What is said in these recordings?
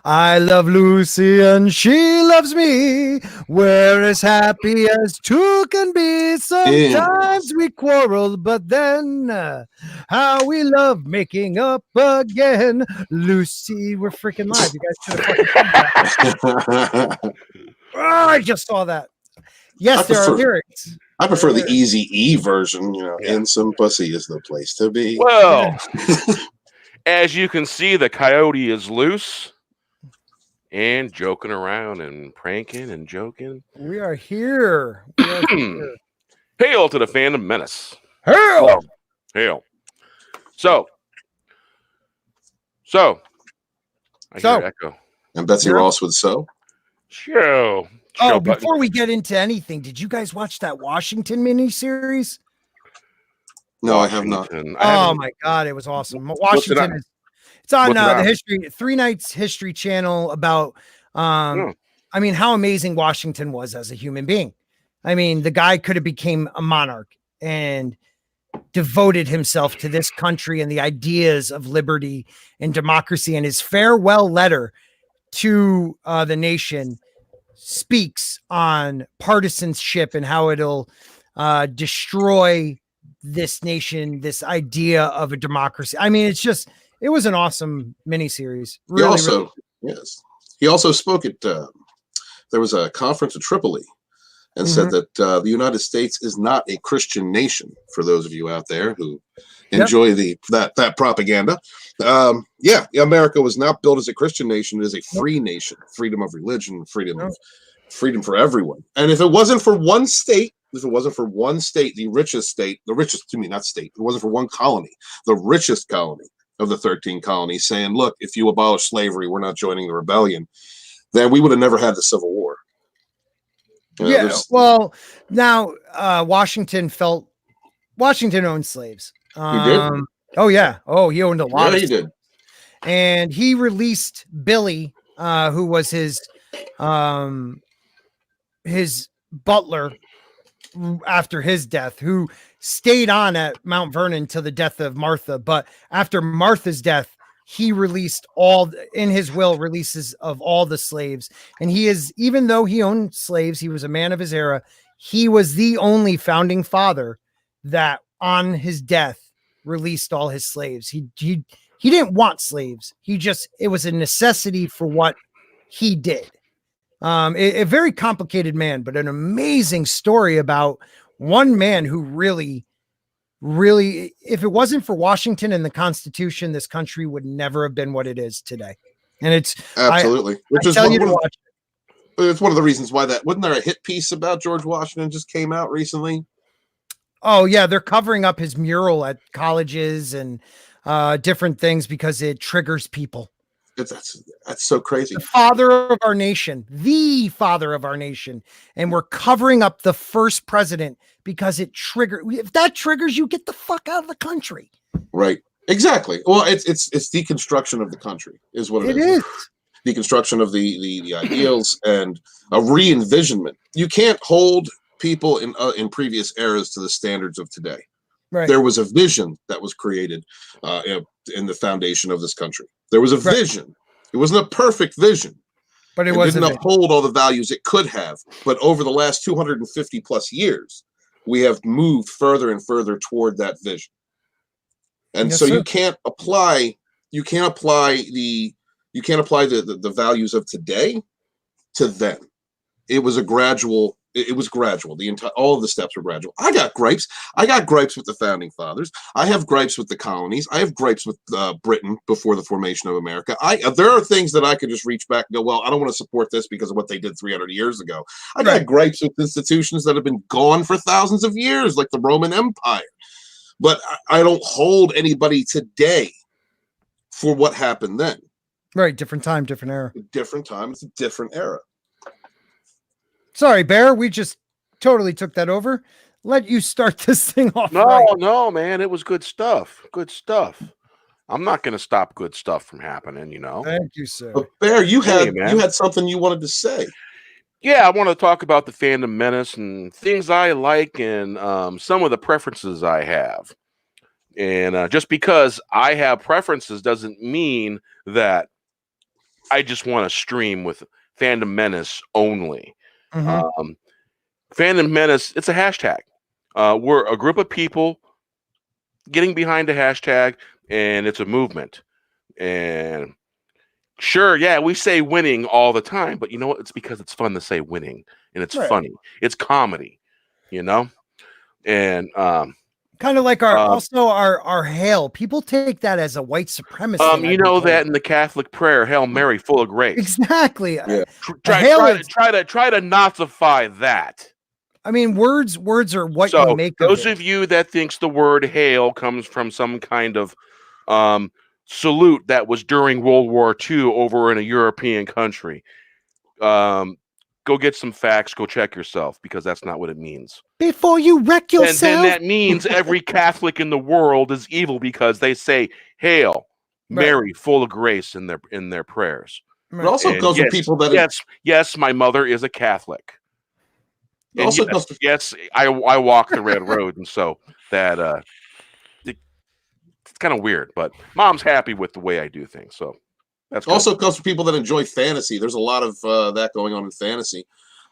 I love Lucy and she loves me. We're as happy as two can be. Sometimes we quarrel, but then how we love making up again. Lucy, we're freaking live. You guys should have fucking seen that. Oh, I just saw that. Yes, there are lyrics. I prefer the Easy E version, and some pussy is the place to be. Well, as you can see, the coyote is loose and joking around and pranking and joking. We are here. Hail to the fandom menace. Hail! Hail. So. I hear echo. And Betsy Ross with Show. Oh, before we get into anything, did you guys watch that Washington miniseries? No, I have not. Oh my god, it was awesome. Washington it's on the history 3 Nights History Channel about I mean how amazing Washington was as a human being. I mean, the guy could have became a monarch and devoted himself to this country and the ideas of liberty and democracy, and his farewell letter to the nation speaks on partisanship and how it'll destroy this nation, this idea of a democracy. I mean, it was an awesome miniseries. Really, he also spoke at there was a conference at Tripoli and said that the United States is not a Christian nation. For those of you out there who enjoy that propaganda, America was not built as a Christian nation. It is a free nation, freedom of religion, freedom for everyone. And if it wasn't for one state, the richest, not state, if it wasn't for one colony, the richest colony of the 13 colonies saying, look, if you abolish slavery, we're not joining the rebellion, then we would have never had the Civil War. Well, now Washington owned slaves. He did? Oh, yeah. Oh, he owned a lot of he did. And he released Billy, who was his butler after his death, who stayed on at Mount Vernon till the death of Martha. But after Martha's death, he released in his will releases of all the slaves. And even though he owned slaves, he was a man of his era. He was the only founding father that on his death released all his slaves. He didn't want slaves. It was a necessity for what he did. A very complicated man, but an amazing story about one man who really, if it wasn't for Washington and the Constitution, this country would never have been what it is today. And it's absolutely, it's one of the reasons why wasn't there a hit piece about George Washington just came out recently? Oh yeah, they're covering up his mural at colleges and different things because it triggers people. That's so crazy. The father of our nation, and we're covering up the first president because it triggered. If that triggers you, get the fuck out of the country. Right. Exactly. Well, it's deconstruction of the country is what it is. Deconstruction of the ideals and a re-envisionment. You can't hold people in previous eras to the standards of today. Right. There was a vision that was created in the foundation of this country. There was a vision. It wasn't a perfect vision, but it didn't uphold all the values it could have. But over the last 250 plus years, we have moved further and further toward that vision. And so you can't apply the values of today to then. It was gradual. All of the steps were gradual. I got gripes. With the founding fathers. I have gripes with the colonies. I have gripes with Britain before the formation of America. There are things that I could just reach back and go, well, I don't want to support this because of what they did 300 years ago. I got gripes with institutions that have been gone for thousands of years, like the Roman Empire. But I don't hold anybody today for what happened then. Right. Different time, different era. Different time. It's a different era. Sorry, Bear. We just totally took that over. Let you start this thing off. No, man. It was good stuff. Good stuff. I'm not going to stop good stuff from happening, Thank you, sir. But Bear, you had something you wanted to say. Yeah, I want to talk about the fandom menace and things I like and some of the preferences I have. And just because I have preferences doesn't mean that I just want to stream with Fandom Menace only. Fandom Menace, it's a hashtag. We're a group of people getting behind a hashtag, and it's a movement. And sure, yeah, we say winning all the time, but you know what? It's because it's fun to say winning, and it's funny. It's comedy, you know? And kind of like our hail. People take that as a white supremacist thing. You know that in the Catholic prayer, Hail Mary, full of grace. Exactly. Yeah. Try to Nazify that. I mean, words are what you make of it. Those of you that thinks the word hail comes from some kind of salute that was during World War II over in a European country, go get some facts, go check yourself, because that's not what it means. Before you wreck yourself. And then that means every Catholic in the world is evil because they say Hail Mary, full of grace in their prayers. It also goes with people that yes, my mother is a Catholic. And also yes, I walk the red road, and so that it's kind of weird, but Mom's happy with the way I do things, so that's also comes from people that enjoy fantasy. There's a lot of that going on in fantasy,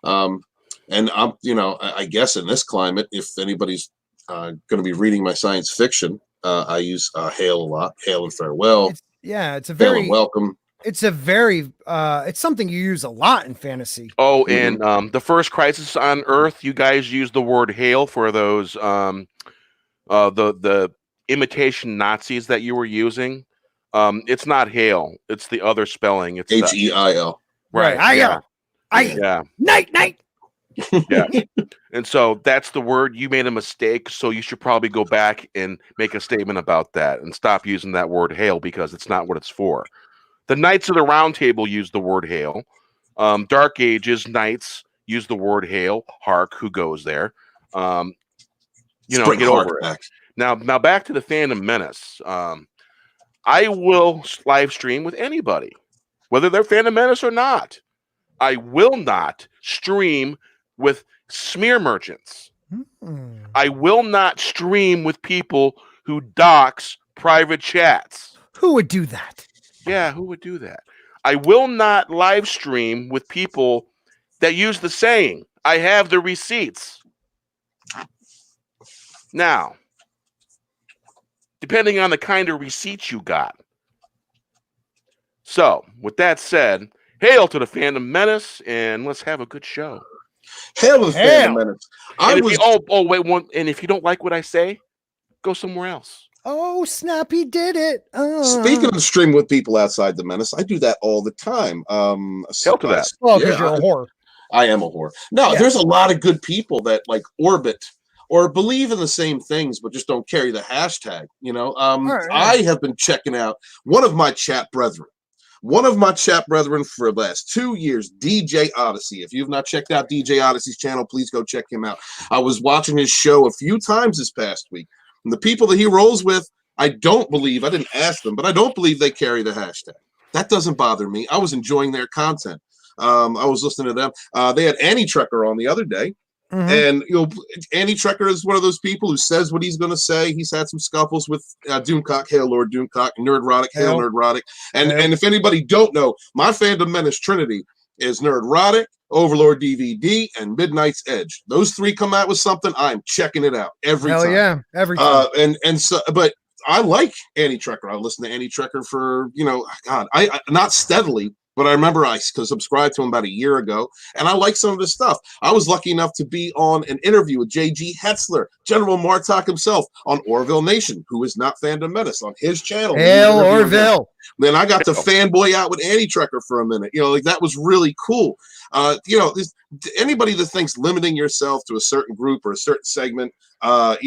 and I guess in this climate, if anybody's going to be reading my science fiction, I use Hail a lot. Hail and farewell. It's a very Hail and welcome. It's a very it's something you use a lot in fantasy. Oh, and the first Crisis on Earth, you guys use the word hail for those the imitation Nazis that you were using. It's not hail, it's the other spelling. It's H-E-I-L. Right. Yeah. Night. Yeah. And so that's the word. You made a mistake, so you should probably go back and make a statement about that and stop using that word hail, because it's not what it's for. The Knights of the Round Table use the word hail. Dark Ages Knights use the word hail. Hark, who goes there? Get over it. Now back to the Fandom Menace. I will live stream with anybody, whether they're Fandom Menace or not. I will not stream with smear merchants. I will not stream with people who dox private chats. Who would do that? Yeah, who would do that? I will not live stream with people that use the saying, I have the receipts. Now, depending on the kind of receipts you got. So, with that said, hail to the Fandom Menace, and let's have a good show. Hail to the Fandom Menace. And if you don't like what I say, go somewhere else. Oh, Snappy did it. Speaking of stream with people outside the Menace, I do that all the time. Hail to that. Well, because you're a whore. I am a whore. No, there's a lot of good people that like orbit or believe in the same things, but just don't carry the hashtag. I have been checking out one of my chat brethren for the last 2 years, DJ Odyssey. If you've not checked out DJ Odyssey's channel, please go check him out. I was watching his show a few times this past week. And the people that he rolls with, I didn't ask them, but I don't believe they carry the hashtag. That doesn't bother me. I was enjoying their content. I was listening to them. They had Annie Trekker on the other day. And Annie Trekker is one of those people who says what he's going to say. He's had some scuffles with Doomcock, hail Lord Doomcock, Nerdrotic, hail Nerdrotic. And if anybody don't know, my Fandom Menace Trinity is Nerdrotic, Overlord DVD, and Midnight's Edge. Those three come out with something, I'm checking it out every time. Yeah, every time. But I like Annie Trekker. I listen to Annie Trekker for I not steadily. But I remember I subscribed to him about a year ago, and I like some of his stuff. I was lucky enough to be on an interview with J.G. Hetzler, General Martok himself, on Orville Nation, who is not Fandom Menace, on his channel. Hail Orville! Then I got to fanboy out with Annie Trekker for a minute. That was really cool. Anybody that thinks limiting yourself to a certain group or a certain segment, of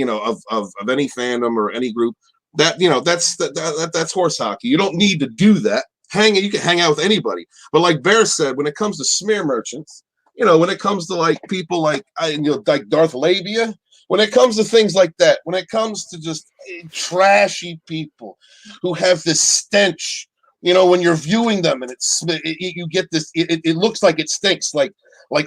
any fandom or any group, that's horse hockey. You don't need to do that. You can hang out with anybody, but like Bear said, when it comes to smear merchants, when it comes to like people like Darth Labia, when it comes to things like that, when it comes to just trashy people who have this stench, when you're viewing them and you get this, it looks like it stinks, like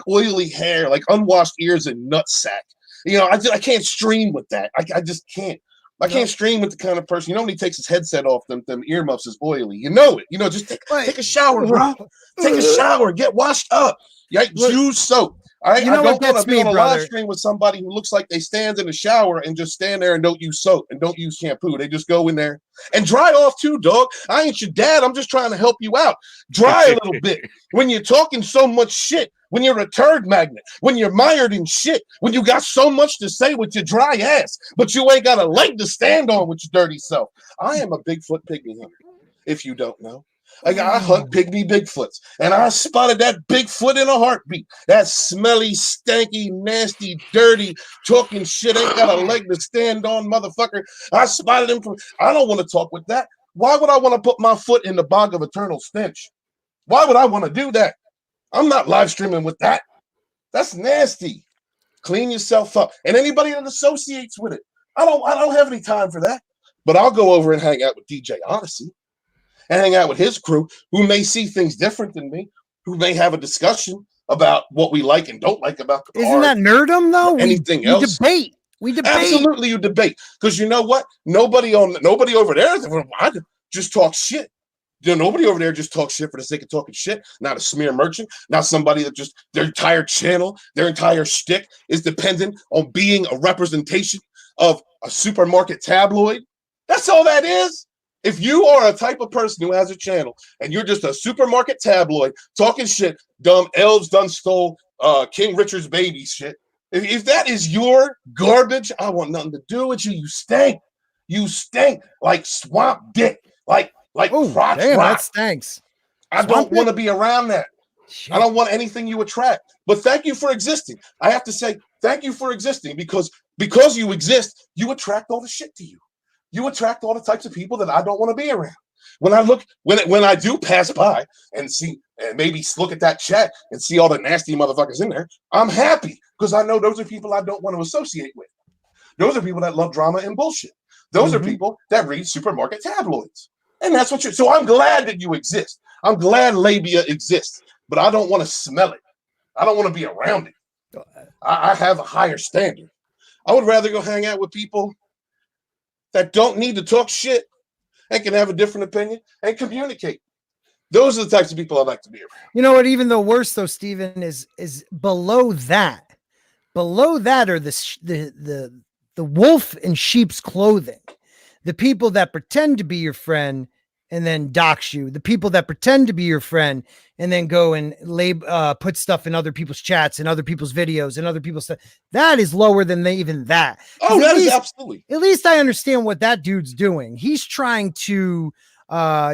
oily hair, like unwashed ears and nutsack. I can't stream with that. I just can't. I can't stream with the kind of person, when he takes his headset off, them earmuffs is oily. You know it. Just take a shower, bro. Take a shower. Get washed up. Use soap. All right. I don't want to be on a live stream with somebody who looks like they stand in the shower and just stand there and don't use soap and don't use shampoo. They just go in there and dry off too, dog. I ain't your dad. I'm just trying to help you out. Dry a little bit. When you're talking so much shit, when you're a turd magnet, when you're mired in shit, when you got so much to say with your dry ass, but you ain't got a leg to stand on with your dirty self. I am a Bigfoot pygmy hunter, if you don't know. I hunt pygmy Bigfoots, and I spotted that Bigfoot in a heartbeat. That smelly, stanky, nasty, dirty, talking shit, ain't got a leg to stand on, motherfucker. I spotted him I don't want to talk with that. Why would I want to put my foot in the bog of eternal stench? Why would I want to do that? I'm not live streaming with that. That's nasty. Clean yourself up. And anybody that associates with it, I don't have any time for that. But I'll go over and hang out with DJ Odyssey and hang out with his crew who may see things different than me, who may have a discussion about what we like and don't like about the Isn't that nerdum though? Anything else? We debate. Absolutely, you debate. Because you know what? Nobody over there just talk shit. Nobody over there just talks shit for the sake of talking shit. Not a smear merchant. Not somebody that just their entire channel, their entire shtick is dependent on being a representation of a supermarket tabloid. That's all that is. If you are a type of person who has a channel and you're just a supermarket tabloid talking shit, dumb elves done stole King Richard's baby shit. If that is your garbage, I want nothing to do with you. You stink. You stink like swamp dick. Like crotch rock. That stinks. I don't want to be around that. Shit. I don't want anything you attract. But thank you for existing. I have to say thank you for existing because you exist, you attract all the shit to you. You attract all the types of people that I don't want to be around. When I do pass by and see and maybe look at that chat and see all the nasty motherfuckers in there, I'm happy because I know those are people I don't want to associate with. Those are people that love drama and bullshit. Those are people that read supermarket tabloids. And that's what so I'm glad that you exist. I'm glad labia exists, but I don't want to smell it. I don't want to be around it. I have a higher standard. I would rather go hang out with people that don't need to talk shit and can have a different opinion and communicate. Those are the types of people I like to be around. You know what? Even the worse, though, Stephen, is below that. Below that are the wolf in sheep's clothing. The people that pretend to be your friend and then dox you. The people that pretend to be your friend and then go and put stuff in other people's chats and other people's videos and other people's stuff. That is lower than even that. Oh, that is absolutely. At least I understand what that dude's doing. He's trying to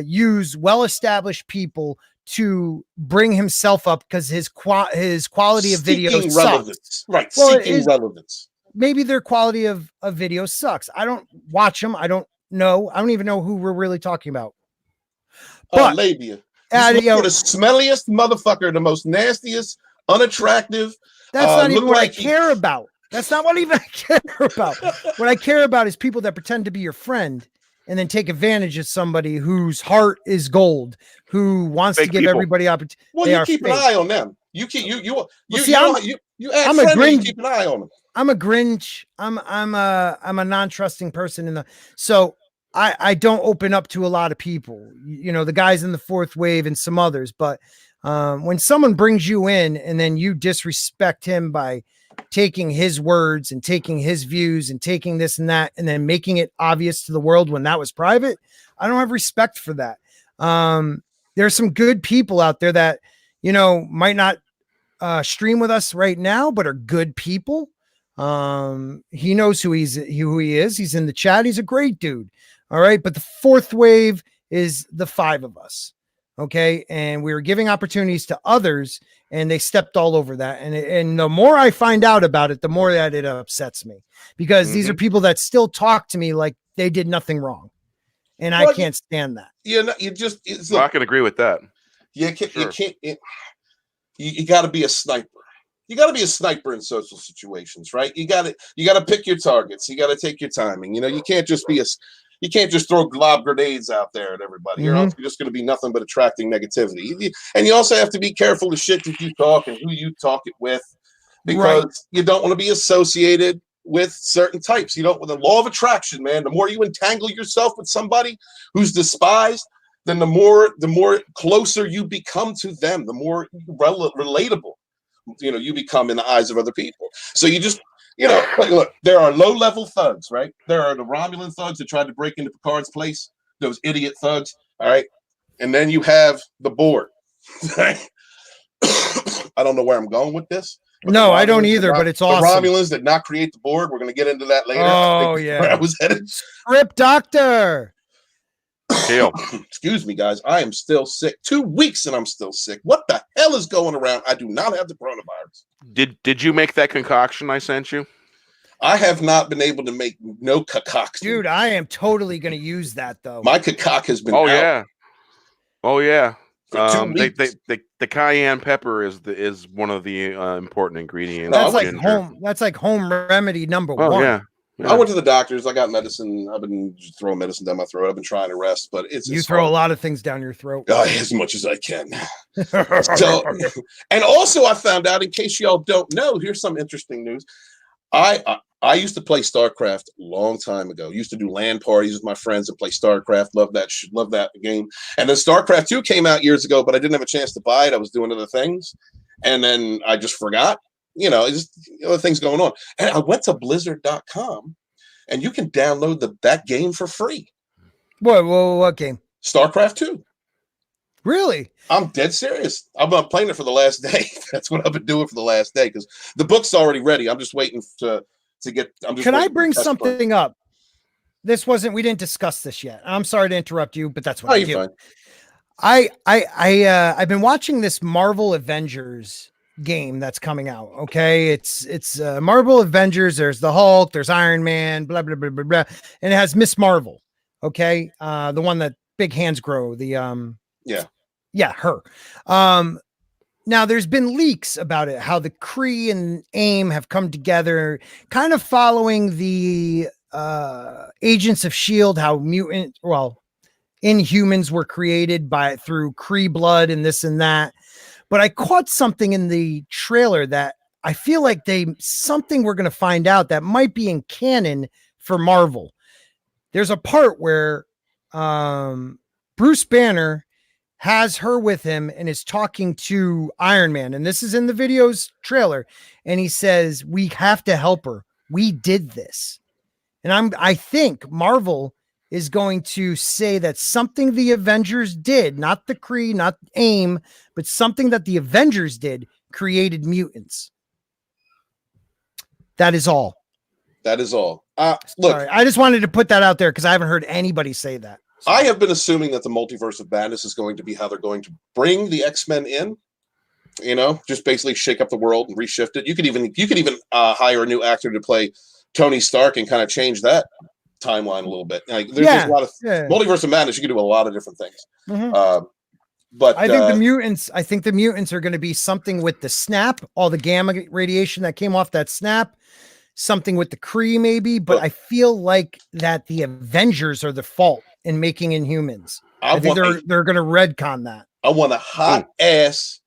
use well-established people to bring himself up because his quality of video sucks. Right, seeking relevance. Maybe their quality of video sucks. I don't watch them. I don't know. I don't even know who we're really talking about. But labia. You're the smelliest motherfucker, the most nastiest, unattractive. That's not even what I care about. That's not what even I care about. What I care about is people that pretend to be your friend and then take advantage of somebody whose heart is gold, who wants to give everybody opportunity. Well, you keep an eye on them. You keep you act I'm a friendly, Grinch. you keep an eye on them. I'm a Grinch. I'm a non-trusting person so I don't open up to a lot of people, the guys in the fourth wave and some others. But when someone brings you in and then you disrespect him by taking his words and taking his views and taking this and that, and then making it obvious to the world when that was private, I don't have respect for that. There's some good people out there that, might not stream with us right now, but are good people. He knows who he is. He's in the chat. He's a great dude. All right. But the fourth wave is the five of us. Okay. And we were giving opportunities to others and they stepped all over that. And the more I find out about it, the more that it upsets me because these are people that still talk to me like they did nothing wrong. And I can't stand that. I can agree with that. You got to be a sniper. You got to be a sniper in social situations, right? You got to pick your targets. You got to take your timing. You can't just throw glob grenades out there at everybody. You're just going to be nothing but attracting negativity. And you also have to be careful the shit that you talk and who you talk it with, because you don't want to be associated with certain types. You know, with the law of attraction, man, the more you entangle yourself with somebody who's despised, then the more closer you become to them, the more relatable, you know, you become in the eyes of other people. So you just, you know, look, there are low-level thugs, right? There are the Romulan thugs that tried to break into Picard's place, those idiot thugs, all right? And then you have the board. Right? I don't know where I'm going with this. No, I don't either, but it's awesome. The Romulans did not create the board. We're going to get into that later. Oh, yeah. Where I was headed. Script doctor. Excuse me, guys. I am still sick. 2 weeks and I'm still sick. What the hell is going around? I do not have the coronavirus. Did you make that concoction I sent you? I have not been able to make no concoction. Dude, I am totally going to use that, though. My concoct has been out. Oh, yeah. The cayenne pepper is one of the important ingredients. That's like home remedy number one. Yeah. I went to the doctors. I got medicine. I've been throwing medicine down my throat. I've been trying to rest, but you throw a lot of things down your throat. As much as I can. So, and also I found out, in case y'all don't know, here's some interesting news. I used to play StarCraft a long time ago. Used to do LAN parties with my friends and play StarCraft. Love that game. And then StarCraft 2 came out years ago, but I didn't have a chance to buy it. I was doing other things, and then I just forgot. You know, just other things going on. And I went to Blizzard.com, and you can download that game for free. What game? StarCraft 2. Really? I'm dead serious. I've been playing it for the last day. That's what I've been doing for the last day, because the book's already ready. I'm just waiting to get. Can I bring something up? We didn't discuss this yet. I'm sorry to interrupt you, but that's what I do. Fine. I've been watching this Marvel Avengers game that's coming out. Okay, it's Marvel Avengers. There's the Hulk, there's Iron Man, blah blah blah blah blah, and it has Miss Marvel. Okay, the one that big hands grow. Her. Now there's been leaks about it, how the Kree and AIM have come together, kind of following the Agents of S.H.I.E.L.D., how Inhumans were created through Kree blood and this and that. But I caught something in the trailer that I feel like something we're going to find out that might be in canon for Marvel. There's a part where Bruce Banner has her with him and is talking to Iron Man. And this is in the video's trailer. And he says, we have to help her. We did this. And I think Marvel is going to say that something the Avengers did, not the Kree, not AIM, but something that the Avengers did, created mutants. That is all. That is all. Look, I just wanted to put that out there because I haven't heard anybody say that. So. I have been assuming that the multiverse of madness is going to be how they're going to bring the X-Men in. You know, just basically shake up the world and reshift it. You could even hire a new actor to play Tony Stark and kind of change that timeline a little bit. Like there's a lot of multiverse of madness. You can do a lot of different things. Mm-hmm. But I think the mutants are going to be something with the snap, all the gamma radiation that came off that snap, something with the Kree maybe, but I feel like that the Avengers are the fault in making Inhumans. I think they're going to retcon that. I want a hot ass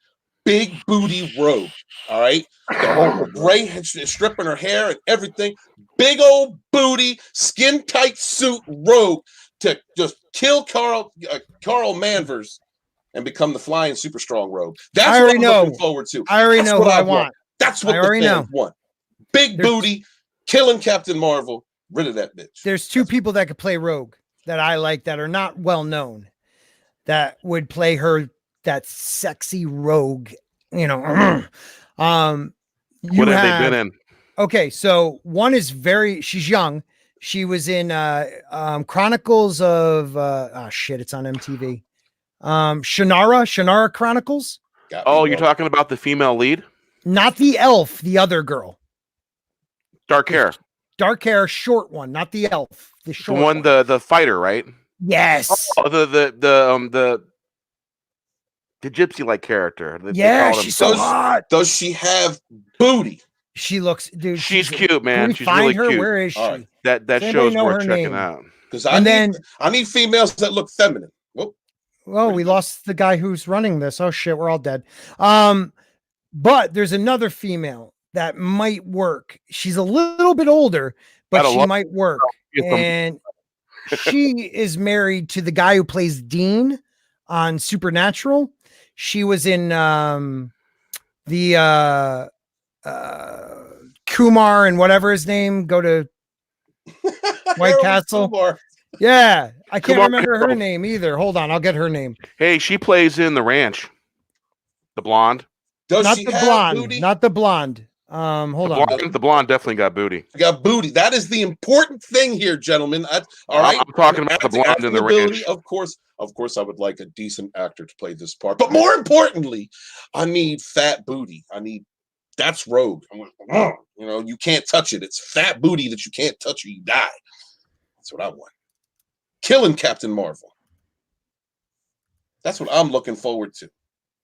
big booty robe. All right. The whole gray stripping her hair and everything. Big old booty, skin tight suit robe to just kill Carl Manvers and become the flying super strong robe. That's what I'm looking forward to. I already know what I want. That's what the fans want. Big booty, killing Captain Marvel, rid of that bitch. There's two people that could play Rogue that I like that are not well known that would play her, that sexy Rogue, you know. What have they been in? Okay, so one is she's young. She was in Chronicles of it's on MTV. Shannara Chronicles. Oh, you're talking about the female lead? Not the elf, the other girl. Dark hair, short one, not the elf. The short one. The fighter, right? Yes. Oh, the gypsy-like character. She's so hot. Does she have booty? She looks, dude. She's cute, man. She's find really her? cute. Where is she? Right. That show's worth checking out. Because I need females that look feminine. Well, we lost the guy who's running this. Oh shit, we're all dead. But there's another female that might work. She's a little bit older, but she might work. And she is married to the guy who plays Dean on Supernatural. She was in the Kumar and whatever his name, go to White Castle. Kumar. Yeah, I can't remember her name either. Hold on, I'll get her name. Hey, she plays in The Ranch. The blonde. Not the blonde. Booty? Not the blonde. Hold on. The blonde definitely got booty. Got booty. That is the important thing here, gentlemen. All right. I'm talking about the blonde in The Ranch. Of course, I would like a decent actor to play this part. But more importantly, I need fat booty. That's Rogue. You can't touch it. It's fat booty that you can't touch or you die. That's what I want. Killing Captain Marvel. That's what I'm looking forward to.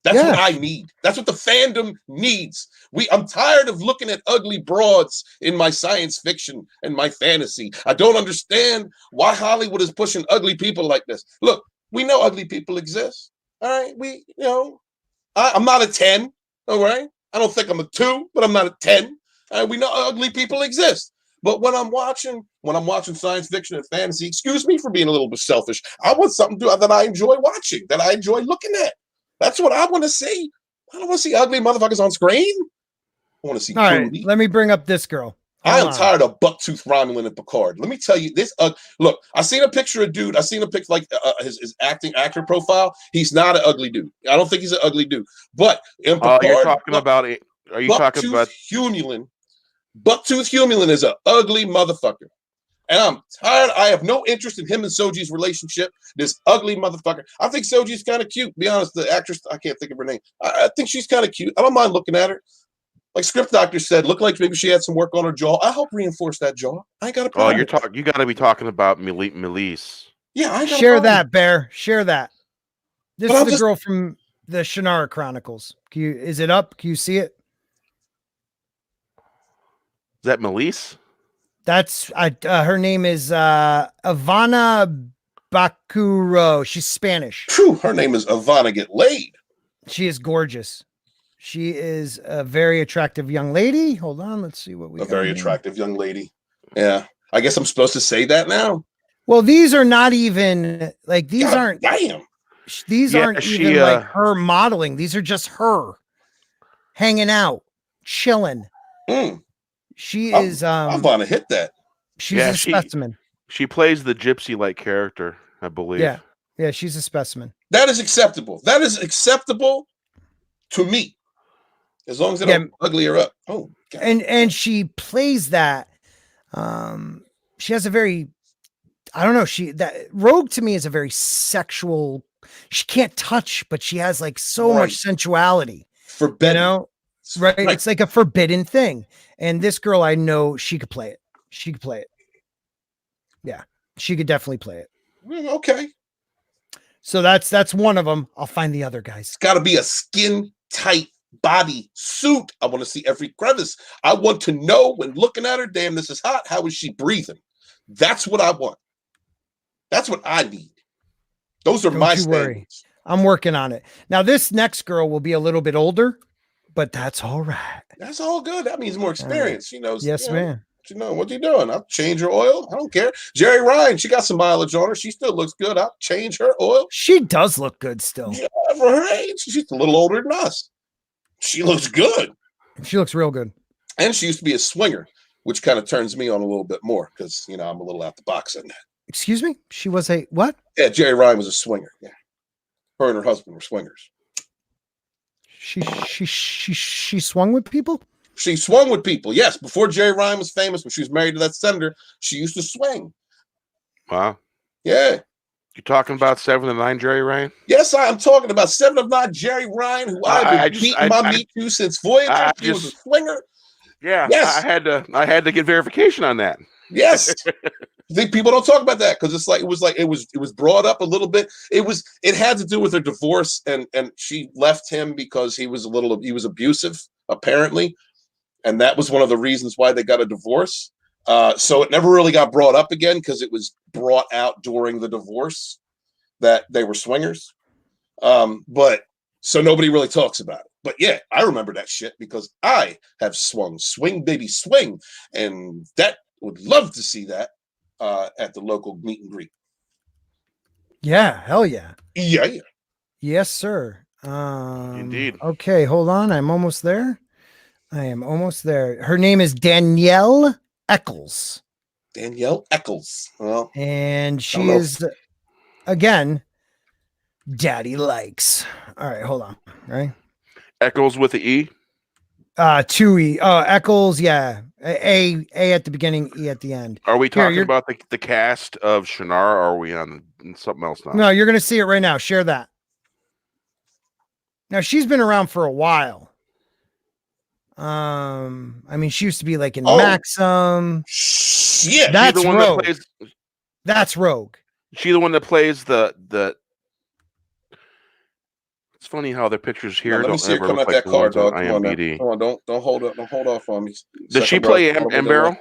That's what I need. That's what the fandom needs. I'm tired of looking at ugly broads in my science fiction and my fantasy. I don't understand why Hollywood is pushing ugly people like this. Look, we know ugly people exist. All right. I'm not a 10. All right. I don't think I'm a 2, but I'm not a 10. We know ugly people exist. But when I'm watching science fiction and fantasy, excuse me for being a little bit selfish, I want something that I enjoy watching, that I enjoy looking at. That's what I want to see. I don't want to see ugly motherfuckers on screen. I want to see. All right, let me bring up this girl. I am tired of Bucktooth Romulan and Picard. Let me tell you this. Look, I seen a picture of dude. I seen a picture like his actor profile. He's not an ugly dude. I don't think he's an ugly dude. But in Picard, you're talking about it. Are you talking about Humulin? Bucktooth Humulin is an ugly motherfucker. And I'm tired. I have no interest in him and Soji's relationship. This ugly motherfucker. I think Soji's kind of cute. To be honest, the actress, I can't think of her name. I think she's kind of cute. I don't mind looking at her. Like Script Doctor said, looked like maybe she had some work on her jaw. I help reinforce that jaw. I ain't got a problem. You got to be talking about Melise. Yeah, I share that, Bear. Share that. This is the girl from the Shannara Chronicles. Is it up? Can you see it? Is that Melise? That's her name is Ivana Bakuro. She's Spanish. True, her name is Ivana Get Laid. She is gorgeous. She is a very attractive young lady. Hold on, let's see what we got. A very attractive young lady. Yeah, I guess I'm supposed to say that now. Well, these are not even like these God aren't. Damn. These aren't even like her modeling. These are just her hanging out, chilling. She is. I'm going to hit that. She's a specimen. She plays the gypsy-like character, I believe. Yeah, she's a specimen. That is acceptable. That is acceptable to me, as long as they don't ugly her up. Oh, God. And she plays that. She has a very, I don't know. That Rogue to me is a very sexual. She can't touch, but she has like so much sensuality. Forbidden. You know? Right. It's like a forbidden thing. And this girl, I know she could play it. She could play it. Yeah, she could definitely play it. Okay. So that's one of them. I'll find the other guys. It's got to be a skin tight body suit. I want to see every crevice. I want to know when looking at her, damn, this is hot. How is she breathing? That's what I want. That's what I need. Those are my standards. I'm working on it. Now, this next girl will be a little bit older, but that's all right. That's all good. That means more experience. She knows. Yes, man. You know what you doing? I'll change her oil. I don't care. Jerry Ryan, she got some mileage on her. She still looks good. I'll change her oil. She does look good still. Yeah, for her age, she's a little older than us. She looks good. She looks real good. And she used to be a swinger, which kind of turns me on a little bit more because I'm a little out the box on that. Excuse me? She was a what? Yeah, Jerry Ryan was a swinger. Yeah, her and her husband were swingers. She swung with people? She swung with people. Yes, before Jerry Ryan was famous, when she was married to that senator, she used to swing. Wow. Yeah. You talking about 7 of 9 Jerry Ryan? Yes, I'm talking about 7 of 9 Jerry Ryan, who I've been beating my meat to since Voyager. He was a swinger. Yeah. Yes. I had to get verification on that. Yes. I think people don't talk about that because it was brought up a little bit. It had to do with her divorce, and she left him because he was abusive, apparently. And that was one of the reasons why they got a divorce. So it never really got brought up again because it was brought out during the divorce that they were swingers. But so nobody really talks about it. But yeah, I remember that shit because I have swung, swing baby swing, and that would love to see that at the local meet and greet. Yeah, hell yeah. Yeah, yeah. Yes, sir. Indeed. Okay, hold on. I'm almost there. I am almost there. Her name is Danielle Eccles. Danielle Eccles. Well, and she is, again, daddy likes. All right, hold on. Right. Eccles with the E. 2E. Eccles. Yeah. A at the beginning, E at the end. Are we talking about the cast of Shannara, or are we on something else now? No, you're going to see it right now. Share that. Now, she's been around for a while. I mean, she used to be like in Maxim. Yeah, that's the one Rogue. That plays, that's Rogue. She the one that plays the. It's funny how their pictures here let me don't see her ever come look out like that the card, ones dog. on Come on, IMDb. Come on, don't hold off on me. Does she play M Barrel?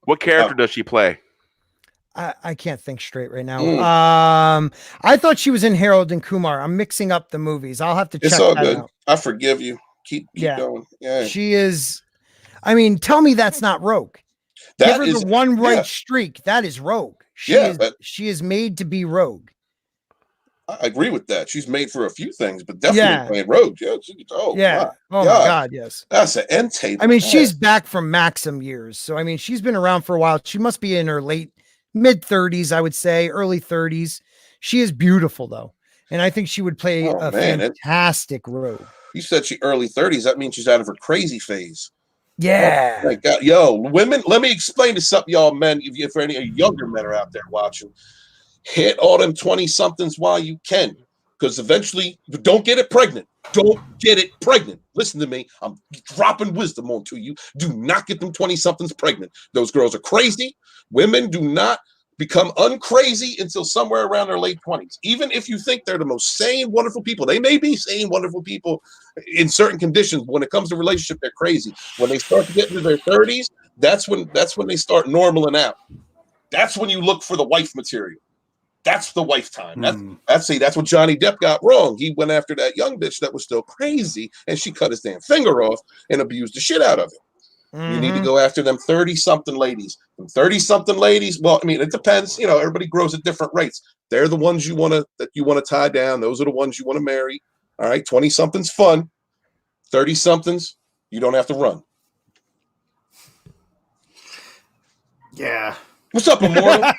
What character does she play? I can't think straight right now. I thought she was in Harold and Kumar. I'm mixing up the movies. I'll have to check it's all that good. out. I forgive you. Keep going. Yeah. She is. I mean, tell me that's not Rogue. That Give her the one right streak. That is Rogue. She is made to be Rogue. I agree with that. She's made for a few things, but definitely playing Rogue. Yeah. My God, yes. That's an end table. I mean, she's back from Maxim years. So, I mean, she's been around for a while. She must be in her mid 30s, I would say, early 30s. She is beautiful, though. And I think she would play a fantastic Rogue. You said she early 30s. That means she's out of her crazy phase. Yeah. Oh, my God. Yo, women, let me explain to some y'all men, if any younger men are out there watching. Hit all them 20-somethings while you can, because eventually, don't get it pregnant. Don't get it pregnant. Listen to me. I'm dropping wisdom onto you. Do not get them 20-somethings pregnant. Those girls are crazy. Women do not become uncrazy until somewhere around their late 20s. Even if you think they're the most sane, wonderful people, they may be sane, wonderful people in certain conditions. When it comes to relationship, they're crazy. When they start to get into their 30s, that's when they start normaling out. That's when you look for the wife material. That's the wife time. That's what Johnny Depp got wrong. He went after that young bitch that was still crazy, and she cut his damn finger off and abused the shit out of him. You need to go after them 30-something ladies. Them 30-something ladies, well, I mean, it depends. You know, everybody grows at different rates. They're the ones you want to tie down. Those are the ones you want to marry. All right, 20-something's fun. 30-somethings, you don't have to run. Yeah. What's up, Immortal?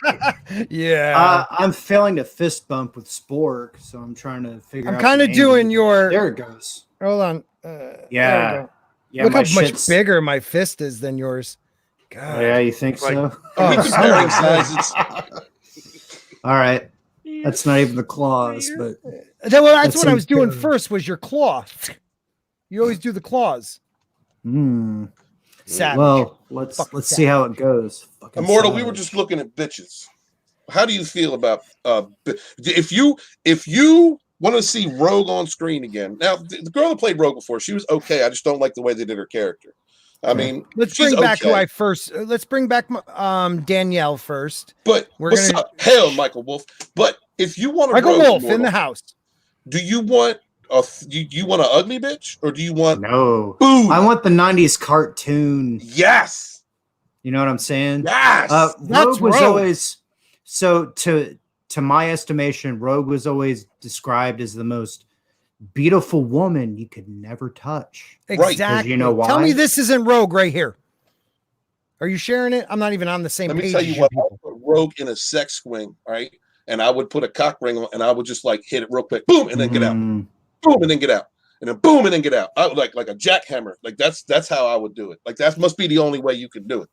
Yeah. I'm failing to fist bump with Spork, so I'm trying to figure out. I'm kind of doing your. There it goes. Hold on. Yeah. Look how much bigger my fist is than yours. God. Oh, yeah, you think so? Comparing sizes. All right. That's not even the claws, but that's what I was doing first. Was your claw? You always do the claws. Savage. Well, let's see how it goes. Immortal, we were just looking at bitches. How do you feel about if you want to see Rogue on screen again? Now, the girl that played Rogue before, she was okay. I just don't like the way they did her character. I mean, let's bring back who I first. Let's bring back Danielle first. But what's up? Hell, Michael Wolf. But if you want Michael Wolf in the house, do you want you want an ugly bitch, or do you want boom? I want the 90s cartoon. Yes. You know what I'm saying? Yes. Rogue was always, so to my estimation, Rogue was always described as the most beautiful woman you could never touch. Exactly. You know why? Tell me this isn't Rogue right here. Are you sharing it? I'm not even on the same page. Let me tell you what, I would put Rogue in a sex swing, right? And I would put a cock ring on, and I would just like hit it real quick, boom, and then get out. Boom, and then get out. And then boom, and then get out. I would like a jackhammer. Like that's how I would do it. Like that must be the only way you can do it.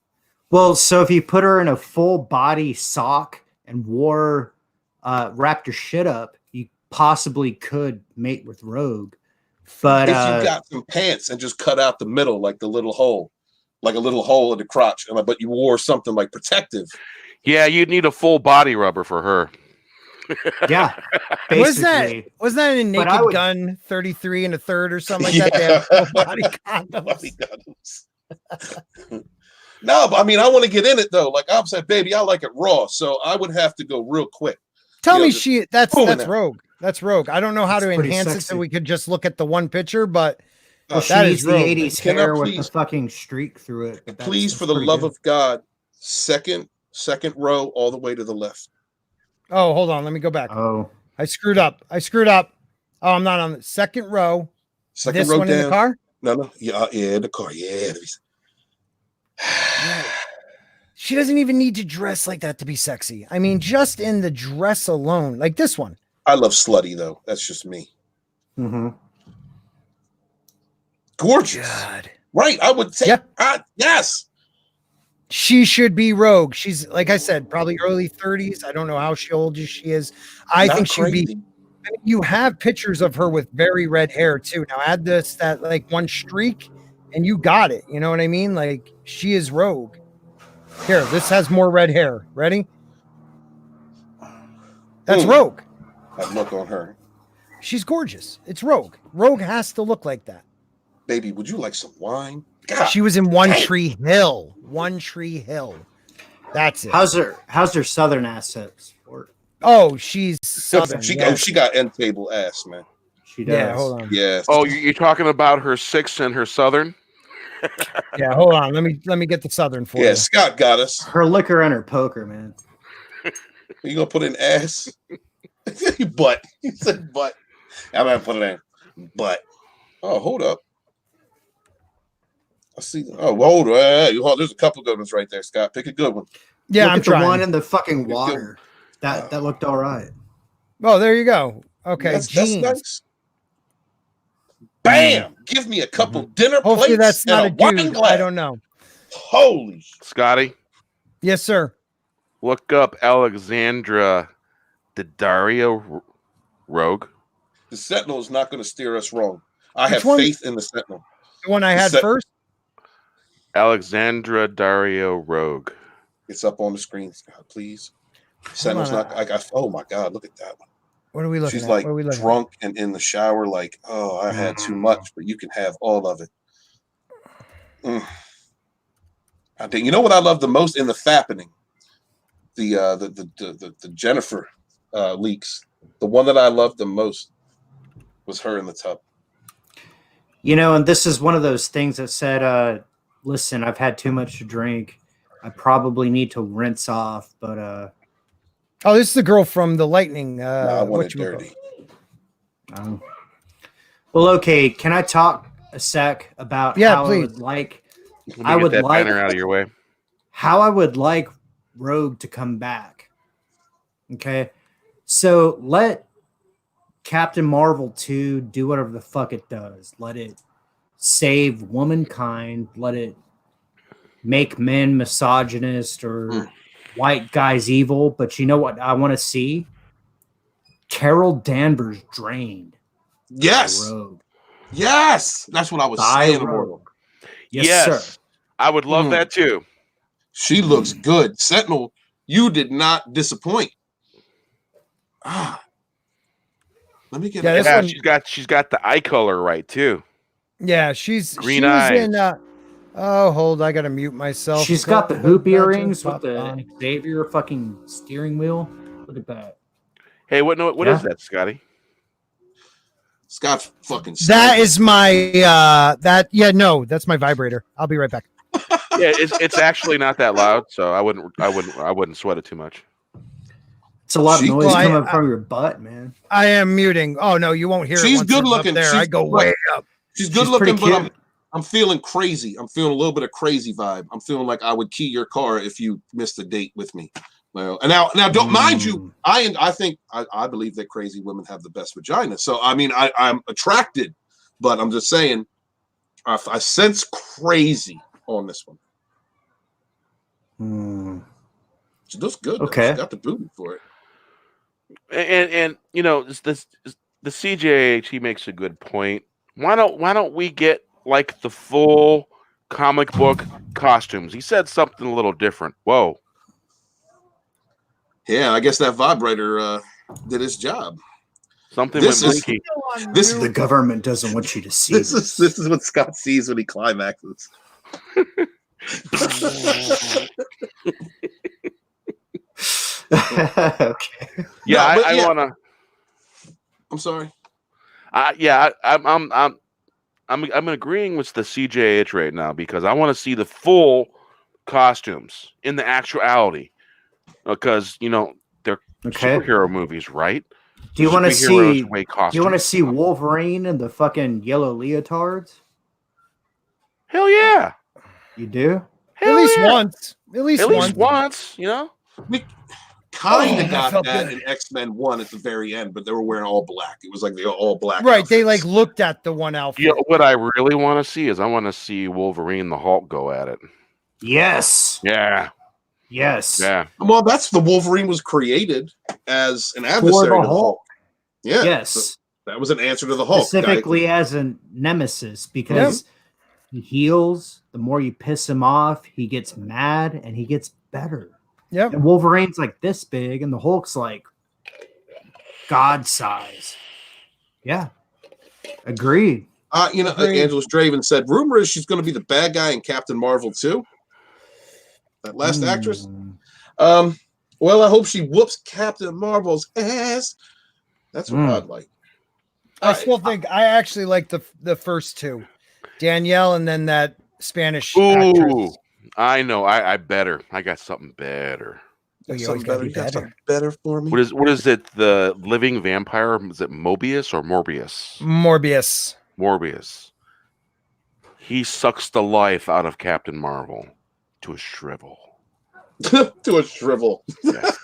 Well, so if you put her in a full body sock and wrapped her shit up, you possibly could mate with Rogue. But if you got some pants and just cut out the middle, like the little hole, like a little hole in the crotch, but you wore something like protective. Yeah, you'd need a full body rubber for her. Yeah, basically. Was that in Naked Gun 33 and a third or something like that? They have full body condoms. No, but I mean, I want to get in it though. Like I'm saying, baby, I like it raw, so I would have to go real quick. Tell me that's Rogue. That's Rogue. I don't know how That's to pretty enhance it sexy. so we could just look at the one picture, but Well, she that needs is the Rogue. 80s Can I hair with the please- fucking streak through it. But Please, for the pretty love good. of God, second row all the way to the left. Oh, hold on. Let me go back. Oh, I screwed up. Oh, I'm not on the second row. Second This row one down. in the car? No. Yeah, in the car. Yeah. Yeah. She doesn't even need to dress like that to be sexy. I mean, just in the dress alone, like this one. I love slutty though. That's just me. mm-hmm. Gorgeous. God. Right. I would say yes. She should be Rogue. She's, like I said, probably early 30s. I don't know how old she is. I Not think she'd be. crazy. I mean, you have pictures of her with very red hair too. Now add that like one streak, and you got it. You know what I mean? Like she is Rogue. Here, this has more red hair. Ready? That's Rogue. That look on her. She's gorgeous. It's Rogue. Rogue has to look like that. Baby, would you like some wine? God. She was in One Tree Hill. One Tree Hill. That's it. How's her southern assets? Oh, she's southern. She got end table ass, man. She does. Yeah, hold on. Yeah. Oh, you're talking about her 6 and her southern? Yeah, hold on. Let me get the southern for you. Scott got us. Her liquor and her poker, man. You gonna put in ass? Butt. He said butt. I'm gonna put it in butt. Oh, hold up. I see. Oh, hold on. There's a couple good ones right there, Scott. Pick a good one. Yeah, Look I'm at trying. the one in the fucking water. That looked all right. Oh, there you go. Okay, That's jeans. nice. Bam! Give me a couple dinner Hopefully plates that's not a and a wine dude. glass. I don't know. Holy Scotty, Yes, sir. look up Alexandra Daddario Rogue. The Sentinel is not going to steer us wrong. I Which have one? faith in the Sentinel. The one I had first. Alexandra Dario Rogue. It's up on the screen, Scott, please. Sentinel's on. not. Oh my God! Look at that one. What are we looking She's at? like What are we looking drunk and in the shower, like, oh, I had too much, but you can have all of it. I think you know what I love the most in the fappening? The Jennifer leaks. The one that I loved the most was her in the tub. You know, and this is one of those things that said, listen, I've had too much to drink. I probably need to rinse off, but Oh, this is the girl from the Lightning. I want it dirty. Well, okay. Can I talk a sec about how please. I would like? Let me I get would that like banner out of your way. how I would like Rogue to come back. Okay, so let Captain Marvel 2 do whatever the fuck it does. Let it save womankind. Let it make men misogynist or white guys evil. But you know what I want to see? Carol Danvers drained. Yes, Rogue. yes, that's what I was By saying. Rogue. Immortal. Yes, sir. I would love that too. She looks good. Sentinel, you did not disappoint. Let me get. Yeah, this Yeah, one- she's got the eye color right too. Yeah, she's Green she was eyes. in. Oh, hold! I gotta mute myself. She's got the hoop earrings with Pop the on. Xavier fucking steering wheel. Look at that. Hey, what is Yeah. that, Scotty? Scott's fucking. That is my no, that's my vibrator. I'll be right back. Yeah, it's actually not that loud, so I wouldn't sweat it too much. It's a lot of She- noise Well, I- coming from your butt, man. I am muting. Oh no, you won't hear it. She's once good it's up looking. There, She's- I go way up. She's good She's looking, pretty but cute. I'm feeling crazy. I'm feeling a little bit of crazy vibe. I'm feeling like I would key your car if you missed a date with me. Well, and now don't mind you. I believe that crazy women have the best vagina. So I mean, I'm attracted, but I'm just saying, I sense crazy on this one. She looks good. though. Okay. She got the booty for it. And you know, the CJH, he makes a good point. Why don't we get like the full comic book costumes? He said something a little different. Whoa. Yeah, I guess that vibrator did its job. Something This went is- blinky. This The government doesn't want you to see this is what Scott sees when he climaxes. Okay. Yeah, No, but I yeah. wanna I'm sorry. I'm agreeing with the CJH right now because I want to see the full costumes in the actuality because they're superhero movies, right? Do you want to see? Wear Do you want to costumes. see Wolverine in the fucking yellow leotards? Hell yeah! You do? Hell At least yeah. once. At least once. We kind of that got felt that good. in X-Men 1 at the very end, but they were wearing all black. It was like the all black. Right. They outfits. like looked at the one outfit. Yeah, what I really want to see is I want to see Wolverine the Hulk go at it. Yes. Yeah. Yes. Yeah. Well, that's the Wolverine was created as an adversary to the Hulk. Yeah. Yes. So that was an answer to the Hulk. Specifically as a nemesis because he heals. The more you piss him off, he gets mad and he gets better. Yep. And Wolverine's like this big and the Hulk's like God size. Yeah. Agreed. Angela Straven said, rumor is she's going to be the bad guy in Captain Marvel too. That last actress. Well, I hope she whoops Captain Marvel's ass. That's what I'd like. I still think I actually like the first two, Danielle, and then that Spanish actress. I know. I better. I got something better. Something better. You got something better for me. What is it? The living vampire? Is it Mobius or Morbius? Morbius. He sucks the life out of Captain Marvel to a shrivel. To a shrivel. Yes.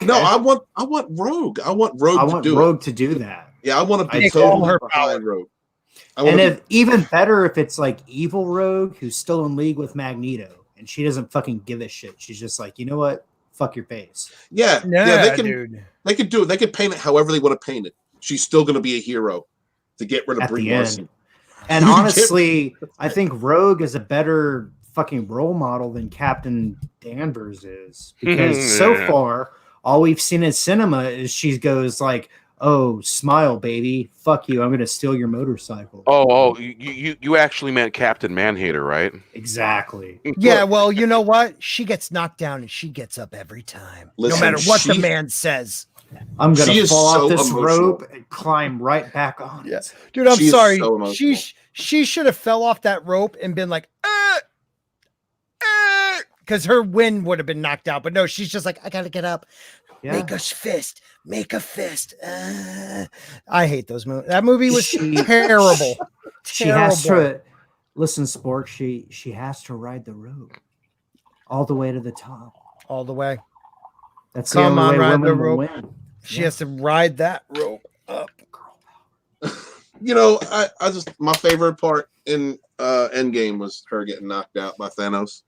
No, I want Rogue. I want Rogue to do that. Yeah, I want to be totally behind Rogue. And even better if it's like evil Rogue who's still in league with Magneto and she doesn't fucking give a shit. She's just like, you know what? Fuck your face. Yeah, they can do it. They can paint it however they want to paint it. She's still going to be a hero to get rid of Brie Larson. And honestly, I think Rogue is a better fucking role model than Captain Danvers is because so far all we've seen in cinema is she goes like, "Oh, smile, baby. Fuck you. I'm going to steal your motorcycle." Oh, you actually meant Captain Manhater, right? Exactly. Yeah, well, you know what? She gets knocked down and she gets up every time. Listen, no matter what the man says. I'm going to fall off this rope and climb right back on it. Yeah. Dude, I'm sorry. She should have fell off that rope and been like, because her wind would have been knocked out. But no, she's just like, I got to get up. Yeah. Make a fist. Make a fist. I hate those movies. That movie was terrible. She has to listen, Sport. She has to ride the rope all the way to the top. All the way. That's the only way women will win. She has to ride that rope up. I just my favorite part in Endgame was her getting knocked out by Thanos.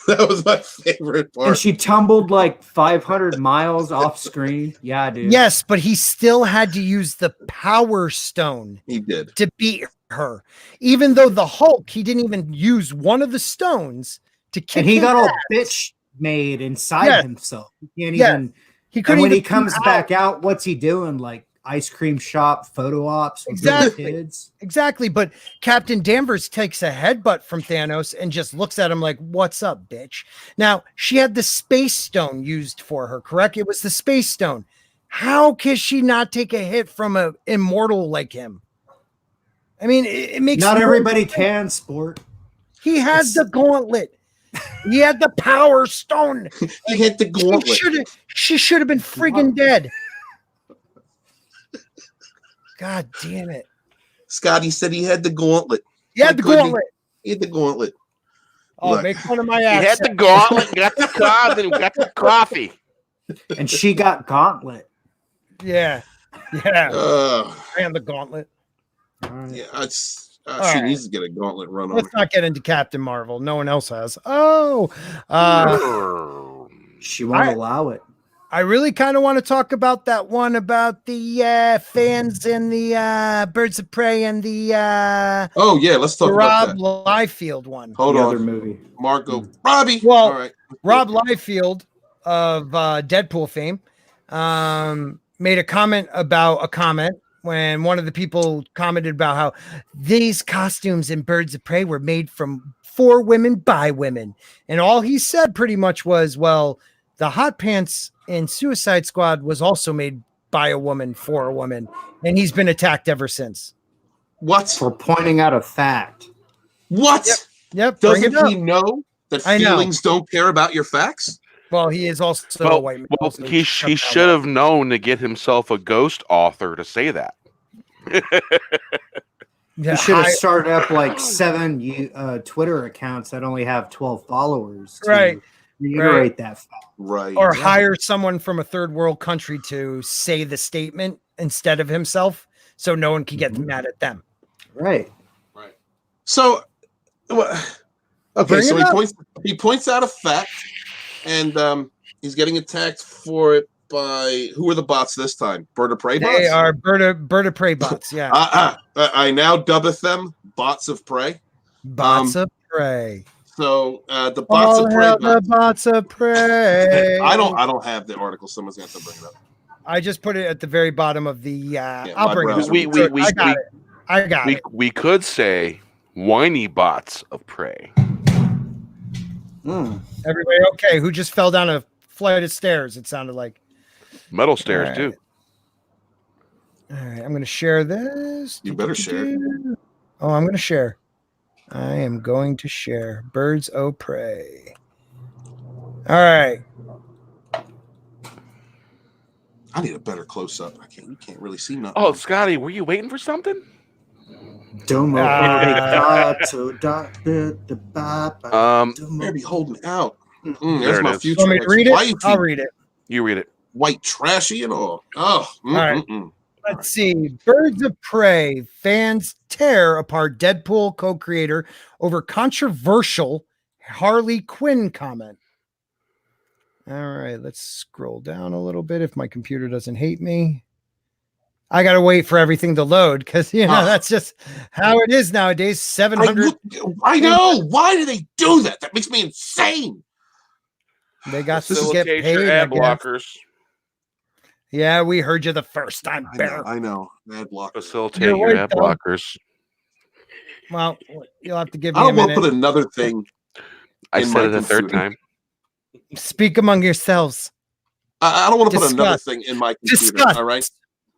That was my favorite part. And she tumbled like 500 miles off screen. Yeah, dude. Yes, but he still had to use the Power Stone. He did. To beat her. Even though the Hulk, he didn't even use one of the stones to kick And he got all bitch made inside himself. He can't even. He couldn't. And when he comes back out, what's he doing? Like ice cream shop photo ops with kids. Exactly. But Captain Danvers takes a headbutt from Thanos and just looks at him like, "What's up, bitch?" Now, she had the space stone used for her, correct? It was the space stone. How can she not take a hit from an immortal like him? I mean, it makes not everybody can, Sport. He had the gauntlet. He had the Power Stone. He had the gauntlet. She should have been friggin' dead. God damn it. Scotty said he had the gauntlet. He had the gauntlet. He had the gauntlet. Oh, make fun of my accent. He had the gauntlet, got the car, then got the coffee. And she got gauntlet. Yeah. Yeah. And the gauntlet. Yeah, she needs to get a gauntlet run on. Let's not get into Captain Marvel. No one else has. She won't allow it. I really kind of want to talk about that one about the fans and the Birds of Prey and the let's talk about that. Rob Liefeld one. Hold on. Other movie. Marco. Robbie. Well, all right. Rob Liefeld of Deadpool fame made a comment about a comment when one of the people commented about how these costumes in Birds of Prey were made for women by women. And all he said pretty much was, well, the hot pants in Suicide Squad was also made by a woman for a woman, and he's been attacked ever since. What? For pointing out a fact. What? Yep. Bring it Doesn't up. he know that I know. feelings don't care about your facts? Well, he is also a white man. Well, so he should have known to get himself a ghost author to say that. Yeah, You should have started up like 7 Twitter accounts that only have 12 followers to Right, reiterate that fact. Right. or hire someone from a third world country to say the statement instead of himself, so no one can get mad at them. Right. Right. So, okay. Bring So it he points out a fact, and he's getting attacked for it by who are the bots this time? Bird of prey bots. They are bird of prey bots. Yeah, I now dubbeth them bots of prey. bots of prey. So the bots All of prey. hail the bots of prey. I don't have the article. Someone's going to have to bring it up. I just put it at the very bottom of the. I'll my bring it. browser. I got it. I got it. We could say whiny bots of prey. Everybody okay? Who just fell down a flight of stairs? It sounded like. Metal stairs All too. right. All right, I'm going to share this. You better share it. Oh, I'm going to share. I am going to share Birds o' Prey. All right. I need a better close up. You can't really see nothing. Oh, Scotty, were you waiting for something? Domo Better be holding out. There There's it my is. future. Want me to read it? ex-wifey. I'll read it. You read it. White trashy and all. Oh. right. Let's see. Birds of Prey fans tear apart Deadpool co-creator over controversial Harley Quinn comment. All right, let's scroll down a little bit if my computer doesn't hate me. I got to wait for everything to load because, that's just how it is nowadays. 700. I know. Why do they do that? That makes me insane. They got to get Facilitate paid. your I ad guess. blockers. Yeah, we heard you the first time, Bear. I know. Ad blocker. Facilitate You're your right, ad though. blockers. Well, you'll have to give me I a don't want to minute. put another thing. I in said my it a third computer. time. Speak among yourselves. I don't want to put another Discuss. thing in my computer. Discuss. All right.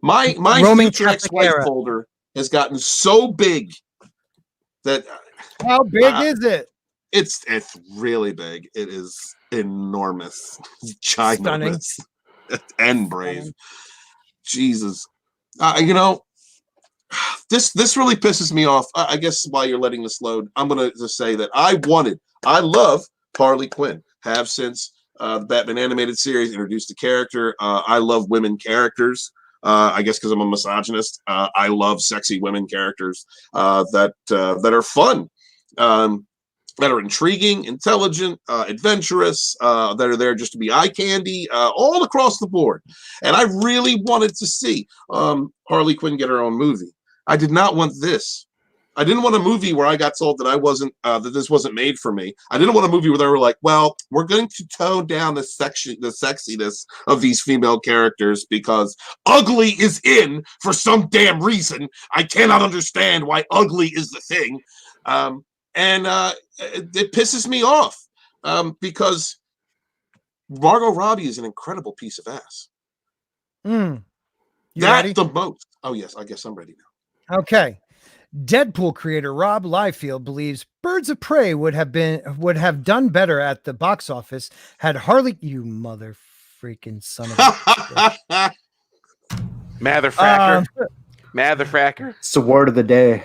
My Roman future Catholic ex-wife era. folder has gotten so big that How big is it? it's really big. It is enormous, ginormous, and brave. Jesus, this really pisses me off. I guess while you're letting this load, I'm gonna just say that I love Harley Quinn. Have since the Batman animated series introduced the character. I love women characters. I guess because I'm a misogynist. I love sexy women characters that are fun. That are intriguing, intelligent, adventurous, that are there just to be eye candy, all across the board. And I really wanted to see Harley Quinn get her own movie. I did not want this. I didn't want a movie where I got told that I wasn't, that this wasn't made for me. I didn't want a movie where they were like, well, we're going to tone down the sexiness of these female characters because ugly is in for some damn reason. I cannot understand why ugly is the thing. And it pisses me off because Margot Robbie is an incredible piece of ass. You ready? The most. Oh, yes. I guess I'm ready now. Okay. Deadpool creator Rob Liefeld believes Birds of Prey would have done better at the box office had Harley. You mother freaking son of a. Matherfracker. Matherfracker. It's the word of the day.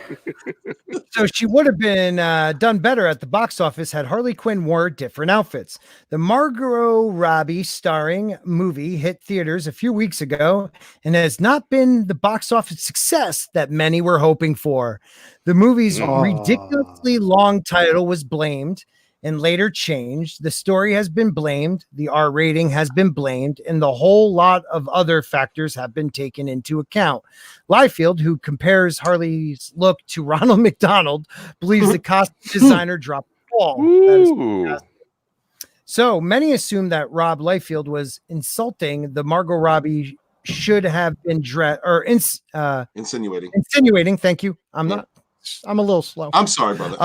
So she would have been done better at the box office had Harley Quinn wore different outfits. The Margot Robbie starring movie hit theaters a few weeks ago and has not been the box office success that many were hoping for. The movie's ridiculously long title was blamed and later changed. The story has been blamed, the R rating has been blamed, and the whole lot of other factors have been taken into account. Liefeld, who compares Harley's look to Ronald McDonald, believes the costume designer dropped the ball. That is fantastic. So many assume that Rob Liefeld was insulting the Margot Robbie should have been Insinuating. Insinuating. Thank you. I'm a little slow. I'm sorry, brother.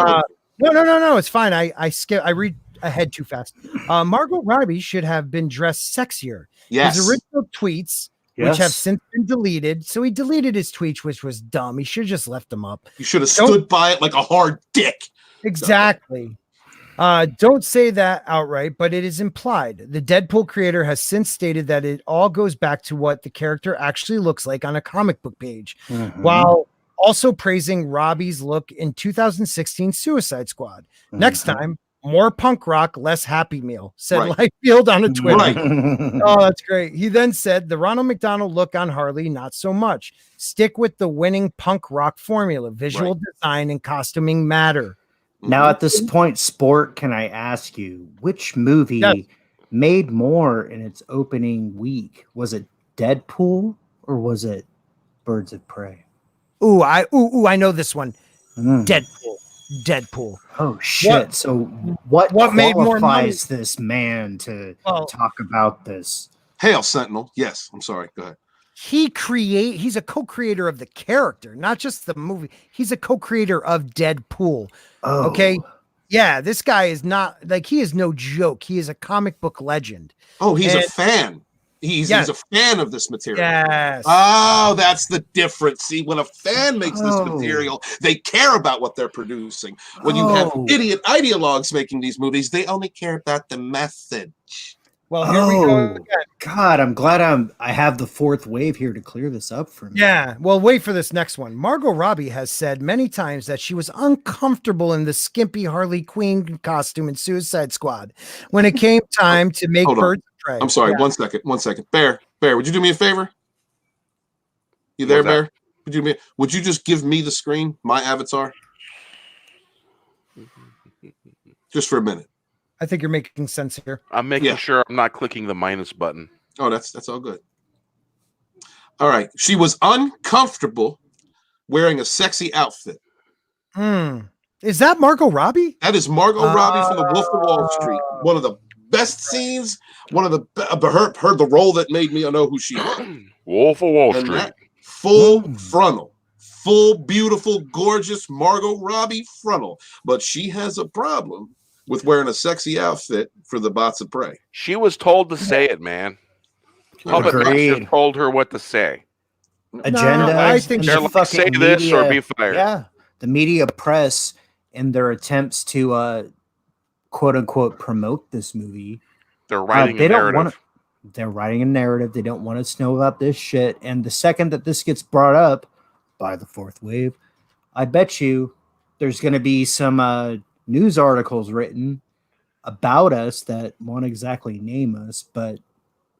No. It's fine. I read ahead too fast. Margot Robbie should have been dressed sexier. Yes. His original tweets which have since been deleted. So he deleted his tweets, which was dumb. He should have just left them up. You should have stood by it like a hard dick. Exactly. Don't say that outright, but it is implied. The Deadpool creator has since stated that it all goes back to what the character actually looks like on a comic book page, while also praising Robbie's look in 2016 Suicide Squad. Next time, more punk rock, less Happy Meal, said Lightfield on a Twitter. Oh, that's great. He then said the Ronald McDonald look on Harley, not so much. Stick with the winning punk rock formula. Visual design and costuming matter. Now, at this point, Sport, can I ask you, which movie made more in its opening week? Was it Deadpool or was it Birds of Prey? I know this one. Deadpool. Oh shit! So what made more money? This man to talk about this? Hail Sentinel. Yes, I'm sorry. Go ahead. He's a co-creator of the character, not just the movie. He's a co-creator of Deadpool. Oh. Okay. Yeah, this guy is not he is no joke. He is a comic book legend. Oh, he's a fan. He's a fan of this material. Yes. Oh, that's the difference. See, when a fan makes this material, they care about what they're producing. When you have idiot ideologues making these movies, they only care about the message. Well, here we go again. God, I'm glad I have the fourth wave here to clear this up for me. Yeah, well, wait for this next one. Margot Robbie has said many times that she was uncomfortable in the skimpy Harley Quinn costume in Suicide Squad when it came time to make Birds of Prey. I'm sorry, 1 second. Bear, would you do me a favor? You there, Bear? Would you just give me the screen, my avatar? Just for a minute. I think you're making sense here. I'm making sure I'm not clicking the minus button. Oh, that's all good. All right. She was uncomfortable wearing a sexy outfit. Is that Margot Robbie? That is Margot Robbie from The Wolf of Wall Street. One of the best scenes. One of the her the role that made me know who she was. Wolf of Wall Street. Full frontal. Full, beautiful, gorgeous Margot Robbie frontal. But she has a problem with wearing a sexy outfit for the Bots of Prey. She was told to say it, man. Puppet Master told her what to say. Agenda. I think they're like, say this or be fired. Yeah, the media press in their attempts to quote unquote promote this movie. They're writing a narrative. They're writing a narrative. They don't want us to know about this shit. And the second that this gets brought up by the fourth wave, I bet you there's going to be some news articles written about us that won't exactly name us, but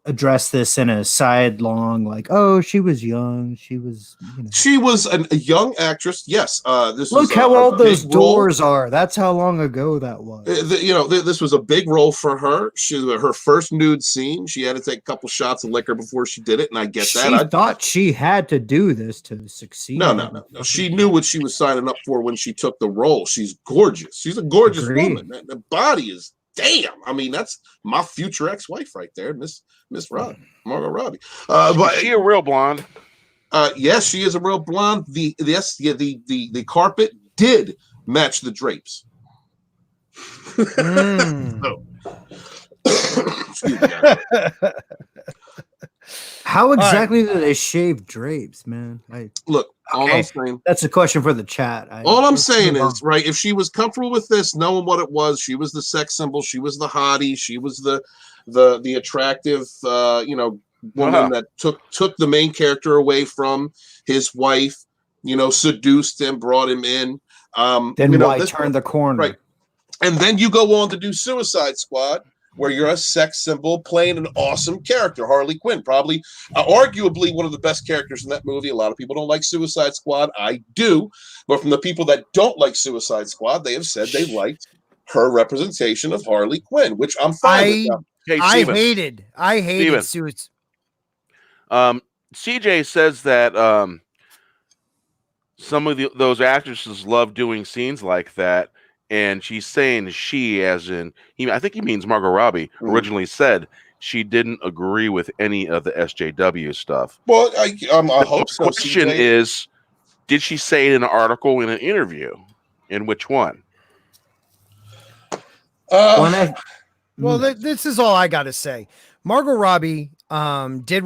address this in a sidelong, like, oh, she was young. She was, She was a young actress. Yes. Look how old those doors are. That's how long ago that was. This was a big role for her. Her first nude scene. She had to take a couple shots of liquor before she did it, and I get that. I thought she had to do this to succeed. No. She knew what she was signing up for when she took the role. She's gorgeous. She's a gorgeous woman. The body is damn. I mean, that's my future ex-wife right there, Miss Margot Robbie. But is she a real blonde? Yes, she is a real blonde. The carpet did match the drapes. Excuse me. How exactly do they shave drapes, man? Look, all I'm saying, that's a question for the chat. All I'm saying is, right, if she was comfortable with this, knowing what it was, she was the sex symbol, she was the hottie, she was the attractive woman that took the main character away from his wife, seduced him, brought him in. Then why turn the corner? Right. And then you go on to do Suicide Squad, where you're a sex symbol playing an awesome character, Harley Quinn, probably arguably one of the best characters in that movie. A lot of people don't like Suicide Squad. I do. But from the people that don't like Suicide Squad, they have said they liked her representation of Harley Quinn, which I'm fine with. Hey, I hated Suicide. CJ says that some of those actresses love doing scenes like that. And she's saying she, as in, I think he means Margot Robbie, originally said she didn't agree with any of the SJW stuff. Well, I hope so. The question is, did she say it in an article, in an interview? In which one? This is all I got to say. Margot Robbie did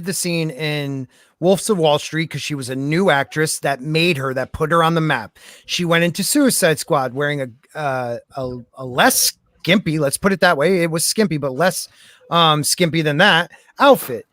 the scene in Wolves of Wall Street because she was a new actress that put her on the map. She went into Suicide Squad wearing a less skimpy, let's put it that way. It was skimpy, but less skimpy than that outfit.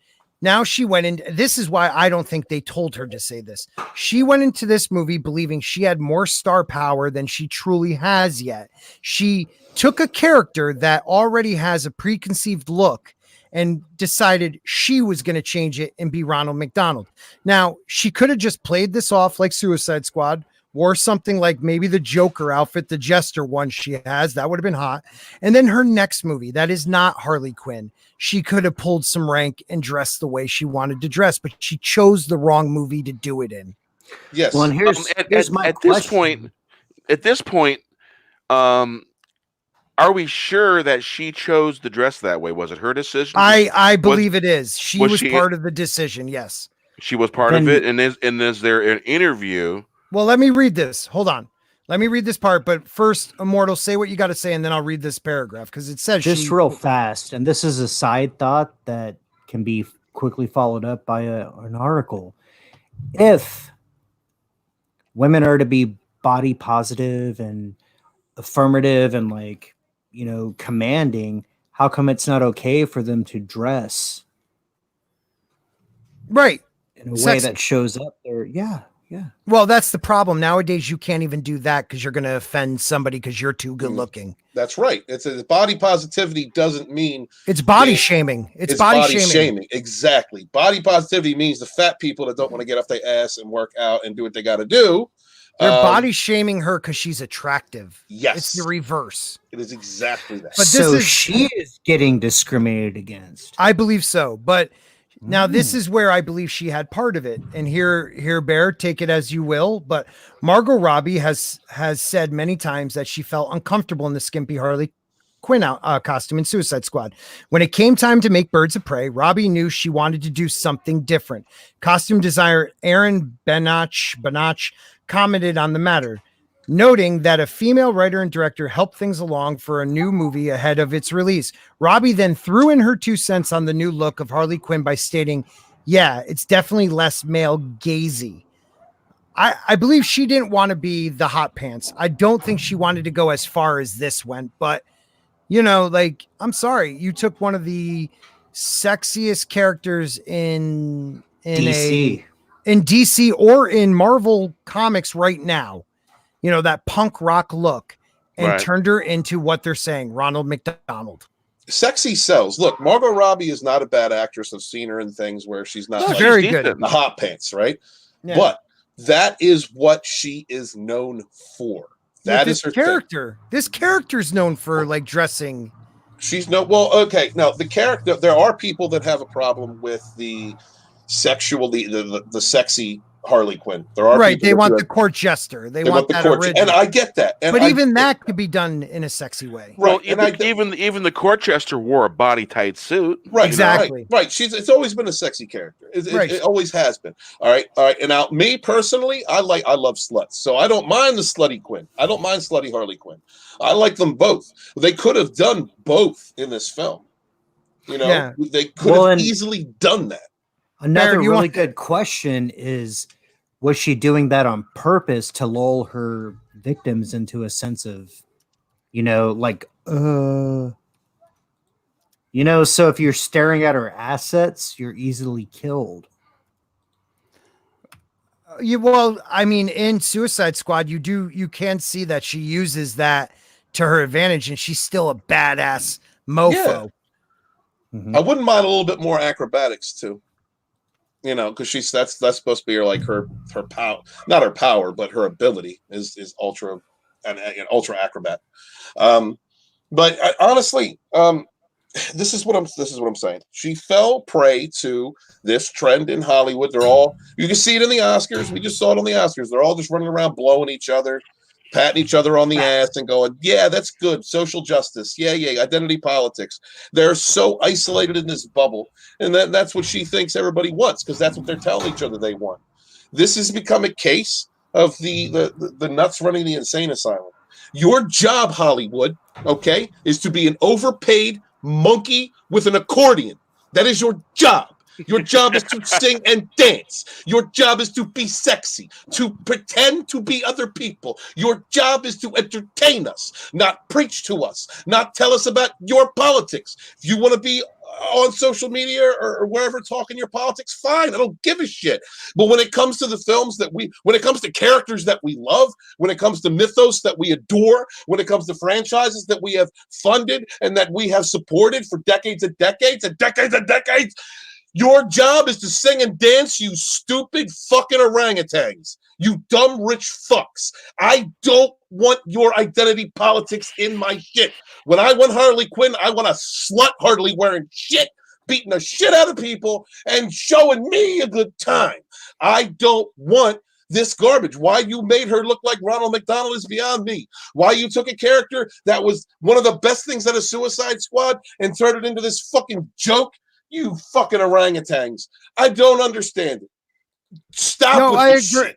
Now she went in. This is why I don't think they told her to say this. She went into this movie believing she had more star power than she truly has yet. She took a character that already has a preconceived look and decided she was going to change it and be Ronald McDonald. Now, she could have just played this off like Suicide Squad, wore something like maybe the Joker outfit, the Jester one she has. That would have been hot. And then her next movie, that is not Harley Quinn. She could have pulled some rank and dressed the way she wanted to dress, but she chose the wrong movie to do it in. Yes. Well, and here's my question. At this point, are we sure that she chose the dress that way? Was it her decision? I believe it is. She was part of the decision. Yes, she was part of it. And is there an interview? Well, let me read this. Hold on. Let me read this part. But first, Immortal, say what you got to say, and then I'll read this paragraph because it says just real fast. And this is a side thought that can be quickly followed up by an article. If women are to be body positive and affirmative and commanding, how come it's not okay for them to dress right in a way that shows up there? Yeah. Well, that's the problem nowadays. You can't even do that because you're going to offend somebody because you're too good looking. That's right. It's body positivity doesn't mean it's body shaming. It's body shaming. Exactly. Body positivity means the fat people that don't want to get off their ass and work out and do what they got to do. They're body shaming her because she's attractive. Yes. It's the reverse. It is exactly that. But she is getting discriminated against. I believe so. But now this is where I believe she had part of it. And here, Bear, take it as you will. But Margot Robbie has said many times that she felt uncomfortable in the skimpy Harley Quinn costume in Suicide Squad. When it came time to make Birds of Prey, Robbie knew she wanted to do something different. Costume designer Aaron Benach commented on the matter, noting that a female writer and director helped things along for a new movie ahead of its release. Robbie then threw in her 2 cents on the new look of Harley Quinn by stating, yeah, it's definitely less male gazy. I believe she didn't want to be the hot pants. I don't think she wanted to go as far as this went, but I'm sorry, you took one of the sexiest characters in DC. In DC or in Marvel Comics right now, that punk rock look, and turned her into what they're saying, Ronald McDonald. Sexy sells. Look, Margot Robbie is not a bad actress. I've seen her in things where she's not very good. The hot pants, right? Yeah. But that is what she is known for. That is her character. Thing. This character's known for dressing. She's okay. Now the character, there are people that have a problem with the the sexy Harley Quinn. There are they want the court jester. They want the court, and I get that. But even that could be done in a sexy way. Right. Well, even the court jester wore a body tight suit. Right. Exactly. Right. It's always been a sexy character. It always has been. All right. And now, me personally, I love sluts, so I don't mind the slutty Quinn. I don't mind slutty Harley Quinn. I like them both. They could have done both in this film. They could have easily done that. Another really good question is, was she doing that on purpose to lull her victims into a sense of, so if you're staring at her assets, you're easily killed. In Suicide Squad, you can see that she uses that to her advantage, and she's still a badass mofo. Yeah. Mm-hmm. I wouldn't mind a little bit more acrobatics too. Because that's supposed to be her power, not her power, but her ability is ultra and ultra acrobat. But honestly, this is what I'm saying. She fell prey to this trend in Hollywood. You can see it in the Oscars. We just saw it on the Oscars. They're all just running around blowing each other, patting each other on the ass and going, yeah, that's good. Social justice. Yeah. Identity politics. They're so isolated in this bubble. And that's what she thinks everybody wants, because that's what they're telling each other they want. This has become a case of the nuts running the insane asylum. Your job, Hollywood, okay, is to be an overpaid monkey with an accordion. That is your job. Your job is to sing and dance. Your job is to be sexy, to pretend to be other people. Your job is to entertain us, not preach to us, not tell us about your politics. If you want to be on social media or wherever talking your politics, fine. I don't give a shit. But when it comes to the films when it comes to characters that we love, when it comes to mythos that we adore, when it comes to franchises that we have funded and that we have supported for decades and decades and decades and decades, your job is to sing and dance, you stupid fucking orangutans. You dumb rich fucks. I don't want your identity politics in my shit. When I want Harley Quinn, I want a slut Harley wearing shit, beating the shit out of people and showing me a good time. I don't want this garbage. Why you made her look like Ronald McDonald is beyond me. Why you took a character that was one of the best things at a Suicide Squad and turned it into this fucking joke. You fucking orangutans. I don't understand it. Stop with this shit.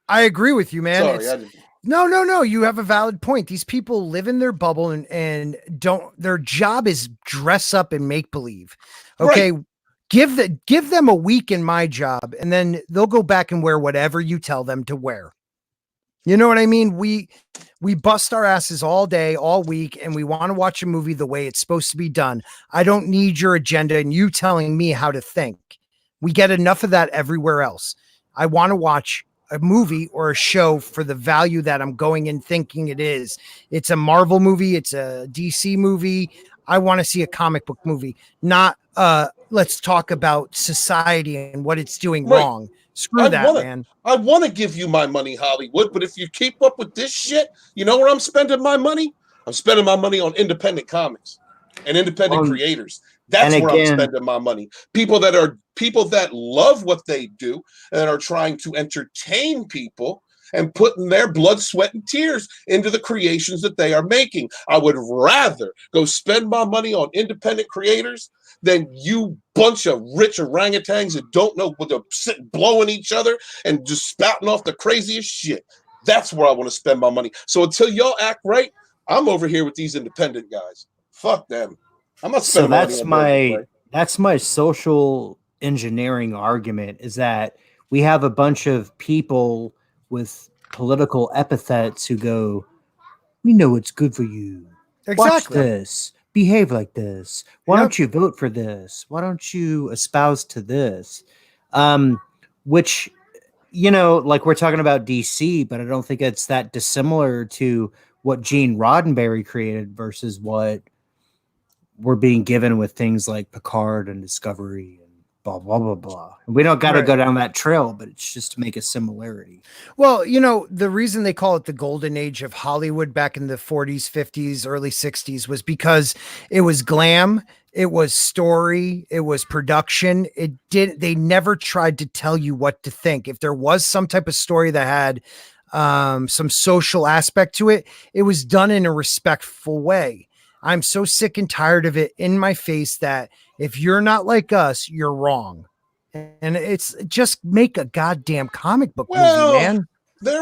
I agree with you, man. Sorry, No. You have a valid point. These people live in their bubble and don't. Their job is dress up and make believe. Okay, right. Give them a week in my job, and then they'll go back and wear whatever you tell them to wear. You know what I mean? We bust our asses all day, all week, and we want to watch a movie the way it's supposed to be done. I don't need your agenda and you telling me how to think. We get enough of that everywhere else. I want to watch a movie or a show for the value that I'm going in thinking it is. It's a Marvel movie. It's a DC movie. I want to see a comic book movie, not let's talk about society and what it's doing wrong. Screw that, man. I want to give you my money, Hollywood, but if you keep up with this shit, you know where I'm spending my money? I'm spending my money on independent comics and independent creators. That's where I'm spending my money. People that love what they do and are trying to entertain people and putting their blood, sweat, and tears into the creations that they are making. I would rather go spend my money on independent creators than you bunch of rich orangutans that don't know what they're sitting blowing each other and just spouting off the craziest shit. That's where I want to spend my money. So until y'all act right, I'm over here with these independent guys. Fuck them. I'm not spending money on that's my social engineering argument, is that we have a bunch of people with political epithets who go, we know it's good for you. Exactly. Watch this. Behave like this. Why don't you vote for this? Why don't you espouse to this? Which, you know, like we're talking about DC, but I don't think it's that dissimilar to what Gene Roddenberry created versus what we're being given with things like Picard and Discovery and blah, blah, blah, blah. We don't got to go down that trail, but it's just to make a similarity. Well, you know, the reason they call it the golden age of Hollywood back in the 40s, 50s, early 60s was because it was glam, it was story, it was production. They never tried to tell you what to think. If there was some type of story that had some social aspect to it, it was done in a respectful way. I'm so sick and tired of it in my face that if you're not like us, you're wrong. And it's just make a goddamn comic book movie, man. I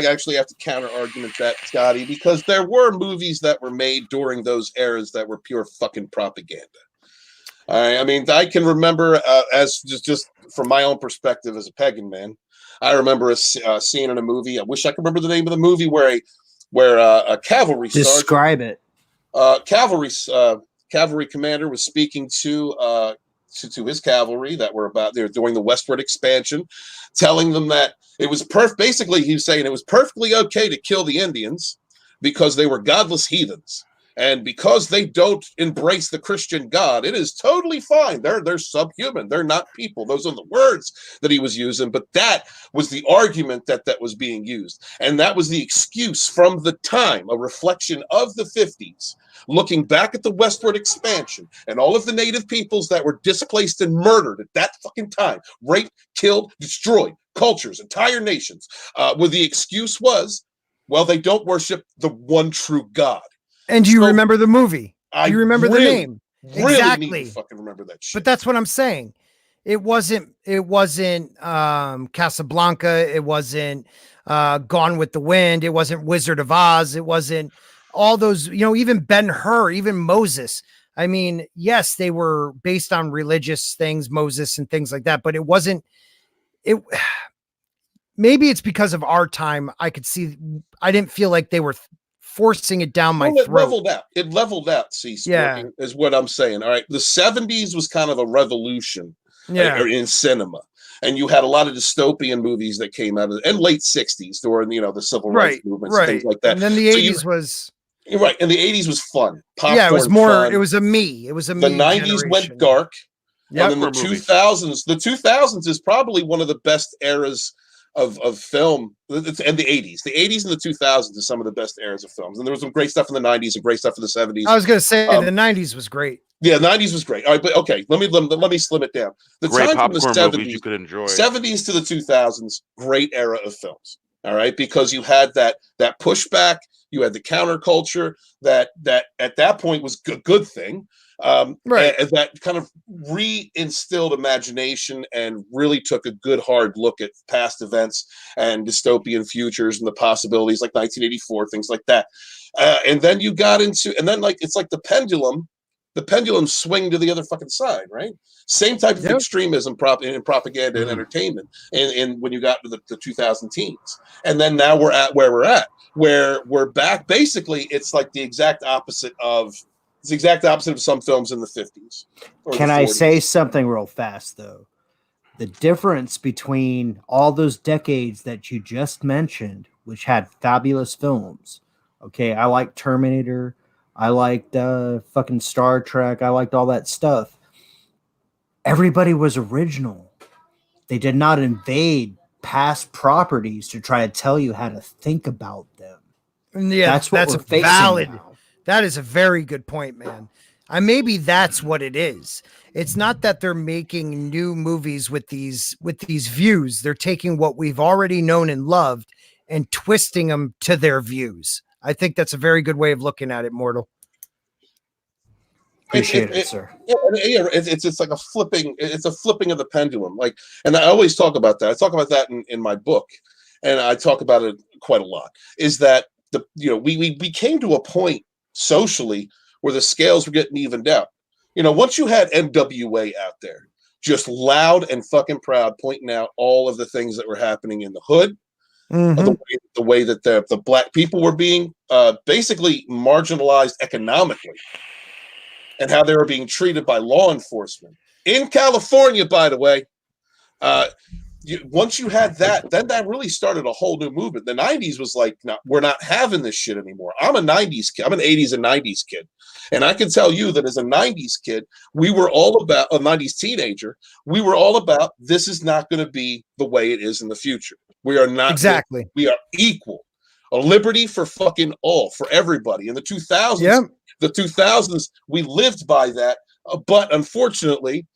actually have to counter argument that, Scotty, because there were movies that were made during those eras that were pure fucking propaganda. I mean, I can remember as just from my own perspective as a pagan man, I remember a scene in a movie. I wish I could remember the name of the movie where a cavalry describe it. Cavalry commander was speaking to his cavalry that were they're doing the westward expansion, telling them that it was basically he was saying it was perfectly okay to kill the Indians because they were godless heathens. And because they don't embrace the Christian God, it is totally fine. They're subhuman. They're not people. Those are the words that he was using. But that was the argument that was being used. And that was the excuse from the time, a reflection of the 50s, looking back at the westward expansion and all of the native peoples that were displaced and murdered at that fucking time, raped, killed, destroyed, cultures, entire nations, where the excuse was, well, they don't worship the one true God. And do you remember the movie? Do you remember the name? Really exactly. Need to fucking remember that shit. But that's what I'm saying. It wasn't Casablanca. It wasn't Gone with the Wind. It wasn't Wizard of Oz. It wasn't all those, even Ben-Hur, even Moses. I mean, yes, they were based on religious things, Moses and things like that, but it wasn't it. Maybe it's because of our time. I didn't feel like they were forcing it down my Well, it throat. leveled out. It leveled out. See, Yeah. is what I'm saying. All right, the '70s was kind of a revolution, Yeah. in cinema, and you had a lot of dystopian movies that came out of and late '60s during the civil rights movements, things like that. And then the So '80s was you're right, and the '80s was fun. Popcorn, yeah, it was more. fun. It was a me. It was a The me. '90s went dark, Yep. and then the 2000s. The 2000s is probably one of the best eras of film, and the '80s and the 2000s are some of the best eras of films. And there was some great stuff in the '90s and great stuff in the '70s. I was gonna say the '90s was great. Yeah, '90s was great. All right, but okay, let me slim it down. The Great time from the popcorn movies you could enjoy. '70s to the 2000s, great era of films. All right, because you had that pushback, you had the counterculture that at that point was a good thing. Right. And that kind of reinstilled imagination and really took a good hard look at past events and dystopian futures and the possibilities, like 1984, things like that. And then you got into, and then it's like the pendulum swing to the other fucking side, right? Same type of extremism in propaganda and entertainment. And when you got to the 2000 teens, and then now we're at where we're back. Basically, it's like the exact opposite of some films in the 50s. Can I say something real fast though? The difference between all those decades that you just mentioned, which had fabulous films. Okay, I like Terminator. I liked fucking Star Trek. I liked all that stuff. Everybody was original. They did not invade past properties to try to tell you how to think about them. Yeah, that's what we're facing valid. now. That is a very good point, man. Maybe that's what it is. It's not that they're making new movies with these views. They're taking what we've already known and loved and twisting them to their views. I think that's a very good way of looking at it, Mortal. Appreciate it, sir. Yeah, it's like a flipping. It's a flipping of the pendulum. And I always talk about that. I talk about that in my book, and I talk about it quite a lot. Is that we came to a point socially where the scales were getting evened out. Once you had NWA out there, just loud and fucking proud, pointing out all of the things that were happening in the hood, the way that the black people were being basically marginalized economically, and how they were being treated by law enforcement in California, by the way. Once you had that, then that really started a whole new movement. The 90s was like, no, we're not having this shit anymore. I'm a 90s kid. I'm an 80s and 90s kid. And I can tell you that as a 90s kid, we were all about, a 90s teenager, we were all about, this is not going to be the way it is in the future. We are not. Exactly. We are equal. A liberty for fucking all, for everybody. In the 2000s, we lived by that. But unfortunately,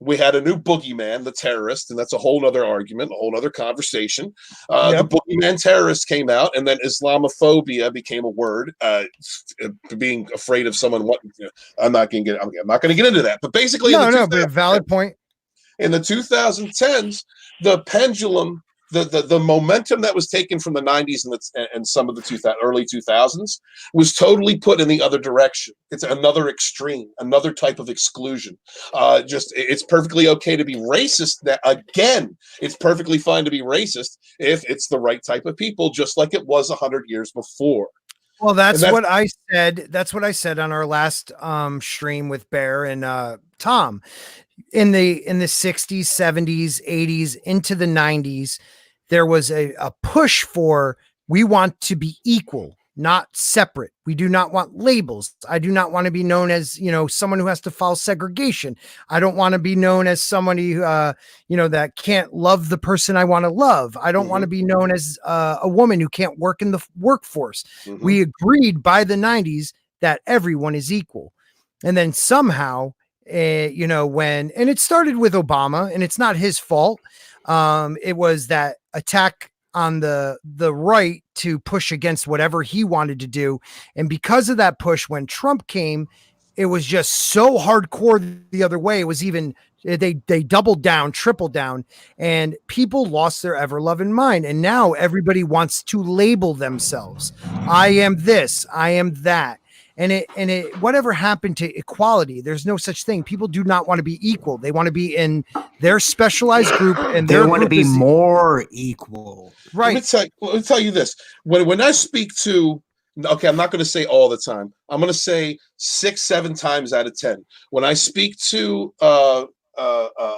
we had a new boogeyman, the terrorist, and that's a whole other argument, a whole other conversation. The boogeyman terrorist came out, and then Islamophobia became a word. Being afraid of someone. I'm not going to get into that. But basically, but a valid point. In the 2010s, the pendulum, the momentum that was taken from the 90s and some of the early 2000s was totally put in the other direction. It's another extreme, another type of exclusion. It's perfectly okay to be racist. Again, it's perfectly fine to be racist if it's the right type of people, just like it was 100 years before. Well, that's what I said. That's what I said on our last stream with Bear and Tom. In the 60s, 70s, 80s, into the 90s, there was a push for, we want to be equal, not separate. We do not want labels. I do not want to be known as, someone who has to follow segregation. I don't want to be known as somebody, that can't love the person I want to love. I don't want to be known as a woman who can't work in the workforce. We agreed by the 90s that everyone is equal. And then somehow, and it started with Obama, and it's not his fault. It was that attack on the right to push against whatever he wanted to do. And because of that push, when Trump came, it was just so hardcore the other way. It was even, they doubled down, tripled down, and people lost their ever loving mind. And now everybody wants to label themselves. I am this, I am that. whatever happened to equality? There's no such thing. People do not want to be equal. They want to be in their specialized group, and they their want to group be is more equal. right. Let me tell you this. When I speak to, okay, I'm not going to say all the time. I'm going to say 6-7 times out of 10. When I speak to a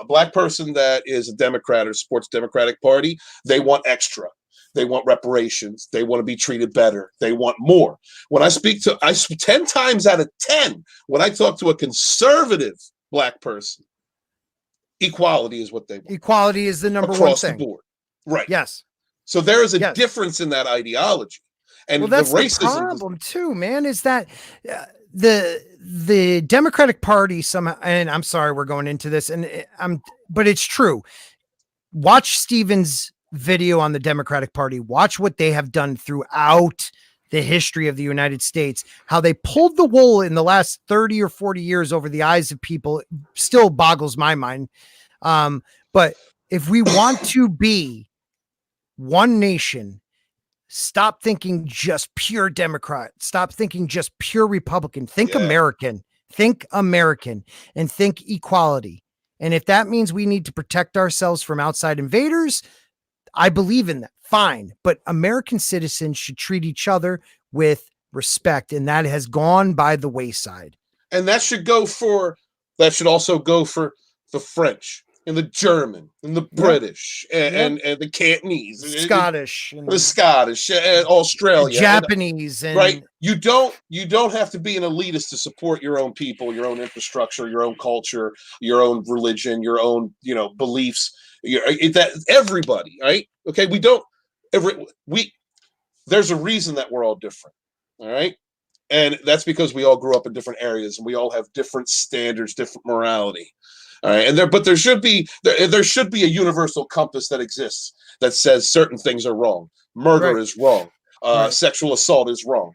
black person that is a Democrat or supports Democratic Party, they want extra. They want reparations. They want to be treated better. They want more. When I speak to, 10 times out of 10, when I talk to a conservative black person, equality is what they want. Equality is the number across one thing. the board. Right. Yes. So there is a difference in that ideology. And that's the racism the problem too, man, is that the Democratic Party somehow, and I'm sorry we're going into this, but it's true. Watch Stephen's video on the Democratic Party. Watch what they have done throughout the history of the United States, how they pulled the wool in the last 30 or 40 years over the eyes of people. Still boggles my mind. But if we want to be one nation, stop thinking just pure Democrat. Stop thinking just pure Republican. Think American. Think American and think equality. And if that means we need to protect ourselves from outside invaders, I believe in that. Fine. But American citizens should treat each other with respect. And that has gone by the wayside. And that should also go for the French and the German and the British and the Cantonese, Scottish, the Scottish and Australia, Japanese, and right. You don't have to be an elitist to support your own people, your own infrastructure, your own culture, your own religion, your own beliefs. That everybody, right? Okay, there's a reason that we're all different, all right, and that's because we all grew up in different areas and we all have different standards, different morality. All right, and there should be a universal compass that exists that says certain things are wrong. Murder is wrong. Sexual assault is wrong.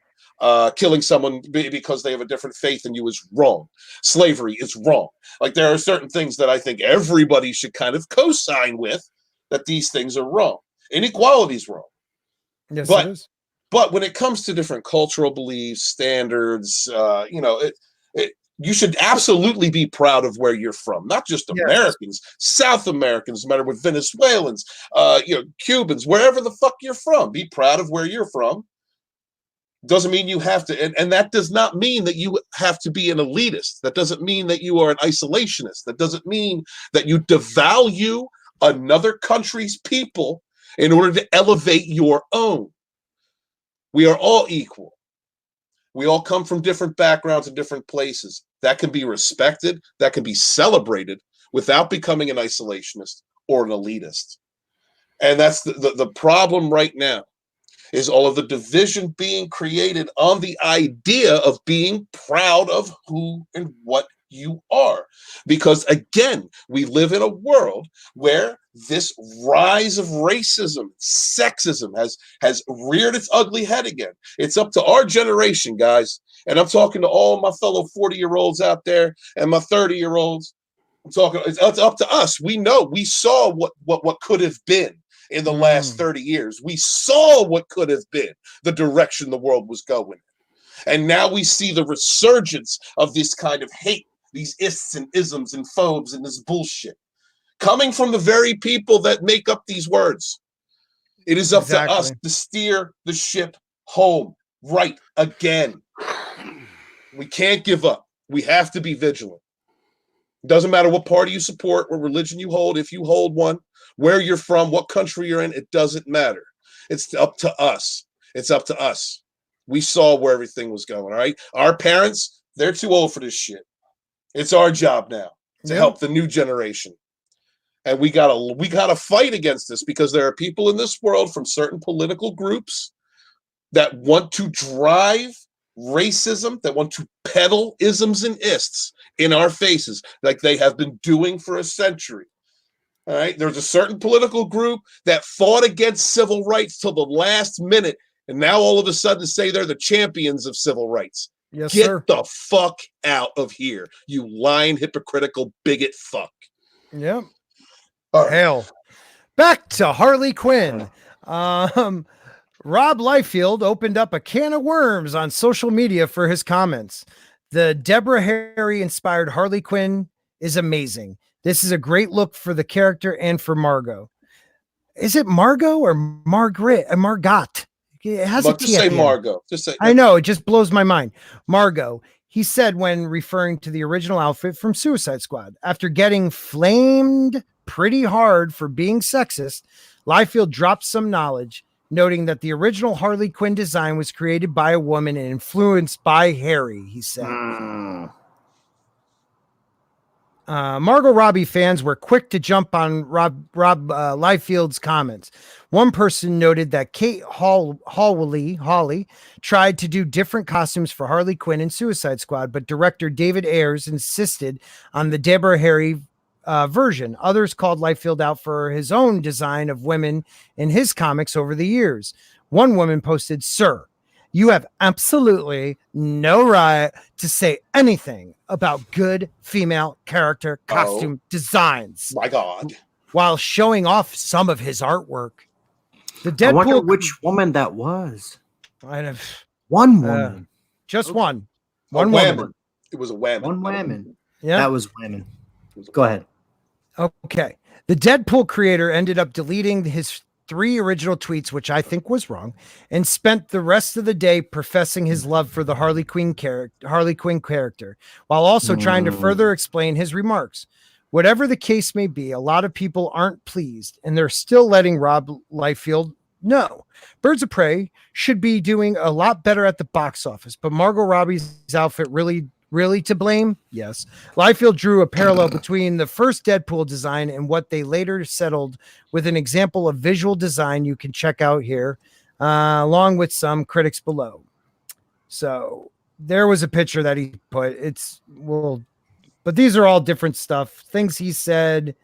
Killing someone because they have a different faith than you is wrong. Slavery is wrong. Like, there are certain things that I think everybody should kind of co-sign with, that these things are wrong. Inequality is wrong. Yes, it is. But when it comes to different cultural beliefs, standards, you should absolutely be proud of where you're from. Not just Americans, South Americans, no matter what, Venezuelans, Cubans, wherever the fuck you're from. Be proud of where you're from. Doesn't mean you have to, and that does not mean that you have to be an elitist. That doesn't mean that you are an isolationist. That doesn't mean that you devalue another country's people in order to elevate your own. We are all equal. We all come from different backgrounds and different places. That can be respected, that can be celebrated without becoming an isolationist or an elitist. And that's the problem right now, is all of the division being created on the idea of being proud of who and what you are. Because again, we live in a world where this rise of racism, sexism has reared its ugly head again. It's up to our generation, guys. And I'm talking to all my fellow 40-year-olds out there and my 30-year-olds. It's up to us. We know, we saw what could have been in the last 30 years. We saw what could have been, the direction the world was going. And now we see the resurgence of this kind of hate, these ists and isms and phobes and this bullshit, coming from the very people that make up these words. It is up to us to steer the ship home right again. We can't give up. We have to be vigilant. It doesn't matter what party you support, what religion you hold, if you hold one, where you're from, what country you're in, it doesn't matter. It's up to us. It's up to us. We saw where everything was going, all right? Our parents, they're too old for this shit. It's our job now to help the new generation. And we gotta fight against this, because there are people in this world from certain political groups that want to drive racism, that want to peddle isms and ists in our faces, like they have been doing for a century. All right, there's a certain political group that fought against civil rights till the last minute, and now all of a sudden say they're the champions of civil rights. Yes, Get sir. the fuck out of here, you lying, hypocritical bigot fuck. Yep. All right. Hell. Back to Harley Quinn. Rob Liefeld opened up a can of worms on social media for his comments. The Deborah Harry inspired Harley Quinn is amazing. This is a great look for the character and for Margot. Is it Margot or Margaret? Margot. It has a T. Just say Margot. Just say. I know, it just blows my mind. Margot. He said when referring to the original outfit from Suicide Squad. After getting flamed pretty hard for being sexist, Liefeld dropped some knowledge, noting that the original Harley Quinn design was created by a woman and influenced by Harry, he said. Margot Robbie fans were quick to jump on Rob Liefeld's comments. One person noted that Kate Hawley tried to do different costumes for Harley Quinn in Suicide Squad, but director David Ayers insisted on the Deborah Harry version. Others called Liefeld out for his own design of women in his comics over the years. One woman posted, "Sir, you have absolutely no right to say anything about good female character costume designs." My God. While showing off some of his artwork. The Deadpool. I wonder which woman that was. One woman. Just one. One woman. It was a whammy. One woman. Yeah. That was women. Go ahead. Okay. The Deadpool creator ended up deleting his 3 original tweets, which I think was wrong, and spent the rest of the day professing his love for the Harley Quinn character, while also trying to further explain his remarks. Whatever the case may be, a lot of people aren't pleased, and they're still letting Rob Liefeld know. Birds of Prey should be doing a lot better at the box office, but Margot Robbie's outfit really to blame? Yes. Liefeld drew a parallel between the first Deadpool design and what they later settled with an example of visual design you can check out here, along with some critics below. So there was a picture that he put. But these are all different stuff, things he said.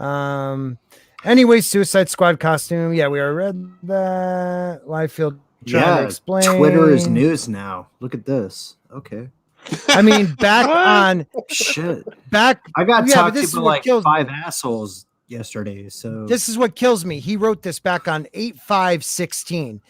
Anyway, Suicide Squad costume. Yeah, we already read that. Liefeld trying to explain. Twitter is news now. Look at this. Okay. I mean, back on shit. I got talked to like 5 assholes yesterday. So this is what kills me. He wrote this back on 8/5/16.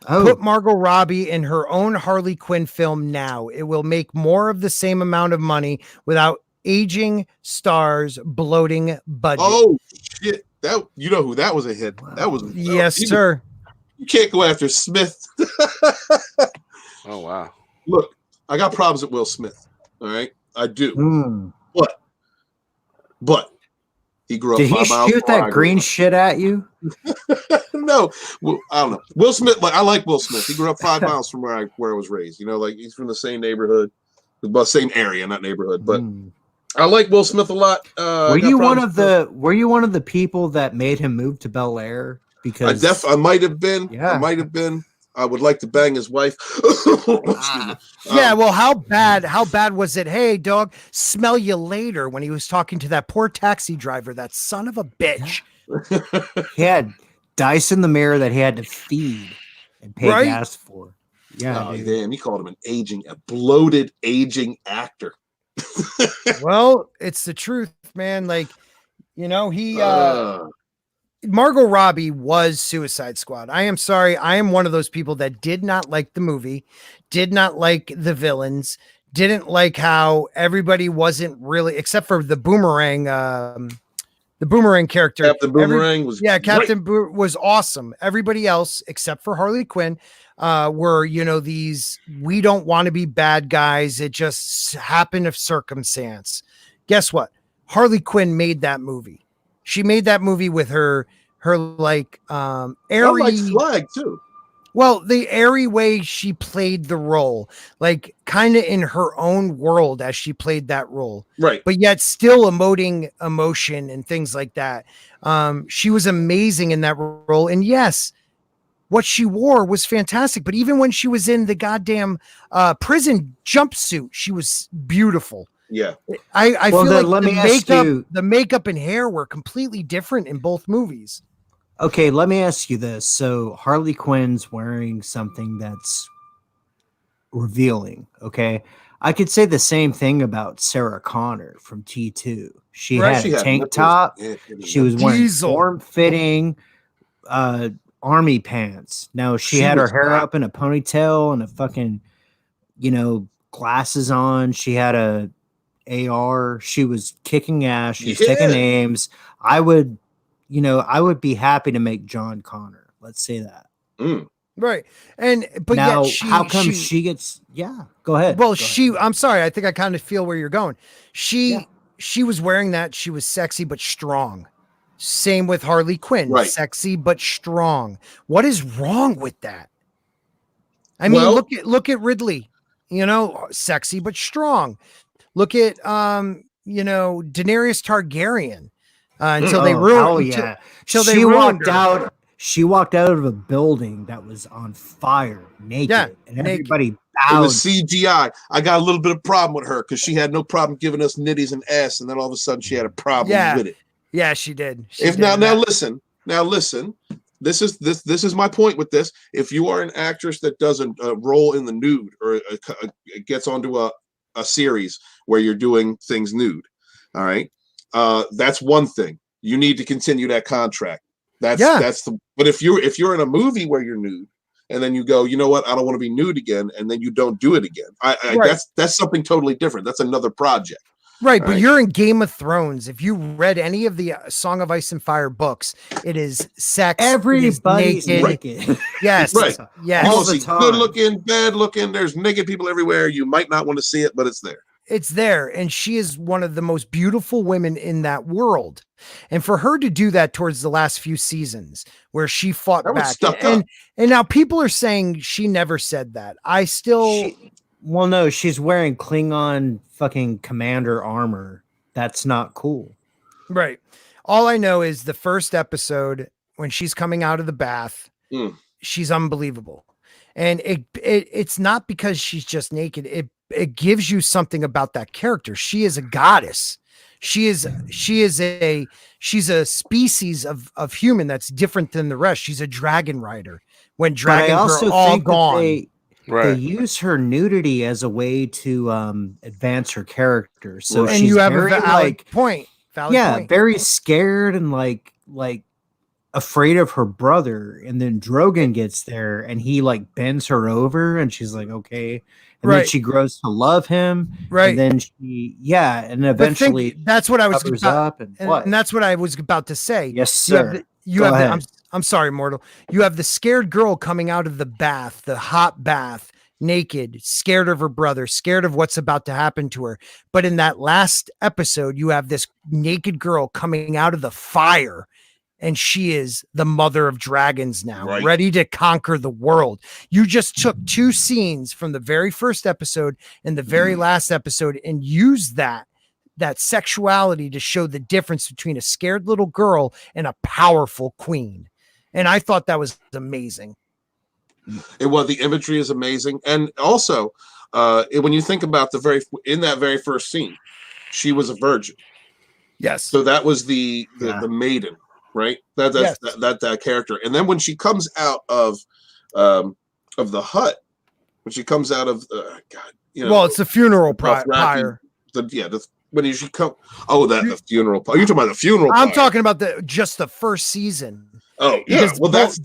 Oh. Put Margot Robbie in her own Harley Quinn film now. It will make more of the same amount of money without aging stars, bloating budget. Oh shit! That you know who that was a hit. Wow. That was yes, sir. You can't go after Smith. Oh wow! Look, I got problems with Will Smith. All right, I do. But he grew up. Did he shoot that green shit at you? No, well, I don't know. Will Smith, I like Will Smith. He grew up 5 miles from where I was raised. You know, like he's from the same neighborhood, the same area, not neighborhood. But I like Will Smith a lot. Were you one of the people that made him move to Bel Air? Because I might have been. Yeah. I might have been. I would like to bang his wife. Yeah, well, how bad was it? Hey, dog, smell you later, when he was talking to that poor taxi driver, that son of a bitch. He had dice in the mirror that he had to feed and pay gas for. Yeah, oh, damn, he called him a bloated aging actor. Well, it's the truth, man. Like, you know, Margot Robbie was Suicide Squad. I am sorry. I am one of those people that did not like the movie, did not like the villains, didn't like how everybody wasn't really, except for the Boomerang character. Captain Boomerang was was awesome. Everybody else, except for Harley Quinn, were, you know, these, we don't want to be bad guys. It just happened of circumstance. Guess what? Harley Quinn made that movie. She made that movie with her like airy flag too. Well, the airy way she played the role, like kind of in her own world as she played that role, right? But yet still emoting emotion and things like that. She was amazing in that role, and yes, what she wore was fantastic. But even when she was in the goddamn prison jumpsuit, she was beautiful. Yeah, I feel like the makeup and hair were completely different in both movies. Okay, let me ask you this. So Harley Quinn's wearing something that's revealing, okay? I could say the same thing about Sarah Connor from T2. She had a tank top. She was wearing form-fitting army pants. No, she had her hair up in a ponytail and a fucking, glasses on. She had a AR. She was kicking ass. She was taking names. I would be happy to make John Connor. Let's say that. Right. But now, yet how come she gets? Yeah, go ahead. Well, I'm sorry. I think I kind of feel where you're going. She was wearing that. She was sexy but strong. Same with Harley Quinn. Right. Sexy but strong. What is wrong with that? I mean, look at Ridley. Sexy but strong. Look at Daenerys Targaryen. Until they ruined. Until they walked out. She walked out of a building that was on fire, naked, and everybody bowed. It was CGI. I got a little bit of problem with her because she had no problem giving us nitties and ass, and then all of a sudden she had a problem with it. Yeah, she did. Now listen. This is my point with this. If you are an actress that does a role in the nude or gets onto a series where you're doing things nude, all right, that's one thing. You need to continue that contract. But if you're in a movie where you're nude and then you go, you know what, I don't want to be nude again, and then you don't do it again. That's something totally different. That's another project. Right, but you're in Game of Thrones. If you read any of the Song of Ice and Fire books, it is sex. Everybody's naked. Yes, right. Yes. All the time. Good looking, bad looking. There's naked people everywhere. You might not want to see it, but it's there. It's there, and she is one of the most beautiful women in that world. And for her to do that towards the last few seasons, where she fought back, and now people are saying she never said that. No, she's wearing Klingon fucking commander armor. That's not cool. Right. All I know is the first episode when she's coming out of the bath, she's unbelievable. And it's not because she's just naked. It gives you something about that character. She is a goddess. She's a species of human that's different than the rest. She's a dragon rider. When dragons are all gone. They use her nudity as a way to advance her character. So and you have a valid point. Very scared and like afraid of her brother. And then Drogon gets there and he like bends her over and she's like, okay. And then she grows to love him. Right. And then and eventually that's what I was about, and that's what I was about to say. Yes, sir. I'm sorry, Mortal. You have the scared girl coming out of the bath, the hot bath, naked, scared of her brother, scared of what's about to happen to her. But in that last episode, you have this naked girl coming out of the fire, and she is the mother of dragons now, ready to conquer the world. You just took two scenes from the very first episode and the very last episode and used that sexuality to show the difference between a scared little girl and a powerful queen. And I thought that was amazing. The imagery is amazing. And also, when you think about in that very first scene, she was a virgin. Yes. So that was the maiden, right? That character. And then when she comes out of the hut, when she comes out of it's the funeral pyre. When she come, the funeral. You're talking about the funeral. I'm talking about just the first season. Oh yeah, well that's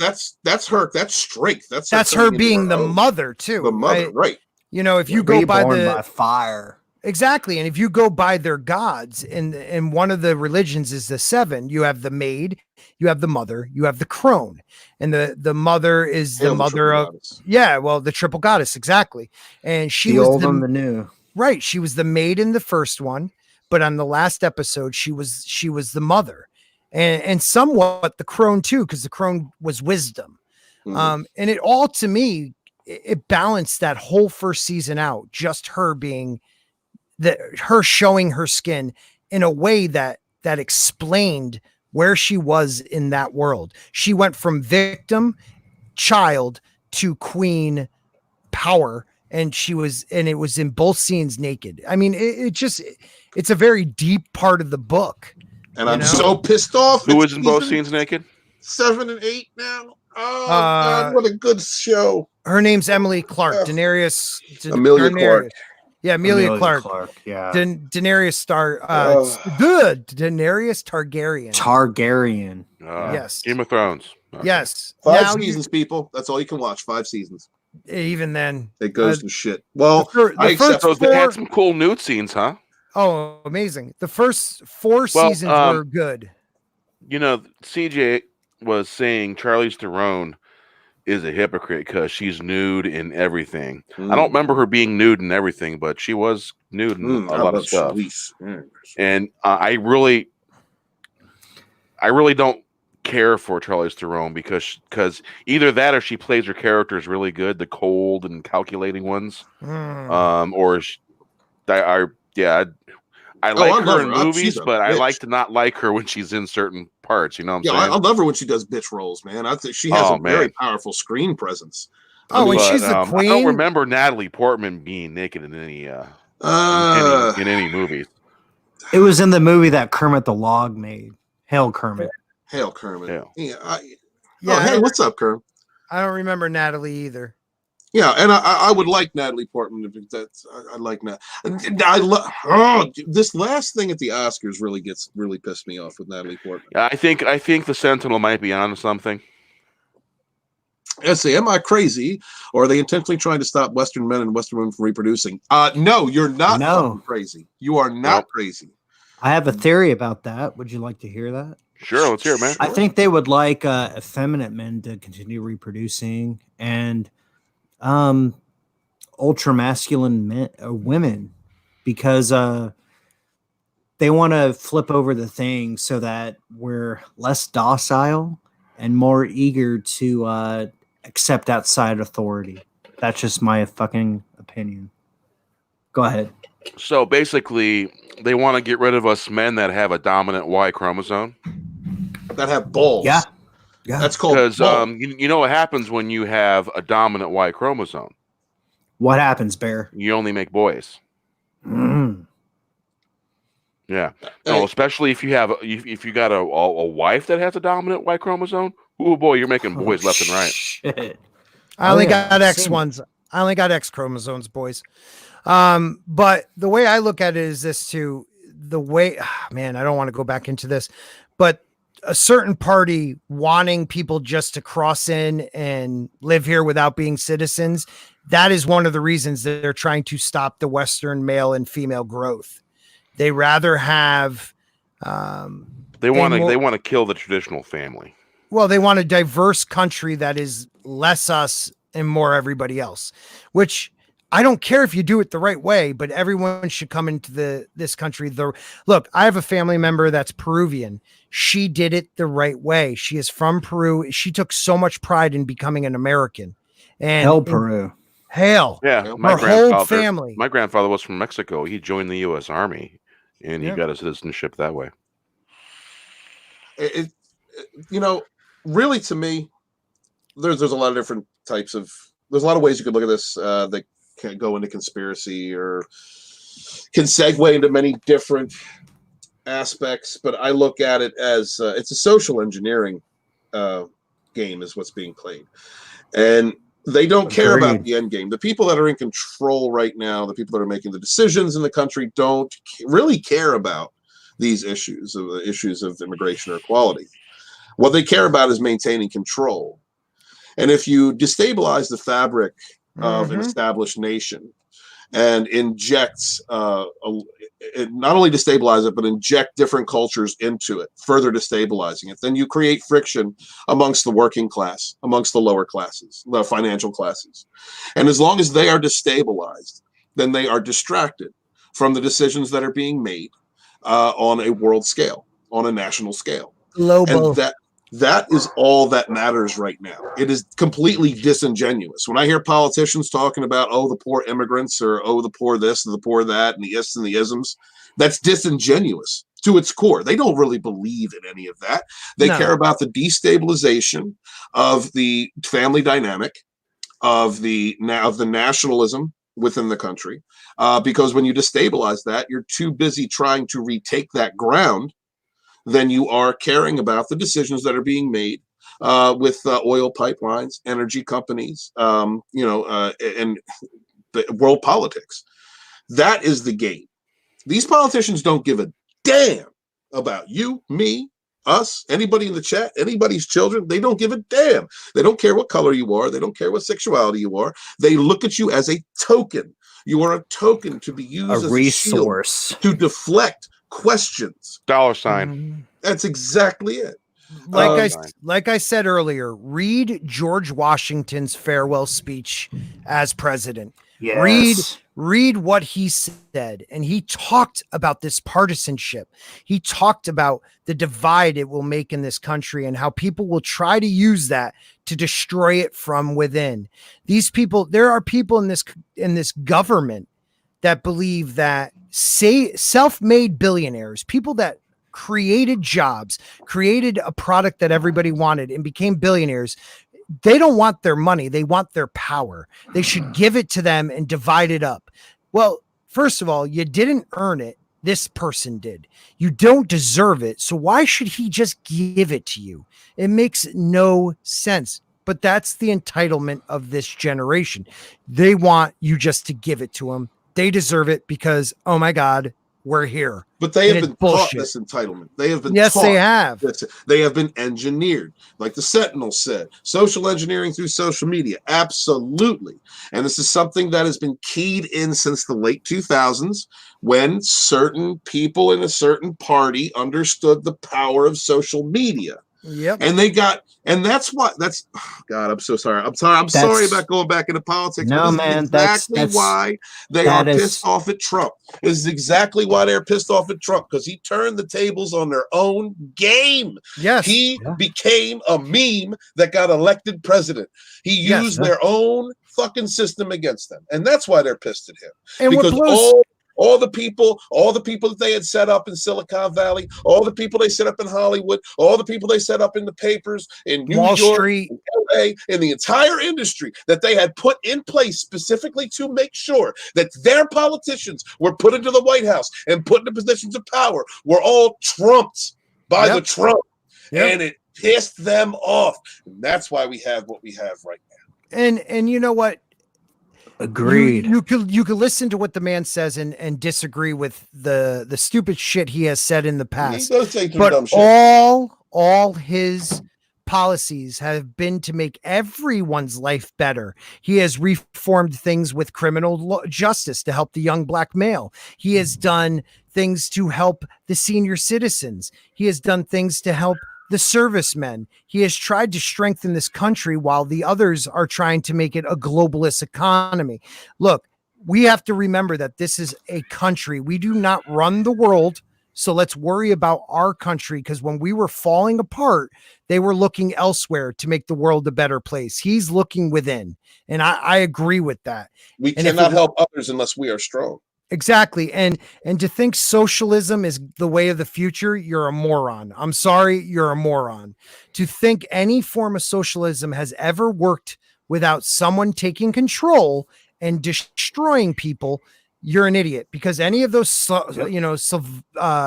her. That's strength. That's her being the mother too. The mother, right? If you go by fire, exactly, and if you go by their gods, and one of the religions is the seven. You have the maid, you have the mother, you have the crone, and the mother is the mother of the triple goddess, exactly. And she was the old and the new. Right. She was the maid in the first one, but on the last episode, she was the mother and somewhat the crone too, because the crone was wisdom. And it all, to me, it balanced that whole first season out, just her being her showing her skin in a way that explained where she was in that world. She went from victim, child to queen, power. And it was in both scenes naked. I mean, it's a very deep part of the book. And I'm so pissed off. Who was in both scenes naked? 7 and 8 now. Oh, God, what a good show. Her name's Emily Clark. Emilia Clark. Yeah, Emilia Clark. Yeah. Daenerys Daenerys Targaryen. Targaryen. Yes. Game of Thrones. Yes. 5 Now seasons, people. That's all you can watch. 5 seasons. even then, It goes to shit. Well, I accept. So they had four, some cool nude scenes, huh? oh, amazing. The first 4 Well, seasons were good. You know, CJ was saying Charlize Theron is a hypocrite because she's nude in everything. I don't remember her being nude in everything, but she was nude in a lot of stuff. And I really don't care for Charlize Theron because either that or she plays her characters really good, the cold and calculating ones, or I like her in movies, but I like to not like her when she's in certain parts. You know what I'm saying? I love her when she does bitch roles, man. I think she has a very powerful screen presence. And she's the queen. I don't remember Natalie Portman being naked in any movies. It was in the movie that Kermit the Log made. Hail Kermit. Hail Kermit. Hail. Hey, what's up, Kermit? I don't remember Natalie either. Yeah, and I would like Natalie Portman. I like Nat. This last thing at the Oscars really pissed me off with Natalie Portman. I think the Sentinel might be onto something. Let's see, am I crazy, or are they intentionally trying to stop Western men and Western women from reproducing? No, you're not fucking crazy. You are not crazy. I have a theory about that. Would you like to hear that? Sure, let's hear it, man. I think they would like effeminate men to continue reproducing and ultra masculine men women, because they want to flip over the thing so that we're less docile and more eager to accept outside authority. That's just my fucking opinion. Go ahead. So basically, they want to get rid of us men that have a dominant Y chromosome, that have balls. Yeah. That's called because you know what happens when you have a dominant Y chromosome. What happens, Bear? You only make boys. Yeah. No, especially if you got a wife that has a dominant Y chromosome. Oh boy, you're making boys left and right. Shit. I only got X ones. I only got X chromosomes, boys. But the way I look at it is this too. The way, man, I don't want to go back into this, but a certain party wanting people just to cross in and live here without being citizens. That is one of the reasons that they're trying to stop the Western male and female growth. They rather have, they want to kill the traditional family. Well, they want a diverse country that is less us and more everybody else, which I don't care if you do it the right way, but everyone should come into this country. Look, I have a family member that's Peruvian. She did it the right way. She is from Peru. She took so much pride in becoming an American. And Hail Peru. Hail. Yeah, my whole family. My grandfather was from Mexico. He joined the U.S. Army, and he got a citizenship that way. Really, to me, there's a lot of different types of. There's a lot of ways you could look at this. That can go into conspiracy or can segue into many different aspects, but I look at it as it's a social engineering game is what's being played, and they don't care about the end game. The people that are in control right now, the people that are making the decisions in the country, don't really care about these issues of immigration or equality. What they care about is maintaining control. And if you destabilize the fabric of an established nation and inject, not only destabilize it, but inject different cultures into it, further destabilizing it, then you create friction amongst the working class, amongst the lower classes, the financial classes. And as long as they are destabilized, then they are distracted from the decisions that are being made on a world scale, on a national scale. Global. And that is all that matters right now. It is completely disingenuous. When I hear politicians talking about, the poor immigrants, or, the poor this and the poor that, and the ists and the isms, that's disingenuous to its core. They don't really believe in any of that. They care about the destabilization of the family dynamic, of the nationalism within the country, because when you destabilize that, you're too busy trying to retake that ground than you are caring about the decisions that are being made with oil pipelines, energy companies, and the world politics. That is the game. These politicians don't give a damn about you, me, us, anybody in the chat, anybody's children, they don't give a damn. They don't care what color you are. They don't care what sexuality you are. They look at you as a token. You are a token to be used as a resource shield to deflect questions. $sign. That's exactly it. Like I said earlier, read George Washington's farewell speech as president. Yes. Read what he said, and he talked about this partisanship. He talked about the divide it will make in this country and how people will try to use that to destroy it from within. These people, there are people in this government that believe that self-made billionaires, people that created jobs, created a product that everybody wanted and became billionaires. They don't want their money. They want their power. They should give it to them and divide it up. Well, first of all, you didn't earn it. This person did. You don't deserve it. So why should he just give it to you? It makes no sense. But that's the entitlement of this generation. They want you just to give it to them. They deserve it because, oh my God, we're here. But they have been taught this entitlement. They have been taught. They have. They have been engineered. Like the Sentinel said, social engineering through social media. Absolutely. And this is something that has been keyed in since the late 2000s when certain people in a certain party understood the power of social media. Yep. And that's oh God, I'm so sorry. I'm sorry about going back into politics. No, man, that's why they are pissed off at Trump. This is exactly why they're pissed off at Trump, because he turned the tables on their own game. Yes. He became a meme that got elected president. He used their own fucking system against them. And that's why they're pissed at him. And because all the people that they had set up in Silicon Valley, all the people they set up in Hollywood, all the people they set up in the papers in New Wall York, Street, in LA, in the entire industry that they had put in place specifically to make sure that their politicians were put into the White House and put into positions of power were all trumped by the Trump. And it pissed them off. And that's why we have what we have right now. And you know what? Agreed. You could listen to what the man says and disagree with the stupid shit he has said in the past. He does say some but dumb shit. all his policies have been to make everyone's life better. He has reformed things with criminal justice to help the young black male. He has done things to help the senior citizens. He has done things to help the servicemen. He has tried to strengthen this country while the others are trying to make it a globalist economy. Look, we have to remember that this is a country. We do not run the world. So let's worry about our country, because when we were falling apart, they were looking elsewhere to make the world a better place. He's looking within. And I agree with that. We cannot help others unless we are strong. Exactly. And to think socialism is the way of the future, you're a moron. I'm sorry, you're a moron. To think any form of socialism has ever worked without someone taking control and destroying people, you're an idiot. Because any of those,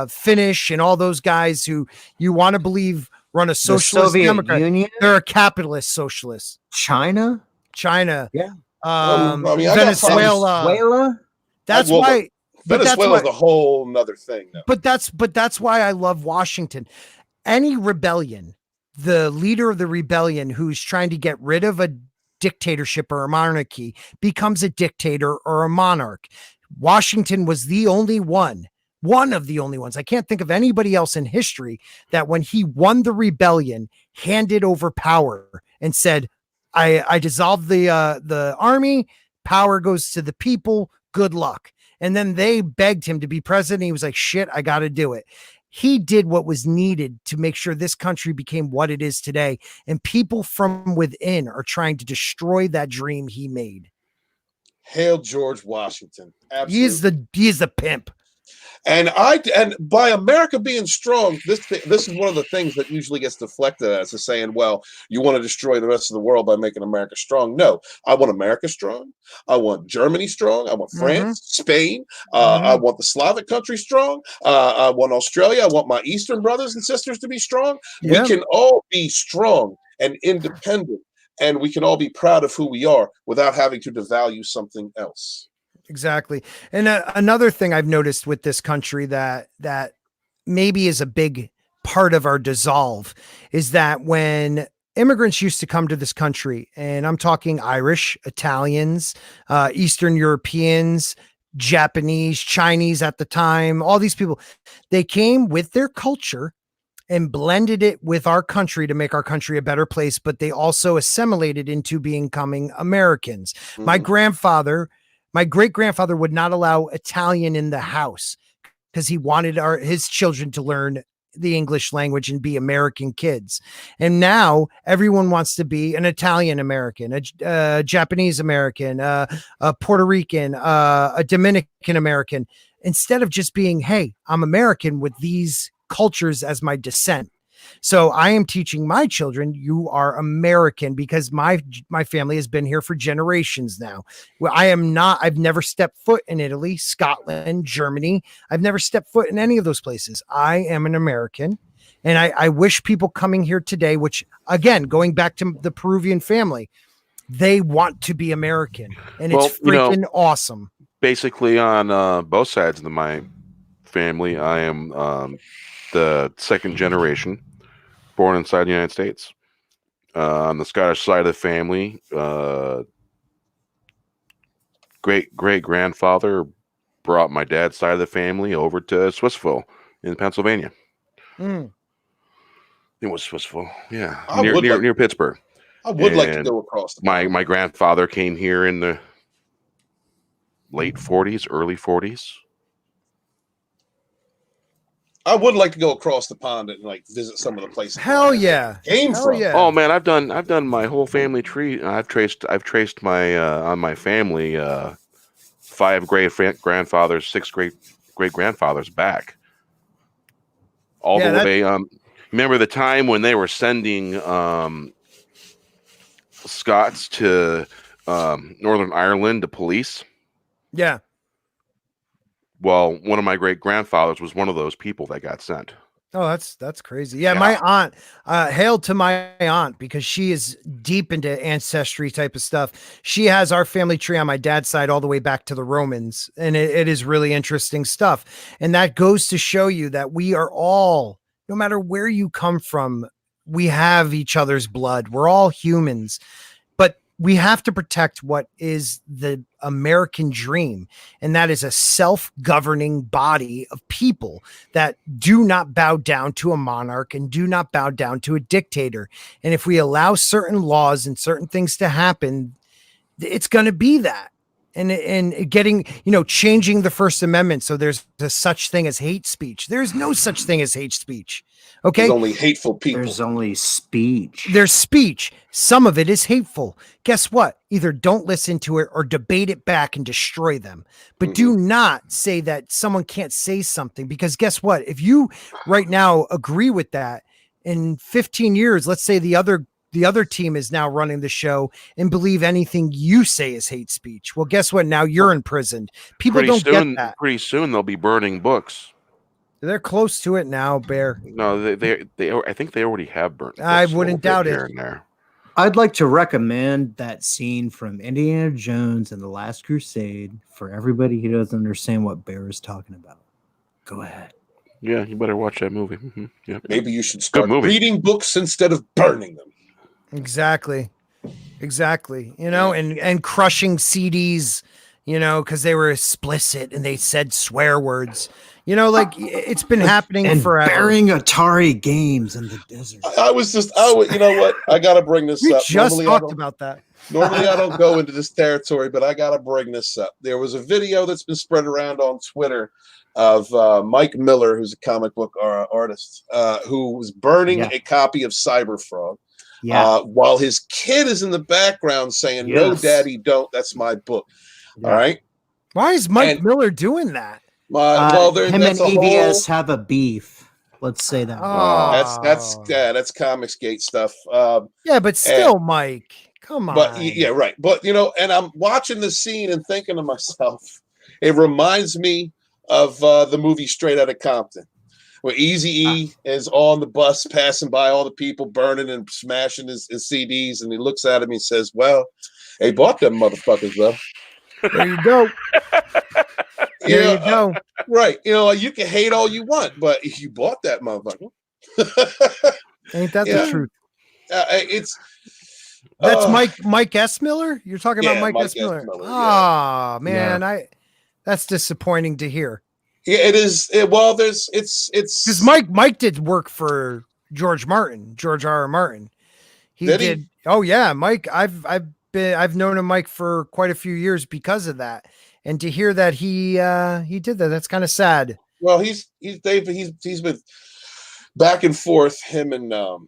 Finnish and all those guys who you want to believe run a socialist Democrat, Union? They're a capitalist socialist. China. Yeah. Venezuela. That's why Venezuela is a whole nother thing. Though. But that's why I love Washington. Any rebellion, the leader of the rebellion who's trying to get rid of a dictatorship or a monarchy becomes a dictator or a monarch. Washington was the only one of the only ones. I can't think of anybody else in history that when he won the rebellion, handed over power and said, I dissolved the army, power goes to the people. Good luck. And then they begged him to be president. He was like, shit, I got to do it. He did what was needed to make sure this country became what it is today. And people from within are trying to destroy that dream he made. Hail George Washington. Absolutely. He is the pimp. And by America being strong, this is one of the things that usually gets deflected as to saying, well, you want to destroy the rest of the world by making America strong. No, I want America strong. I want Germany strong. I want France, Spain. I want the Slavic countries strong. I want Australia. I want my Eastern brothers and sisters to be strong. Yeah. We can all be strong and independent, and we can all be proud of who we are without having to devalue something else. Exactly. And another thing I've noticed with this country that maybe is a big part of our dissolve is that when immigrants used to come to this country, and I'm talking Irish, Italians, Eastern Europeans, Japanese, Chinese at the time, all these people, they came with their culture and blended it with our country to make our country a better place, but they also assimilated into becoming Americans. Mm-hmm. My great grandfather would not allow Italian in the house because he wanted his children to learn the English language and be American kids. And now everyone wants to be an Italian American, a Japanese American, a Puerto Rican, a Dominican American, instead of just being, hey, I'm American with these cultures as my descent. So I am teaching my children, you are American, because my family has been here for generations now. Well, I've never stepped foot in Italy, Scotland, Germany. I've never stepped foot in any of those places. I am an American. And I wish people coming here today, which again, going back to the Peruvian family, they want to be American, and it's freaking awesome. Basically on both sides of my family, I am the second generation born inside the United States. On the Scottish side of the family, great grandfather brought my dad's side of the family over to Swissville in Pennsylvania. It was Swissville, yeah, near Pittsburgh. I would like to go across. My grandfather came here in the late 40s, early 40s. I would like to go across the pond and like visit some of the places. Hell yeah! Yeah. Oh man, I've done my whole family tree. I've traced my on my family 5 great grandfathers, 6 great grandfathers back, all the way. Remember the time when they were sending Scots to Northern Ireland to police? Yeah. Well, one of my great grandfathers was one of those people that got sent. Oh, that's crazy. Yeah, my aunt, hail to my aunt, because she is deep into ancestry type of stuff. She has our family tree on my dad's side all the way back to the Romans, and it is really interesting stuff. And that goes to show you that we are all, no matter where you come from, we have each other's blood. We're all humans. We have to protect what is the American dream, and that is a self-governing body of people that do not bow down to a monarch and do not bow down to a dictator. And if we allow certain laws and certain things to happen, it's going to be that. And getting, changing the First Amendment so there's a such thing as hate speech. There's no such thing as hate speech. Okay. There's only hateful people. There's only speech. There's speech. Some of it is hateful. Guess what? Either don't listen to it or debate it back and destroy them. But do not say that someone can't say something, because guess what? If you right now agree with that, in 15 years, let's say the other team is now running the show and believe anything you say is hate speech. Well, guess what? Now you're imprisoned. People don't get that. Pretty soon they'll be burning books. They're close to it now, Bear. No, they I think they already have burnt. I wouldn't doubt it. Here and there. I'd like to recommend that scene from Indiana Jones and the Last Crusade for everybody who doesn't understand what Bear is talking about. Go ahead. Yeah, you better watch that movie. Yeah. Maybe you should start reading books instead of burning them. Exactly. And crushing CDs, because they were explicit and they said swear words. It's been happening forever. Burying Atari games in the desert. You know what? I got to bring this up. We just talked about that. Normally I don't go into this territory, but I got to bring this up. There was a video that's been spread around on Twitter of Mike Miller, who's a comic book artist, who was burning a copy of Cyberfrog. Yeah. While his kid is in the background saying, "No, Daddy, don't. That's my book." Yeah. All right. Why is Mike Miller doing that? Him and EBS have a beef. Let's say that. That's Comicsgate stuff. But still, Mike, come on. But yeah, right. But and I'm watching the scene and thinking to myself, it reminds me of the movie Straight Outta Compton, where Eazy-E is on the bus passing by all the people burning and smashing his CDs, and he looks at him and says, "Well, they bought them motherfuckers, though." There you go. There you go. Right. You can hate all you want, but if you bought that motherfucker. Ain't that Yeah. the truth? It's That's Mike S. Miller. You're talking about Mike S. Miller. Yeah. Man, that's disappointing to hear. Yeah, it is. It's because Mike did work for George R.R. Martin. He did. Oh yeah, Mike. I've known him, Mike, for quite a few years because of that. And to hear that he did that, that's kind of sad. Well, he's been back and forth, him and a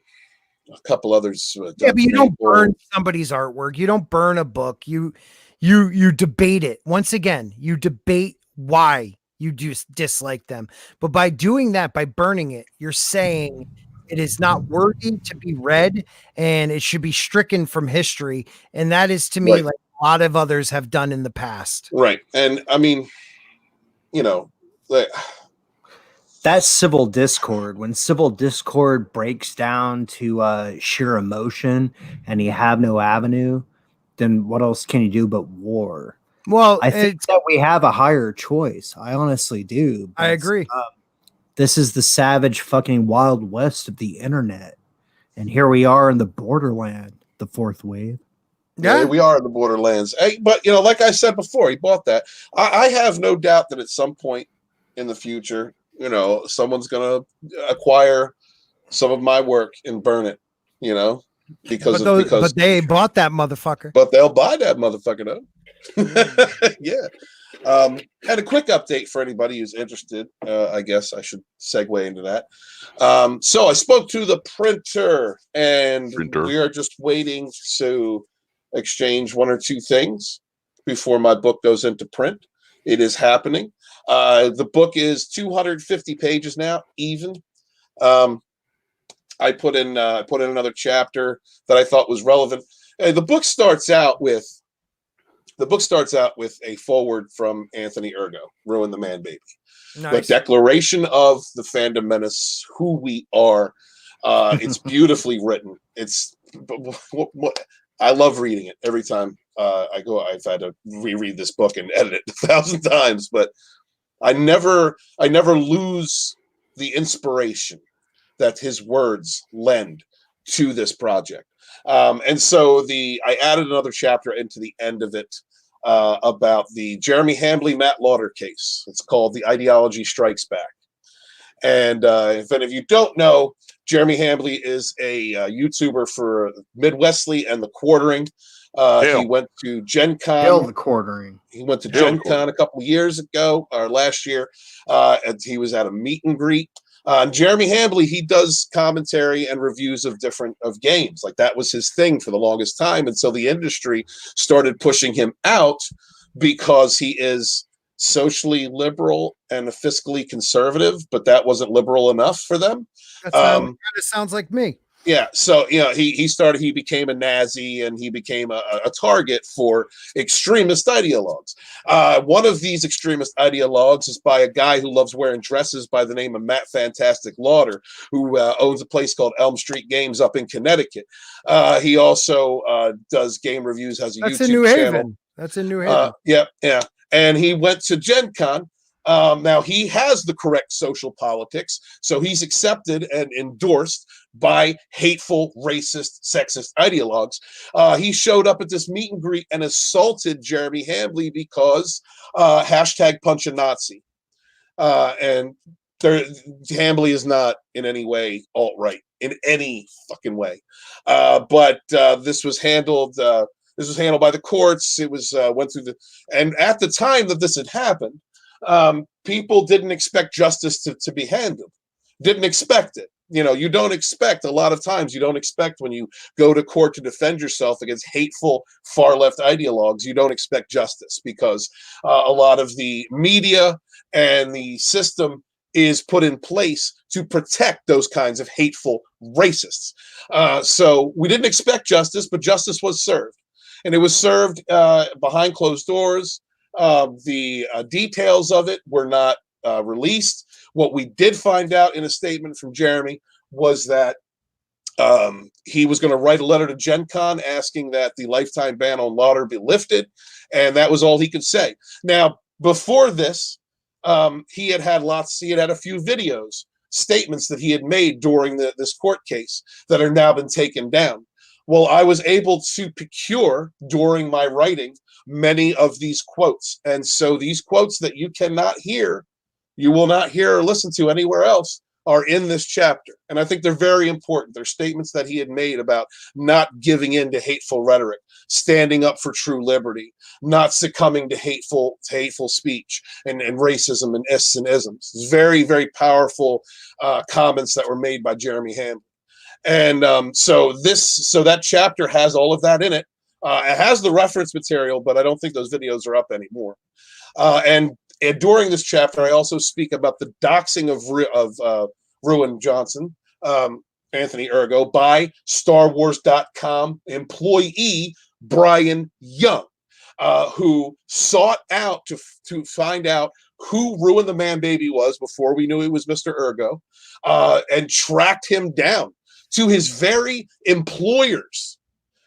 couple others. Yeah, but you don't burn somebody's artwork. You don't burn a book. You debate it. Once again, you debate why you dislike them. But by doing that, by burning it, you're saying it is not worthy to be read and it should be stricken from history. And that is, to me, like a lot of others have done in the past. Right. And I mean, that's civil discord. When civil discord breaks down to sheer emotion and you have no avenue, then what else can you do but war? Well, I think that we have a higher choice. I honestly do. I agree. This is the savage fucking wild west of the internet. And here we are in the borderland, the fourth wave. Yeah, we are in the borderlands. Hey, but, like I said before, he bought that. I have no doubt that at some point in the future, someone's going to acquire some of my work and burn it, because they bought that motherfucker. But they'll buy that motherfucker though. Yeah. And a quick update for anybody who's interested. I guess I should segue into that. So I spoke to the printer, and we are just waiting to exchange one or two things before my book goes into print. It is happening. The book is 250 pages now, even. I put in another chapter that I thought was relevant. The book starts out with a foreword from Anthony Ergo, Ruin the Man Baby. Nice. The declaration of the fandom menace, who we are. It's beautifully written. I love reading it every time I go. I've had to reread this book and edit it 1,000 times, but I never lose the inspiration that his words lend to this project. And so I added another chapter into the end of it about the Jeremy Hambly, Matt Lauder case. It's called The Ideology Strikes Back. And if any of you don't know, Jeremy Hambly is a YouTuber for Midwestly and the Quartering. He went to Gen Con. The Quartering. He went to Gen Con a couple of years ago, or last year, and he was at a meet and greet. Jeremy Hambly, he does commentary and reviews of games. Like, that was his thing for the longest time. And so the industry started pushing him out because he is socially liberal and fiscally conservative, but that wasn't liberal enough for them. That kind of sounds like me. Yeah, so he became a Nazi, and he became a target for extremist ideologues. One of these extremist ideologues is by a guy who loves wearing dresses by the name of Matt Fantastic Lauder, who owns a place called Elm Street Games up in Connecticut. He also does game reviews, has a YouTube channel. That's in New Haven. Yeah. And he went to Gen Con. Now, he has the correct social politics, so he's accepted and endorsed by hateful, racist, sexist ideologues. He showed up at this meet and greet and assaulted Jeremy Hambly because #punch a Nazi. And Hambly is not in any way alt-right, in any fucking way. But this was handled by the courts. It was went through and at the time that this had happened, people didn't expect justice to be handled. Didn't expect it. You don't expect, a lot of times, you don't expect when you go to court to defend yourself against hateful far left ideologues, you don't expect justice because a lot of the media and the system is put in place to protect those kinds of hateful racists. So we didn't expect justice, but justice was served. And it was served behind closed doors. The details of it were not released. What we did find out in a statement from Jeremy was that he was going to write a letter to Gen Con asking that the lifetime ban on Lauder be lifted, and that was all he could say. Now, before this, he had a few videos statements that he had made during this court case that are now been taken down. Well, I was able to procure during my writing many of these quotes. And so these quotes that you cannot hear, you will not hear or listen to anywhere else, are in this chapter. And I think they're very important. They're statements that he had made about not giving in to hateful rhetoric, standing up for true liberty, not succumbing to hateful speech and racism and ists and isms. It's very, very powerful comments that were made by Jeremy Hamblin. And so that chapter has all of that in it. It has the reference material, but I don't think those videos are up anymore. And during this chapter, I also speak about the doxing of Ruin Johnson, Anthony Ergo, by StarWars.com employee Brian Young, who sought out to find out who Ruin the Man Baby was before we knew it was Mr. Ergo, and tracked him down to his very employers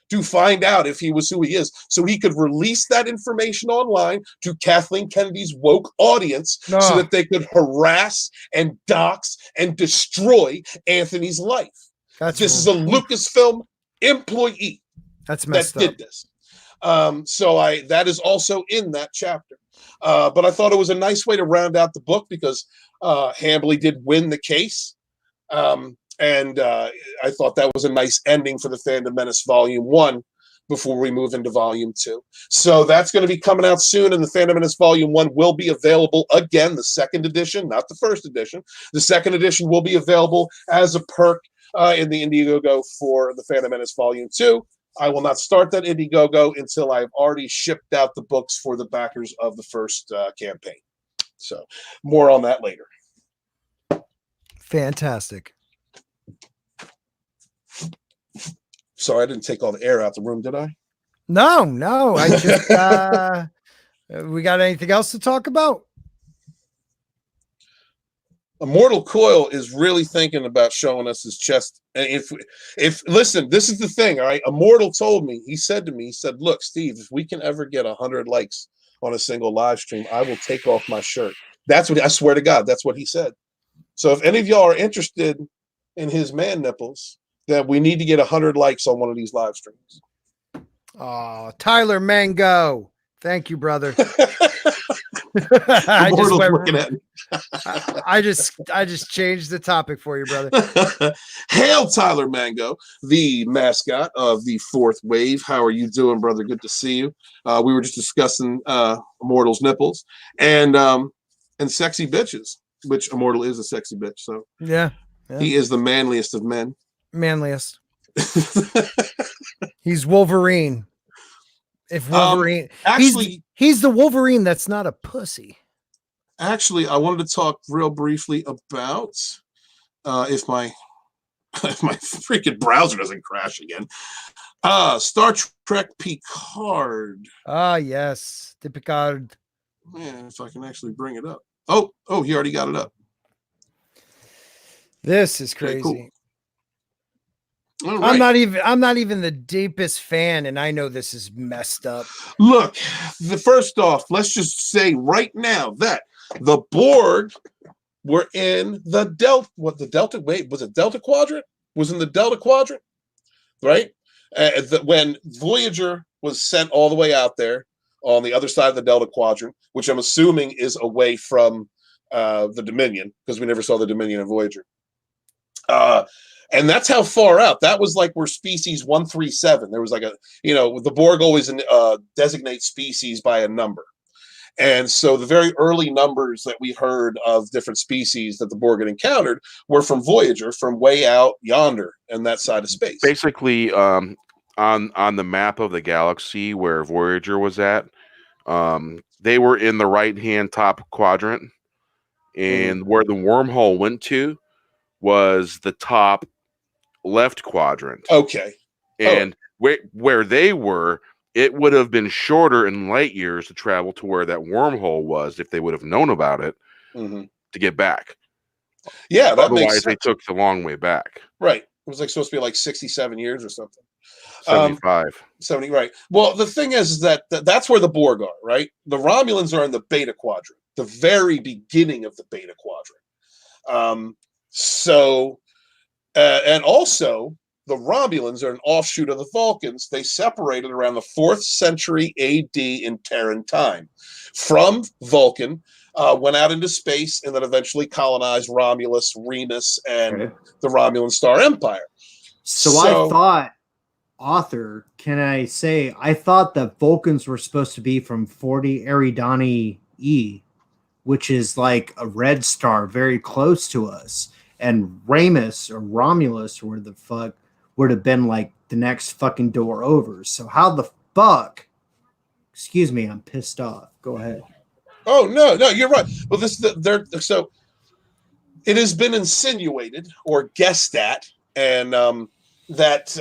to find out if he was who he is, so he could release that information online to Kathleen Kennedy's woke audience, so that they could harass and dox and destroy Anthony's life. This is a Lucasfilm employee that did this. So that is also in that chapter. But I thought it was a nice way to round out the book because Hambley did win the case. And I thought that was a nice ending for the Phantom Menace Volume 1 before we move into Volume 2. So that's going to be coming out soon, and the Phantom Menace Volume 1 will be available again, the second edition, not the first edition. The second edition will be available as a perk in the Indiegogo for the Phantom Menace Volume 2. I will not start that Indiegogo until I've already shipped out the books for the backers of the first campaign. So more on that later. Fantastic. Sorry, I didn't take all the air out the room, did I? No. I just we got anything else to talk about? Immortal Coil is really thinking about showing us his chest. And if listen, this is the thing, all right? Immortal told me, he said, look, Steve, if we can ever get 100 likes on a single live stream, I will take off my shirt. That's what I swear to God, that's what he said. So if any of y'all are interested in his man nipples, that we need to get 100 likes on one of these live streams. Oh, Tyler Mango. Thank you, brother. I just changed the topic for you, brother. Hail Tyler Mango, the mascot of the Fourth Wave. How are you doing, brother? Good to see you. We were just discussing Immortal's nipples and sexy bitches, which Immortal is a sexy bitch. So yeah. He is the manliest of men. Manliest. He's Wolverine. If Wolverine, actually, he's the Wolverine that's not a pussy. Actually, I wanted to talk real briefly about if my freaking browser doesn't crash again. Star Trek Picard. Yes, the Picard. Man, if I can actually bring it up. Oh, he already got it up. This is crazy. Okay, cool. Right. I'm not even the deepest fan, and I know this is messed up. Look, first off, let's just say right now that the Borg were in the Delta. What the Delta? Wait, was it Delta Quadrant? Was in the Delta Quadrant, right? When Voyager was sent all the way out there on the other side of the Delta Quadrant, which I'm assuming is away from the Dominion, because we never saw the Dominion in Voyager. And that's how far out. That was like where species 137. There was like the Borg always designate species by a number. And so the very early numbers that we heard of different species that the Borg had encountered were from Voyager, from way out yonder and that side of space. Basically, on the map of the galaxy where Voyager was at, they were in the right-hand top quadrant. And where the wormhole went to was the top left quadrant. Okay. And where they were, it would have been shorter in light years to travel to where that wormhole was if they would have known about it to get back. Yeah, that otherwise makes sense. They took the long way back. Right. It was supposed to be like 67 years or something. 75. 70, right. Well, the thing is that that's where the Borg are, right? The Romulans are in the Beta Quadrant, the very beginning of the Beta Quadrant. So, and also the Romulans are an offshoot of the Vulcans. They separated around the 4th century AD in Terran time from Vulcan, went out into space, and then eventually colonized Romulus, Remus, and the Romulan Star Empire. So I thought, author, can I say, I thought that Vulcans were supposed to be from 40 Eridani E, which is like a red star very close to us. And Ramus or Romulus, or where the fuck, would have been like the next fucking door over. So how the fuck? Excuse me, I'm pissed off. Go ahead. Oh no, you're right. Well, so it has been insinuated or guessed at, and that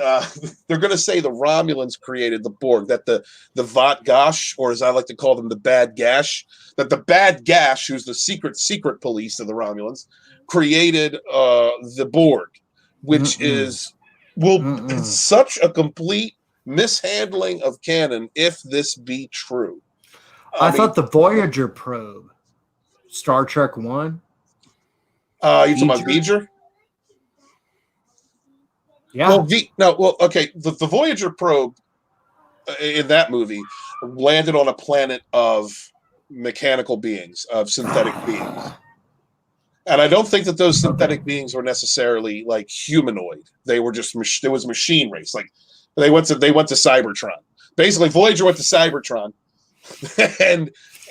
they're going to say the Romulans created the Borg, that the Vat Gash, or as I like to call them, the Bad Gash, that the Bad Gash, who's the secret police of the Romulans, created the Borg, which is such a complete mishandling of canon if this be true. I thought the Voyager probe, Star Trek 1. You talking about V'ger? Yeah. Okay. The Voyager probe in that movie landed on a planet of mechanical beings, of synthetic beings. And I don't think that those synthetic beings were necessarily like humanoid. They were just there was machine race. Like they went to Cybertron. Basically, Voyager went to Cybertron,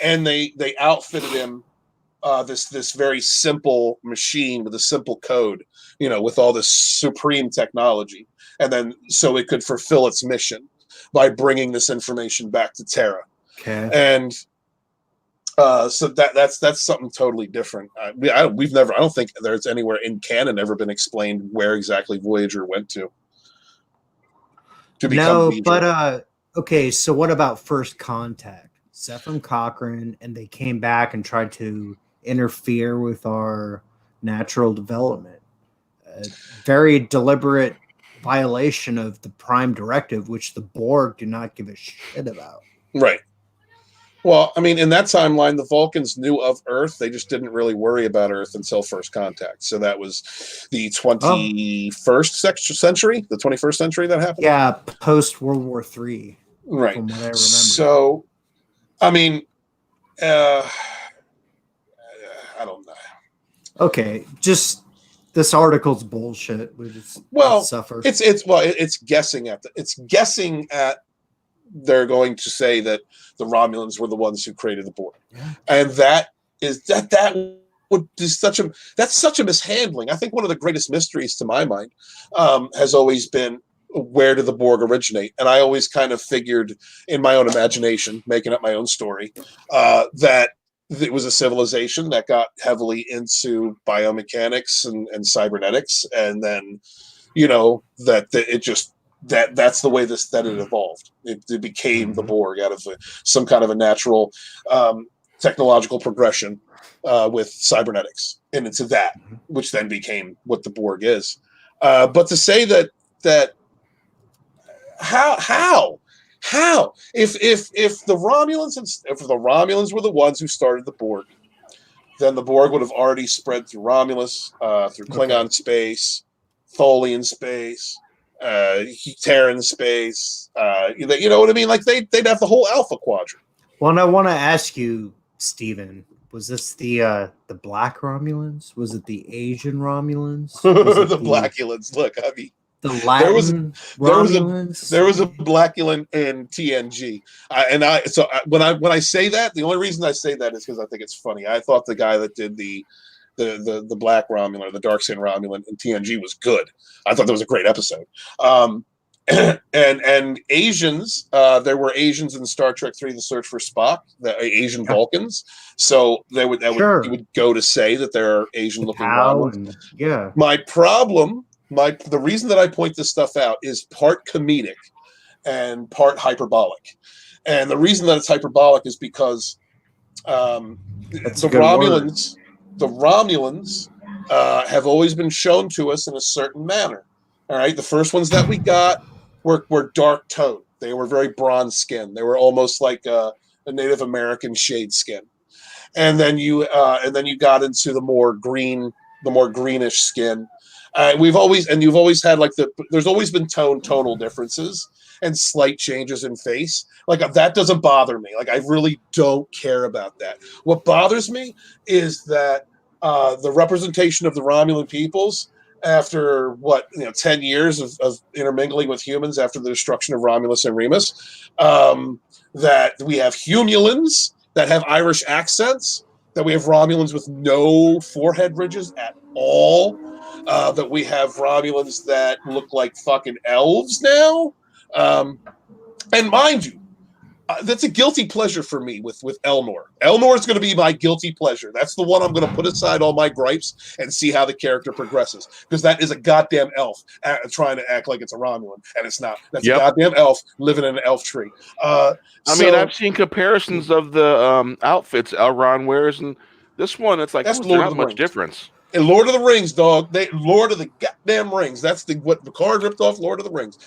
and they outfitted him this very simple machine with a simple code, with all this supreme technology, and then so it could fulfill its mission by bringing this information back to Terra. Okay. And so that's something totally different. I don't think there's anywhere in canon ever been explained where exactly Voyager went to become V'ger. But okay, so what about First Contact? Zephram Cochrane, and they came back and tried to interfere with our natural development. A very deliberate violation of the Prime Directive, which the Borg do not give a shit about. Right. Well, I mean, in that timeline, the Vulcans knew of Earth. They just didn't really worry about Earth until First Contact. So that was the 21st century, the 21st century that happened? Yeah, post World War III. Right. From what I remember. So, I mean, I don't know. Okay, just this article's bullshit. We just suffer. It's guessing at they're going to say that the Romulans were the ones who created the Borg, and that would be such a mishandling. I think one of the greatest mysteries to my mind has always been, where did the Borg originate? And I always kind of figured in my own imagination, making up my own story, that it was a civilization that got heavily into biomechanics and cybernetics, and then that's the way that it evolved. It became the Borg out of some kind of a natural technological progression with cybernetics, and into that, which then became what the Borg is. But to say that how if the Romulans were the ones who started the Borg, then the Borg would have already spread through Romulus, through Klingon space, Tholian space, Terran space. You know what I mean? Like they'd have the whole Alpha Quadrant. Well, and I want to ask you, Stephen, was this the Black Romulans? Was it the Asian Romulans? The Blackulans. Look, I mean, the Latin Romulans. There was a Blackulan in TNG, when I say that, the only reason I say that is because I think it's funny. I thought the guy that did the Black Romulan, or the Dark Skin Romulan in TNG was good. I thought that was a great episode. And Asians, there were Asians in Star Trek 3: The Search for Spock, the Asian Vulcans. So you would go to say that there are Asian looking Romulans. The reason that I point this stuff out is part comedic and part hyperbolic. And the reason that it's hyperbolic is because the Romulans have always been shown to us in a certain manner. All right, the first ones that we got were dark toned. They were very bronze skinned. They were almost like a Native American shade skin. And then you got into the more green more greenish skin. You've always had like there's always been tonal differences and slight changes in face. Like that doesn't bother me. Like I really don't care about that. What bothers me is that the representation of the Romulan peoples after 10 years of intermingling with humans after the destruction of Romulus and Remus, that we have Humulans that have Irish accents, that we have Romulans with no forehead ridges at all, that we have Romulans that look like fucking elves now. And mind you, that's a guilty pleasure for me with Elnor. Elnor is going to be my guilty pleasure. That's the one I'm going to put aside all my gripes and see how the character progresses, because that is a goddamn elf trying to act like it's a Romulan, and it's not. That's a goddamn elf living in an elf tree. I mean, I've seen comparisons of the outfits Elrond wears, and this one, it's like, that's Lord of the much difference. And Lord of the Rings, dog. Lord of the goddamn Rings. That's what Picard ripped off Lord of the Rings.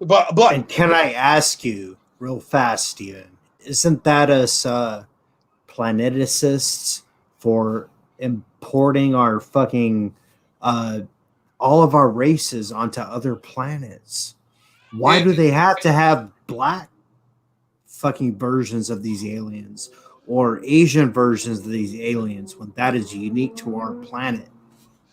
But can I ask you real fast, Steven, isn't that us planeticists for importing our fucking all of our races onto other planets? Why do they have to have black fucking versions of these aliens or Asian versions of these aliens when that is unique to our planet?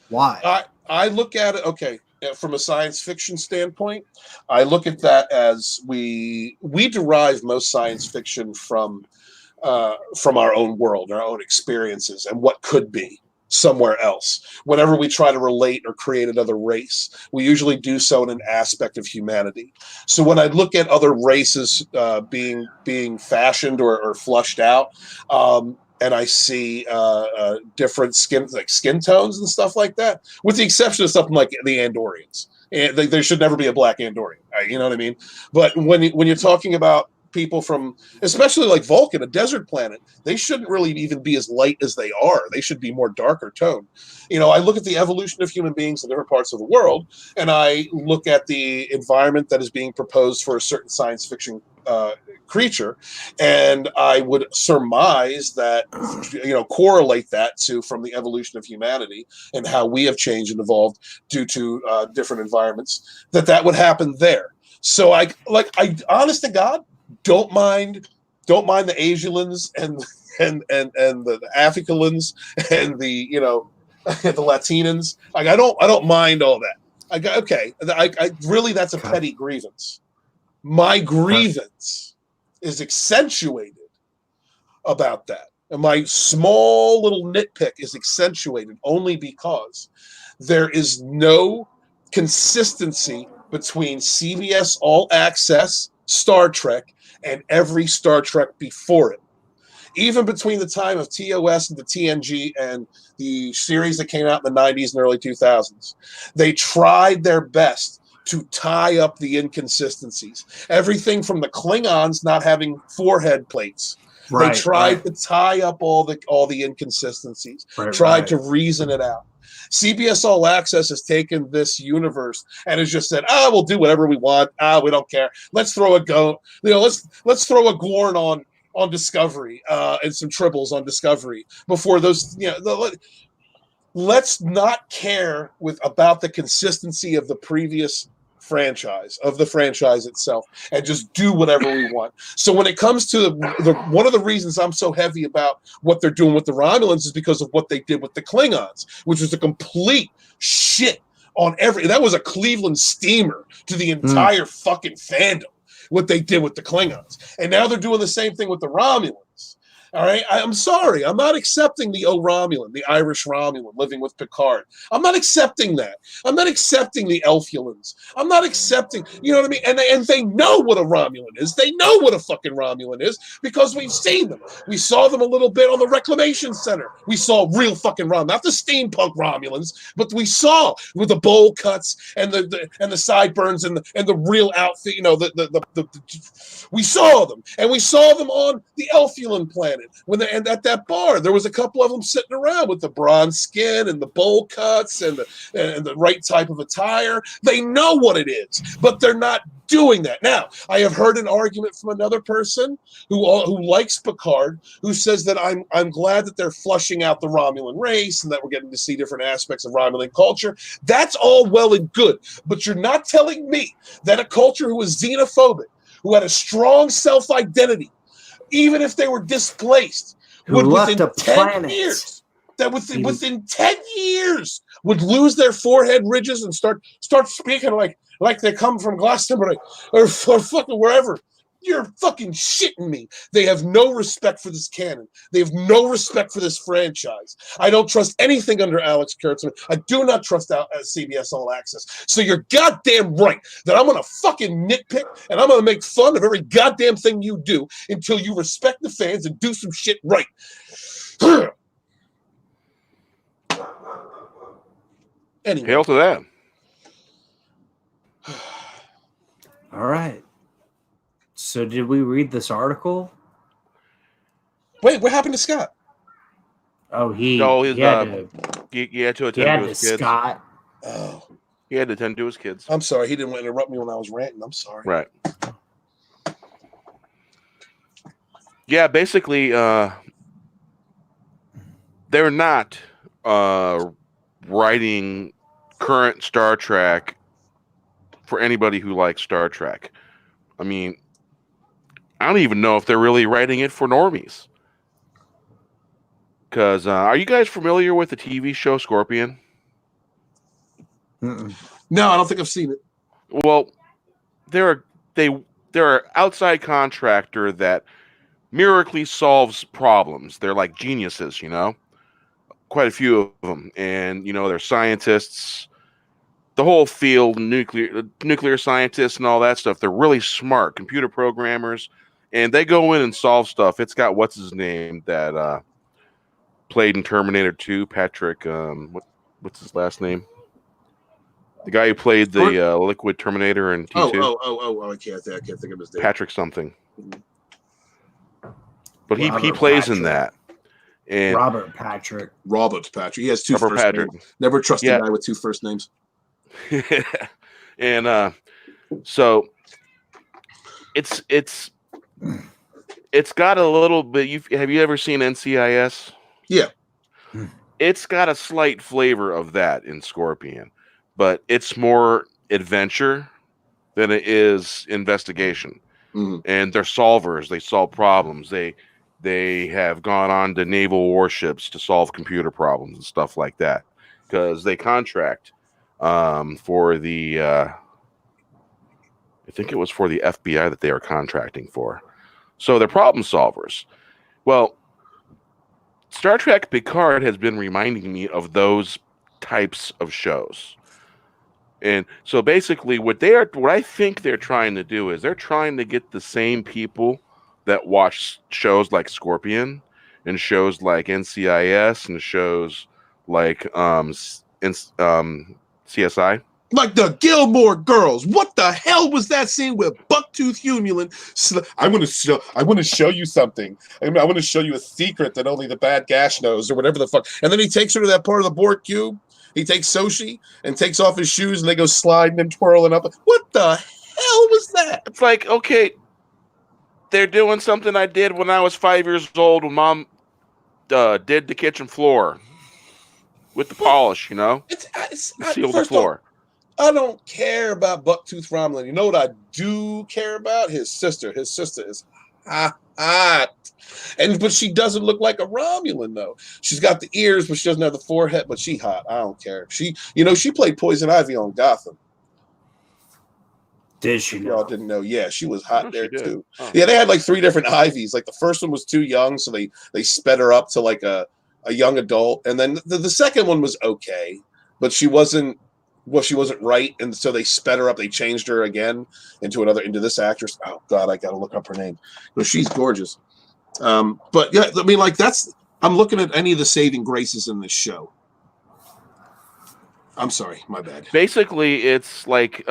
Why? I look at it, okay, from a science fiction standpoint, I look at that as we derive most science fiction from our own world, our own experiences, and what could be somewhere else. Whenever we try to relate or create another race, we usually do so in an aspect of humanity. So when I look at other races being fashioned or flushed out, and I see different skin tones and stuff like that, with the exception of something like the Andorians. And there should never be a black Andorian. You know what I mean? But when you're talking about people from, especially like Vulcan, a desert planet, they shouldn't really even be as light as they are. They should be more darker toned. I look at the evolution of human beings in different parts of the world, and I look at the environment that is being proposed for a certain science fiction creature, and I would surmise that, correlate that to from the evolution of humanity and how we have changed and evolved due to different environments, that would happen there. So I honest to God, don't mind the Asians and the Africans and the the Latinans. Like I don't mind all that. I really, that's a petty grievance. My grievance is accentuated about that. And my small little nitpick is accentuated only because there is no consistency between CBS All Access Star Trek and every Star Trek before it. Even between the time of TOS and the TNG and the series that came out in the 90s and early 2000s, they tried their best to tie up the inconsistencies. Everything from the Klingons not having forehead plates. They tried to tie up all the inconsistencies, tried to reason it out. CBS All Access has taken this universe and has just said, we'll do whatever we want. We don't care. Let's throw let's throw a Gorn on Discovery and some Tribbles on Discovery before those, let's not care about the consistency of the previous franchise, of the franchise itself, and just do whatever we want. So when it comes to one of the reasons I'm so heavy about what they're doing with the Romulans is because of what they did with the Klingons, which was a complete shit on that was a Cleveland steamer to the entire fucking fandom, what they did with the Klingons. And now they're doing the same thing with the Romulans. All right, I'm sorry. I'm not accepting the Romulan, the Irish Romulan living with Picard. I'm not accepting that. I'm not accepting the Elfulans. I'm not accepting, you know what I mean? And they know what a Romulan is. They know what a fucking Romulan is because we've seen them. We saw them a little bit on the Reclamation Center. We saw real fucking Romulan, not the steampunk Romulans, but we saw with the bowl cuts and the sideburns and the real outfit. We saw them, and we saw them on the Elfulan planet. and at that bar, there was a couple of them sitting around with the bronze skin and the bowl cuts and the right type of attire. They know what it is, but they're not doing that. Now, I have heard an argument from another person who likes Picard, who says that I'm glad that they're flushing out the Romulan race and that we're getting to see different aspects of Romulan culture. That's all well and good, but you're not telling me that a culture who was xenophobic, who had a strong self-identity, even if they were displaced, would within 10 years, within 10 years would lose their forehead ridges and start speaking like they come from Glastonbury or fucking wherever. You're fucking shitting me. They have no respect for this canon. They have no respect for this franchise. I don't trust anything under Alex Kurtzman. I do not trust CBS All Access. So you're goddamn right that I'm going to fucking nitpick and I'm going to make fun of every goddamn thing you do until you respect the fans and do some shit right. Anyway. Hail to that. All right. So did we read this article? Wait, what happened to Scott? Oh, he had to attend to his kids. Scott. Oh. He had to attend to his kids. I'm sorry. He didn't want to interrupt me when I was ranting. I'm sorry. Right. Yeah, basically, they're not writing current Star Trek for anybody who likes Star Trek. I mean, I don't even know if they're really writing it for normies. Because are you guys familiar with the TV show Scorpion? No, I don't think I've seen it. Well, they're an outside contractor that miraculously solves problems. They're like geniuses, you know? Quite a few of them. And, you know, they're scientists. The whole field, nuclear scientists and all that stuff, they're really smart computer programmers, and they go in and solve stuff. It's got what's his name that played in Terminator 2, Patrick. What's his last name? The guy who played the liquid Terminator in T2. Oh! I can't think of his name. Patrick something. But he plays in that. And Robert Patrick. He has two first names. Never trust a guy with two first names. And so it's got a little bit. Have you ever seen NCIS? Yeah. It's got a slight flavor of that in Scorpion, but it's more adventure than it is investigation. Mm-hmm. And they're solvers. They solve problems. They have gone on to naval warships to solve computer problems and stuff like that because they contract for the I think it was for the FBI that they were contracting for. So they're problem solvers. Well, Star Trek Picard has been reminding me of those types of shows. And so basically what I think they're trying to do is they're trying to get the same people that watch shows like Scorpion and shows like NCIS and shows like CSI. Like the Gilmore Girls. What the hell was that scene with Bucktooth Humulin? I want to show you something. I want to show you a secret that only the bad Gash knows, or whatever the fuck. And then he takes her to that part of the Borg cube. He takes Soshi and takes off his shoes, and they go sliding and twirling up. What the hell was that? It's like, okay, they're doing something I did when I was 5 years old when Mom did the kitchen floor with the polish, you know? Sealed the floor. I don't care about Bucktooth Romulan. You know what I do care about? His sister. His sister is hot. But she doesn't look like a Romulan, though. She's got the ears, but she doesn't have the forehead, but she hot. I don't care. She played Poison Ivy on Gotham. Did she? Y'all didn't know. Yeah, she was hot there, too. Oh. Yeah, they had like 3 different Ivies. Like the first one was too young, so they sped her up to like a young adult. And then the second one was okay, but she wasn't right, and so they sped her up. They changed her again into this actress. Oh God, I gotta look up her name. No, she's gorgeous. But yeah, I mean, like I'm looking at any of the saving graces in this show. I'm sorry, my bad. Basically, it's like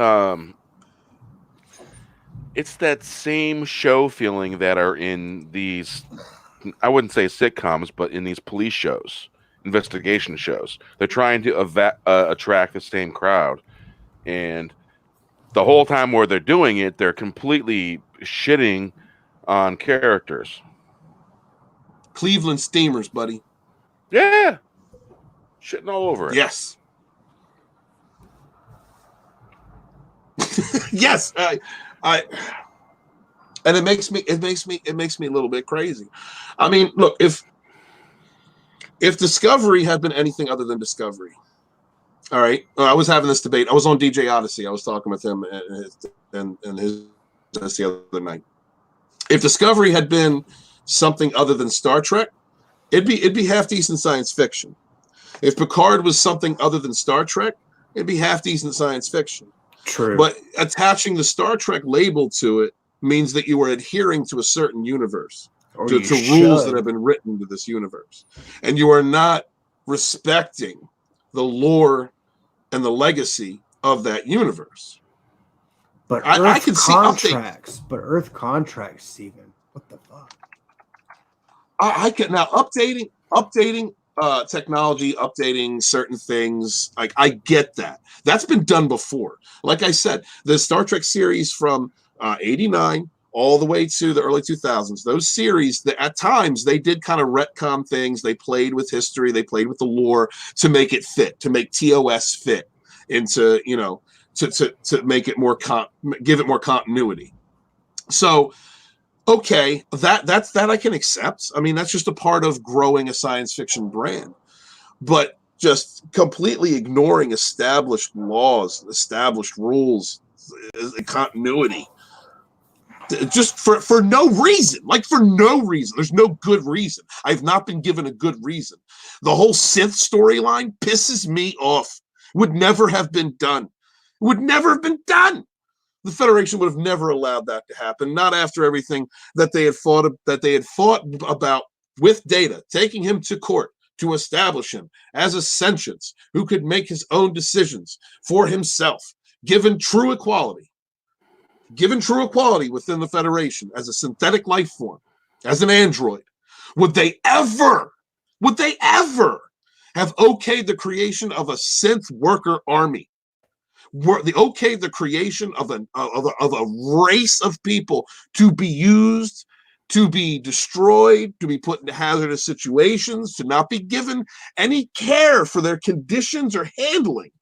it's that same show feeling that are in these I wouldn't say sitcoms, but in these police shows, investigation shows. They're trying to attract the same crowd. And the whole time where they're doing it, they're completely shitting on characters. Cleveland Steamers, buddy. Yeah. Shitting all over it. Yes. Yes. And it makes me a little bit crazy. I mean, look, if Discovery had been anything other than Discovery, all right. I was having this debate. I was on DJ Odyssey. I was talking with him and his the other night. If Discovery had been something other than Star Trek, it'd be half decent science fiction. If Picard was something other than Star Trek, it'd be half decent science fiction. True. But attaching the Star Trek label to it means that you are adhering to a certain universe, to rules that have been written to this universe. And you are not respecting the lore and the legacy of that universe. But I can contracts, but Earth contracts, Steven. What the fuck? I can now updating technology, updating certain things. Like, I get that. That's been done before. Like I said, the Star Trek series from 89 all the way to the early 2000s, those series, at times they did kind of retcon things. They played with history. They played with the lore to make it fit, to make TOS fit into, to make it more, give it more continuity. So, okay, that I can accept. I mean, that's just a part of growing a science fiction brand. But just completely ignoring established laws, established rules, continuity, just for no reason. Like, for no reason. There's no good reason. I've not been given a good reason. The whole synth storyline pisses me off. Would never have been done. Would never have been done. The Federation would have never allowed that to happen. Not after everything that they had fought about with Data, taking him to court to establish him as a sentience who could make his own decisions for himself, given true equality within the Federation as a synthetic life form, as an android. Would they ever have okayed the creation of a synth worker army? The creation of a race of people to be used, to be destroyed, to be put into hazardous situations, to not be given any care for their conditions or handling.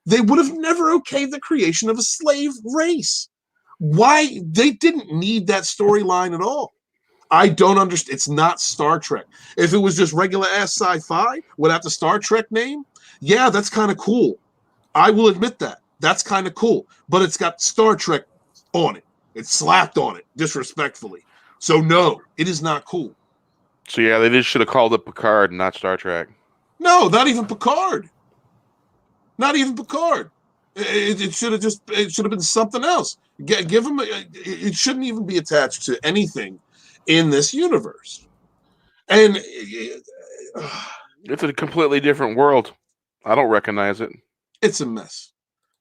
They would have never okayed the creation of a slave race. Why? They didn't need that storyline at all. I don't understand. It's not Star Trek. If it was just regular ass sci-fi without the Star Trek name, yeah, that's kind of cool. I will admit that. That's kind of cool. But it's got Star Trek on it. It's slapped on it disrespectfully. So no, it is not cool. So yeah, they just should have called it Picard and not Star Trek. No, not even Picard. Not even Picard. It should have been something else. Give them. It shouldn't even be attached to anything in this universe. And it's a completely different world. I don't recognize it. It's a mess.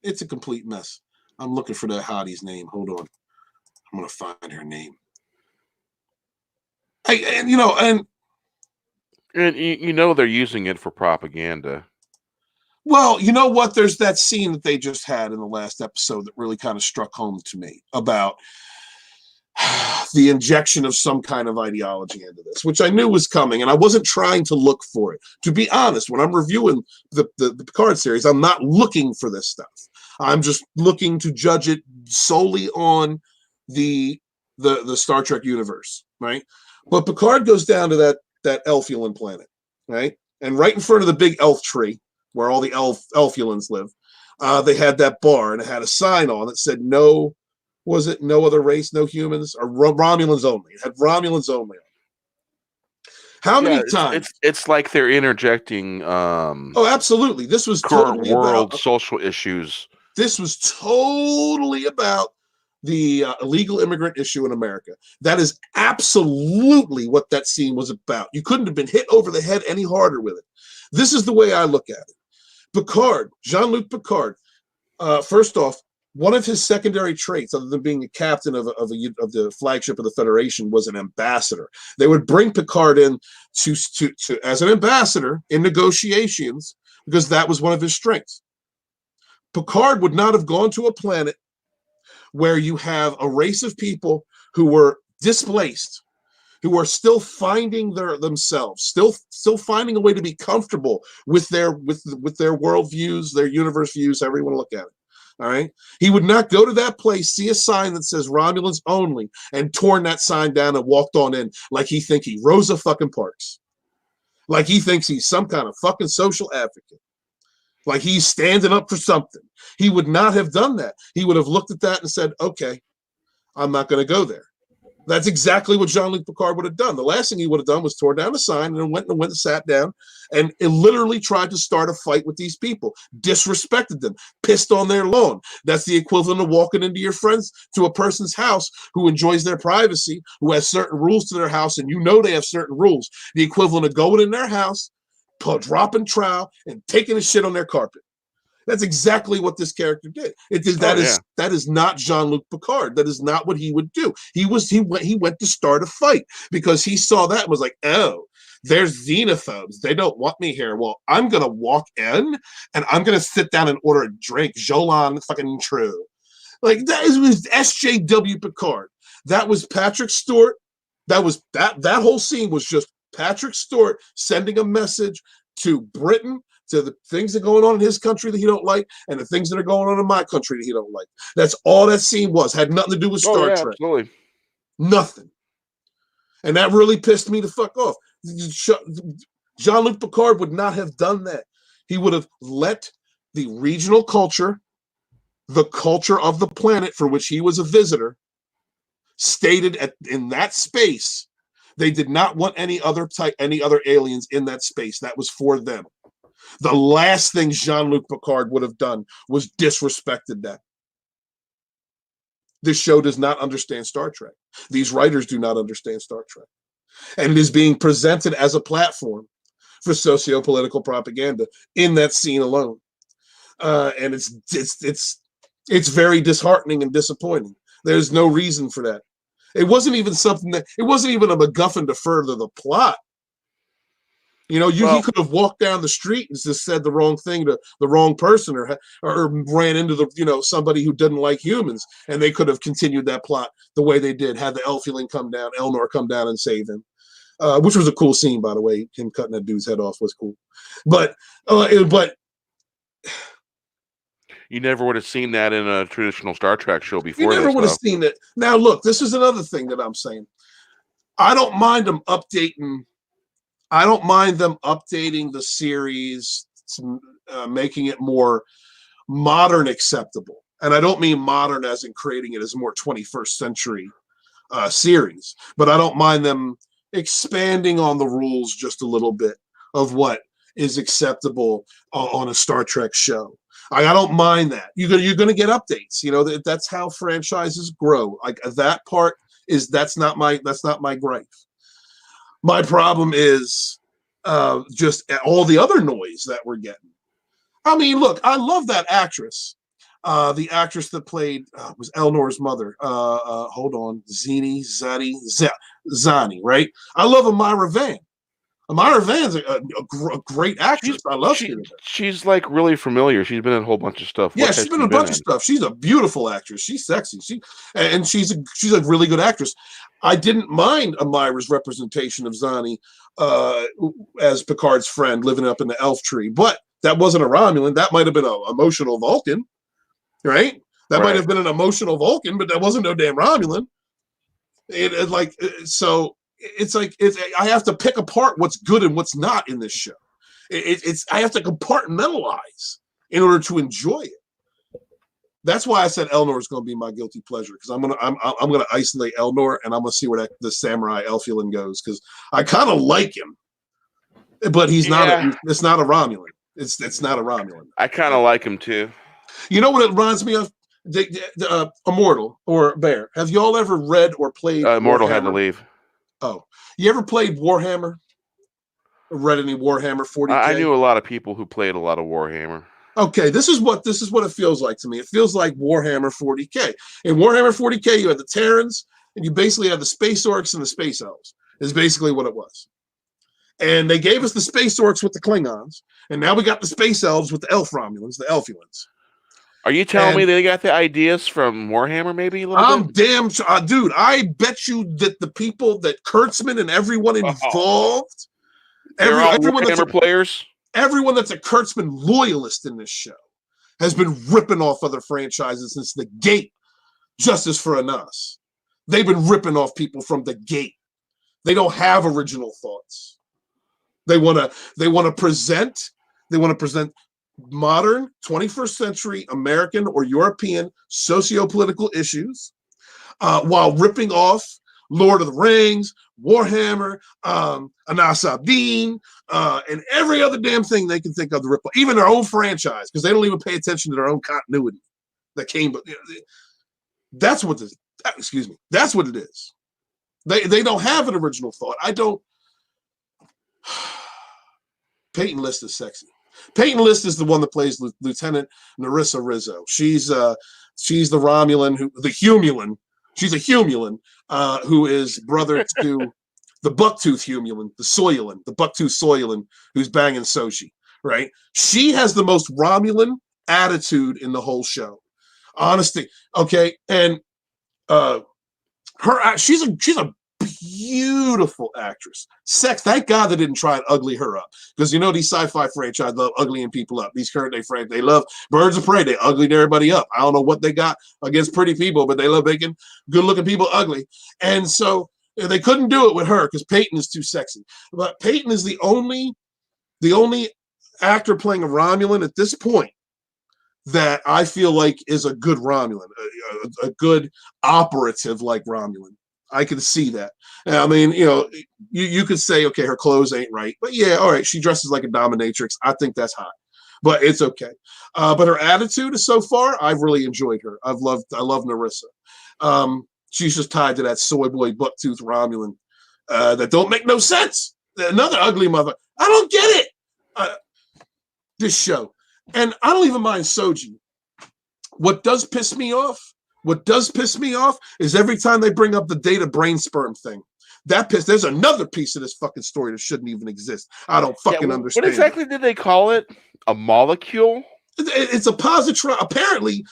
It's a complete mess. I'm looking for that hottie's name. Hold on. I'm going to find her name. And they're using it for propaganda. Well, you know what? There's that scene that they just had in the last episode that really kind of struck home to me about the injection of some kind of ideology into this, which I knew was coming, and I wasn't trying to look for it. To be honest, when I'm reviewing the Picard series, I'm not looking for this stuff. I'm just looking to judge it solely on the Star Trek universe, right? But Picard goes down to that Elfulan planet, right? And right in front of the big elf tree, where all the Elfulans live, they had that bar, and it had a sign on that said no. Was it no other race, no humans, or Romulans only? It had Romulans only. How many times? It's like they're interjecting. Oh, absolutely. This was current totally world about social issues. This was totally about the illegal immigrant issue in America. That is absolutely what that scene was about. You couldn't have been hit over the head any harder with it. This is the way I look at it. Picard, Jean-Luc Picard. First off, one of his secondary traits, other than being a captain of the flagship of the Federation, was an ambassador. They would bring Picard in to as an ambassador in negotiations because that was one of his strengths. Picard would not have gone to a planet where you have a race of people who were displaced, who are still finding themselves, still finding a way to be comfortable with their worldviews, their universe views, however you want to look at it. All right. He would not go to that place, see a sign that says Romulans only, and torn that sign down and walked on in like he Rosa fucking Parks. Like he thinks he's some kind of fucking social advocate. Like he's standing up for something. He would not have done that. He would have looked at that and said, okay, I'm not going to go there. That's exactly what Jean-Luc Picard would have done. The last thing he would have done was tore down a sign and went and sat down and literally tried to start a fight with these people, disrespected them, pissed on their lawn. That's the equivalent of walking into your friends, to a person's house who enjoys their privacy, who has certain rules to their house, and you know they have certain rules. The equivalent of going in their house, dropping trowel, and taking a shit on their carpet. That's exactly what this character did. That is not Jean-Luc Picard. That is not what he would do. He went to start a fight because he saw that and was like, oh, there's xenophobes. They don't want me here. Well, I'm gonna walk in and I'm gonna sit down and order a drink. Jolan fucking true. Like that was SJW Picard. That was Patrick Stewart. That whole scene was just Patrick Stewart sending a message to Britain, to the things that are going on in his country that he don't like, and the things that are going on in my country that he don't like. That's all that scene was. Had nothing to do with Star Trek. Absolutely. Nothing. And that really pissed me the fuck off. Jean-Luc Picard would not have done that. He would have let the regional culture, the culture of the planet for which he was a visitor, stated in that space. They did not want any other aliens in that space. That was for them. The last thing Jean-Luc Picard would have done was disrespected that. This show does not understand Star Trek. These writers do not understand Star Trek. And it is being presented as a platform for socio-political propaganda in that scene alone. And it's very disheartening and disappointing. There's no reason for that. It wasn't even a MacGuffin to further the plot. You know, he could have walked down the street and just said the wrong thing to the wrong person, or ran into somebody who didn't like humans, and they could have continued that plot the way they did. Had the Elnor come down and save him, which was a cool scene, by the way. Him cutting that dude's head off was cool, but you never would have seen that in a traditional Star Trek show before. You never would have seen it. Now, look, this is another thing that I'm saying. I don't mind them updating the series, making it more modern acceptable. And I don't mean modern as in creating it as a more 21st century series, but I don't mind them expanding on the rules just a little bit of what is acceptable on a Star Trek show. I don't mind that. You're going to get updates. You know, that's how franchises grow. Like that part that's not my gripe. My problem is just all the other noise that we're getting. I mean, look, I love that actress. The actress that played was Elnor's mother. Hold on, Zani, right? I love Amira Van. Amira Van's a great actress. I love her. She's like really familiar. She's been in a whole bunch of stuff. Yeah, she's been in a bunch of stuff. She's a beautiful actress. She's sexy. She's a really good actress. I didn't mind Amira's representation of Zani as Picard's friend living up in the elf tree, but that wasn't a Romulan. That might have been an emotional Vulcan, right? That might have been an emotional Vulcan, but that wasn't no damn Romulan. I have to pick apart what's good and what's not in this show. I have to compartmentalize in order to enjoy it. That's why I said Elnor is going to be my guilty pleasure, because I'm gonna isolate Elnor and I'm gonna see where the samurai Elfulan goes, because I kind of like him, but he's not. It's not a Romulan. It's not a Romulan. I kind of like him too. You know what it reminds me of? The Immortal or Bear. Have y'all ever read or played? Immortal had to leave. Oh, you ever played Warhammer? Or read any Warhammer 40K? I knew a lot of people who played a lot of Warhammer. Okay, this is what it feels like to me. It feels like Warhammer 40K. In Warhammer 40K, you had the Terrans, and you basically had the Space Orcs and the Space Elves. Is basically what it was. And they gave us the Space Orcs with the Klingons, and now we got the Space Elves with the Elf Romulans, the Elfulans. Are you telling me they got the ideas from Warhammer, maybe a little I'm bit? damn dude. I bet you that the people that Kurtzman and everyone involved, they're all everyone Warhammer players. Everyone that's a Kurtzman loyalist in this show has been ripping off other franchises since the gate. Justice for Anas. They've been ripping off people from the gate. They don't have original thoughts. They want to present modern 21st century American or European socio-political issues while ripping off Lord of the Rings, Warhammer, Anas Abdeen, and every other damn thing they can think of to rip off, even their own franchise, because they don't even pay attention to their own continuity that came. That's what this. Excuse me. That's what it is. They don't have an original thought. I don't. Peyton List is sexy. Peyton List is the one that plays Lieutenant Narissa Rizzo. She's the Romulan, the Humulan. She's a Humulan who is brother to the Bucktooth Humulan, the Soilan, the Bucktooth Soilan, who's banging Sochi, right? She has the most Romulan attitude in the whole show. Honesty, okay, and she's a beautiful actress. Sex. Thank God they didn't try and ugly her up, because these sci-fi franchises love uglying people up. These current day franchises, they love Birds of Prey. They uglied everybody up. I don't know what they got against pretty people, but they love making good-looking people ugly. And so they couldn't do it with her because Peyton is too sexy. But Peyton is the only actor playing a Romulan at this point that I feel like is a good Romulan, a good operative like Romulan. I can see that. I mean, you could say, okay, her clothes ain't right, but yeah, all right, she dresses like a dominatrix. I think that's hot, but it's okay. But her attitude is so far, I've really enjoyed her. I love Narissa. She's just tied to that soy boy bucktooth Romulan that don't make no sense. Another ugly mother. I don't get it. This show, and I don't even mind Soji. What does piss me off is every time they bring up the data brain sperm thing. There's another piece of this fucking story that shouldn't even exist. I don't fucking understand. What exactly did they call it? A molecule? It's a positron.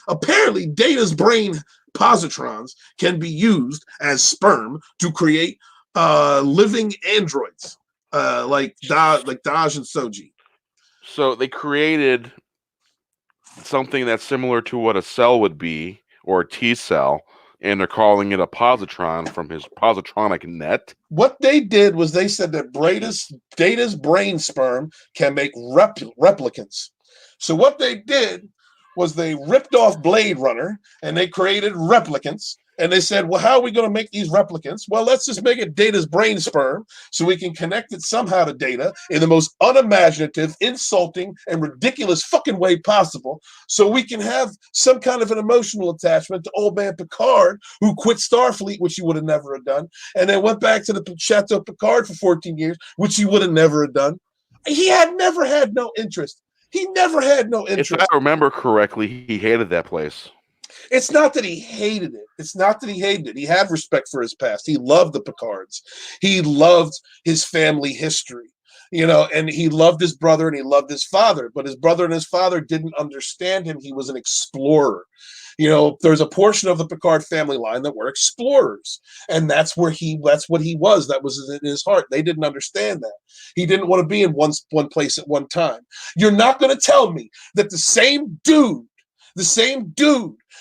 Apparently, Data's brain positrons can be used as sperm to create living androids, like Daj and Soji. So they created something that's similar to what a cell would be, or a T cell, and they're calling it a positron from his positronic net. What they did was they said that Data's brain sperm can make replicants. So what they did was they ripped off Blade Runner and they created replicants. And they said, well, how are we going to make these replicants? Well, let's just make it Data's brain sperm so we can connect it somehow to Data in the most unimaginative, insulting, and ridiculous fucking way possible, so we can have some kind of an emotional attachment to old man Picard, who quit Starfleet, which he would have never have done, and then went back to the Chateau Picard for 14 years, which he would have never have done. He never had no interest. He never had no interest. If I remember correctly, he hated that place. It's not that he hated it. He had respect for his past. He loved the Picards. He loved his family history, and he loved his brother and he loved his father. But his brother and his father didn't understand him. He was an explorer. There's a portion of the Picard family line that were explorers, and that's what he was. That was in his heart. They didn't understand that. He didn't want to be in one place at one time. You're not going to tell me that the same dude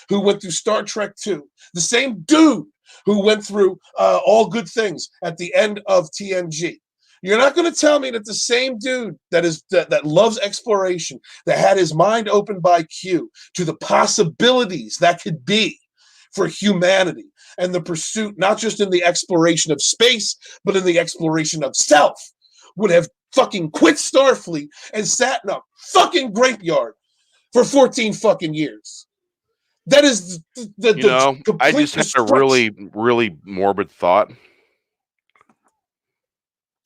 who went through Star Trek II, the same dude who went through All Good Things at the end of TNG. You're not going to tell me that the same dude that loves exploration, that had his mind opened by Q to the possibilities that could be for humanity and the pursuit, not just in the exploration of space, but in the exploration of self, would have fucking quit Starfleet and sat in a fucking graveyard for 14 fucking years. That is I just had a really, really morbid thought.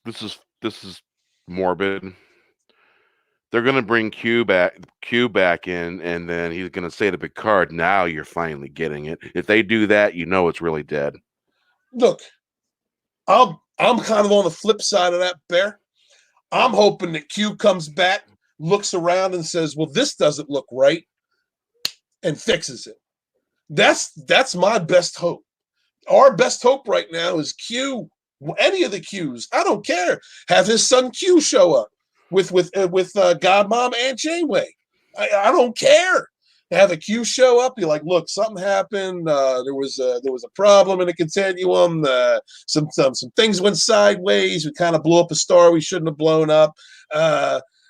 This is morbid. They're going to bring Q back in, and then he's going to say to Picard, "Now you're finally getting it." If they do that, you know it's really dead. Look, I'm kind of on the flip side of that, Bear. I'm hoping that Q comes back, looks around, and says, "Well, this doesn't look right," and fixes it. That's my best hope. Our best hope right now is Q. Any of the Qs, I don't care. Have his son Q show up with Godmom and Janeway. I don't care. Have a Q show up. You're like, look, something happened. There was a problem in the continuum. Some things went sideways. We kind of blew up a star we shouldn't have blown up.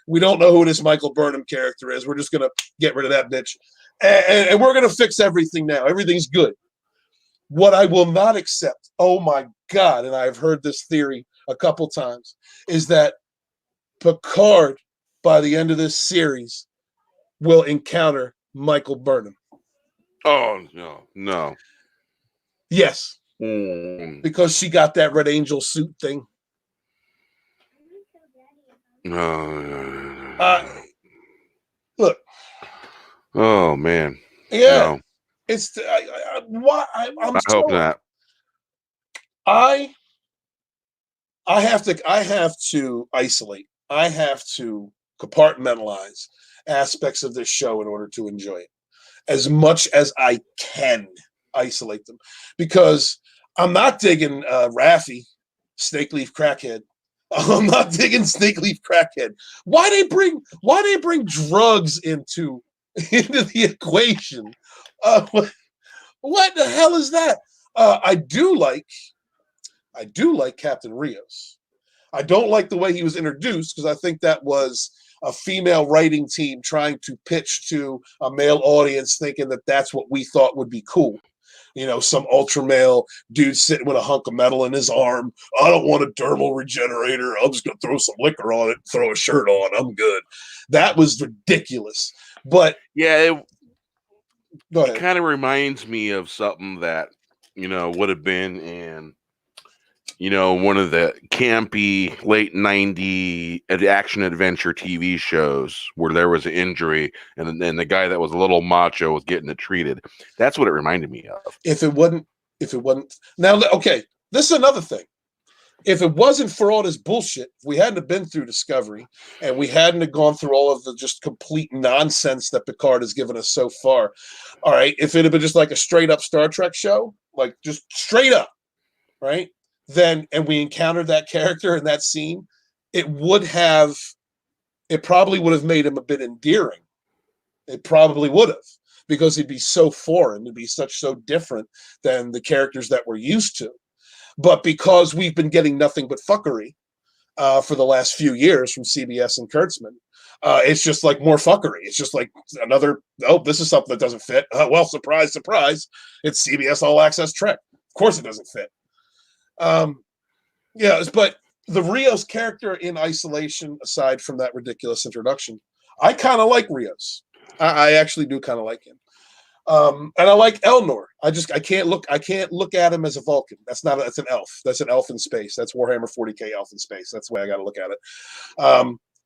We don't know who this Michael Burnham character is. We're just gonna get rid of that bitch, and we're gonna fix everything now. Everything's good. What I will not accept, oh my God, and I've heard this theory a couple times, is that Picard, by the end of this series, will encounter Michael Burnham. Oh, no. Yes. Because she got that Red Angel suit thing. No. Look. Oh, man. Yeah. No. It's I hope not. I have to isolate. I have to compartmentalize aspects of this show in order to enjoy it as much as I can. Isolate them because I'm not digging Raffi, Snake Leaf Crackhead. I'm not digging Snake Leaf Crackhead. Why they bring drugs into the equation? What the hell is that? I do like Captain Rios. I don't like the way he was introduced because I think that was a female writing team trying to pitch to a male audience, thinking that that's what we thought would be cool. You know, some ultra male dude sitting with a hunk of metal in his arm. I don't want a dermal regenerator. I'm just gonna throw some liquor on it, throw a shirt on. I'm good. That was ridiculous. But yeah, go ahead. It kind of reminds me of something that would have been in one of the campy late 90s action adventure TV shows where there was an injury and then the guy that was a little macho was getting it treated. That's what it reminded me of. If it wasn't now, okay, this is another thing. If it wasn't for all this bullshit, if we hadn't have been through Discovery and we hadn't have gone through all of the just complete nonsense that Picard has given us so far, all right, if it had been just like a straight up Star Trek show, like just straight up, right? Then, and we encountered that character in that scene, it probably would have made him a bit endearing. It probably would have, because he'd be so foreign, it'd be so different than the characters that we're used to. But because we've been getting nothing but fuckery for the last few years from CBS and Kurtzman, it's just like more fuckery. It's just like another, this is something that doesn't fit. Well, surprise, surprise. It's CBS All Access Trek. Of course it doesn't fit. But the Rios character in isolation, aside from that ridiculous introduction, I kind of like Rios. I actually do kind of like him. And I like Elnor. I can't look at him as a Vulcan. That's an elf. That's an elf in space. That's Warhammer 40K elf in space. That's the way I got to look at it.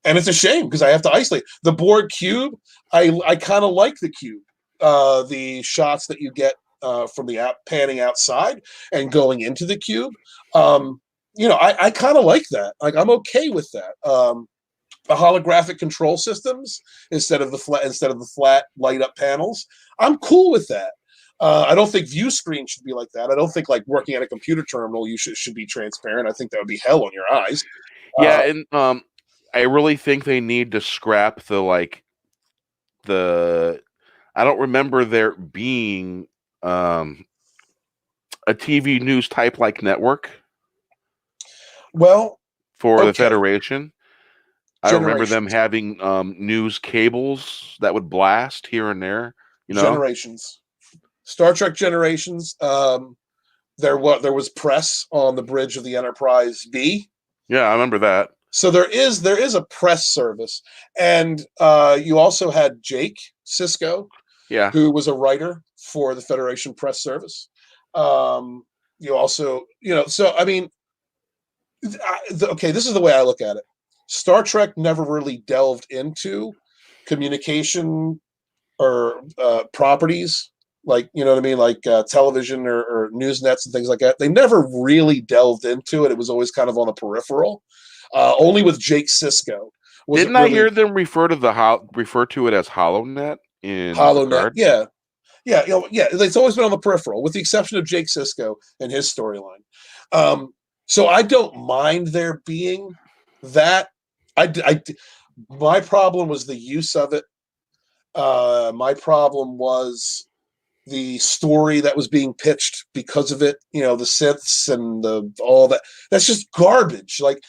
And it's a shame because I have to isolate the Borg cube. I kind of like the cube. The shots that you get from the panning outside and going into the cube. I kind of like that. Like I'm okay with that. The holographic control systems instead of the flat light up panels. I'm cool with that. I don't think view screen should be like that. I don't think like working at a computer terminal you should be transparent. I think that would be hell on your eyes. Yeah, and I really think they need to scrap I don't remember there being a TV news type like network. Well, for the Federation. I remember them having news cables that would blast here and there. Generations, Star Trek Generations. There was press on the bridge of the Enterprise B. Yeah, I remember that. So there is a press service, and you also had Jake Sisko, who was a writer for the Federation Press Service. You also, so I mean, this is the way I look at it. Star Trek never really delved into communication or properties, like, you know what I mean, like television or news nets and things like that. They never really delved into it. It was always kind of on a peripheral. Only with Jake Sisko. Didn't I hear them refer to it as HoloNet in HoloNet? Picard? Yeah. It's always been on the peripheral, with the exception of Jake Sisko and his storyline. So I don't mind there being that. My problem was the use of it. My problem was the story that was being pitched because of it. You know, the Siths and all that. That's just garbage. Like,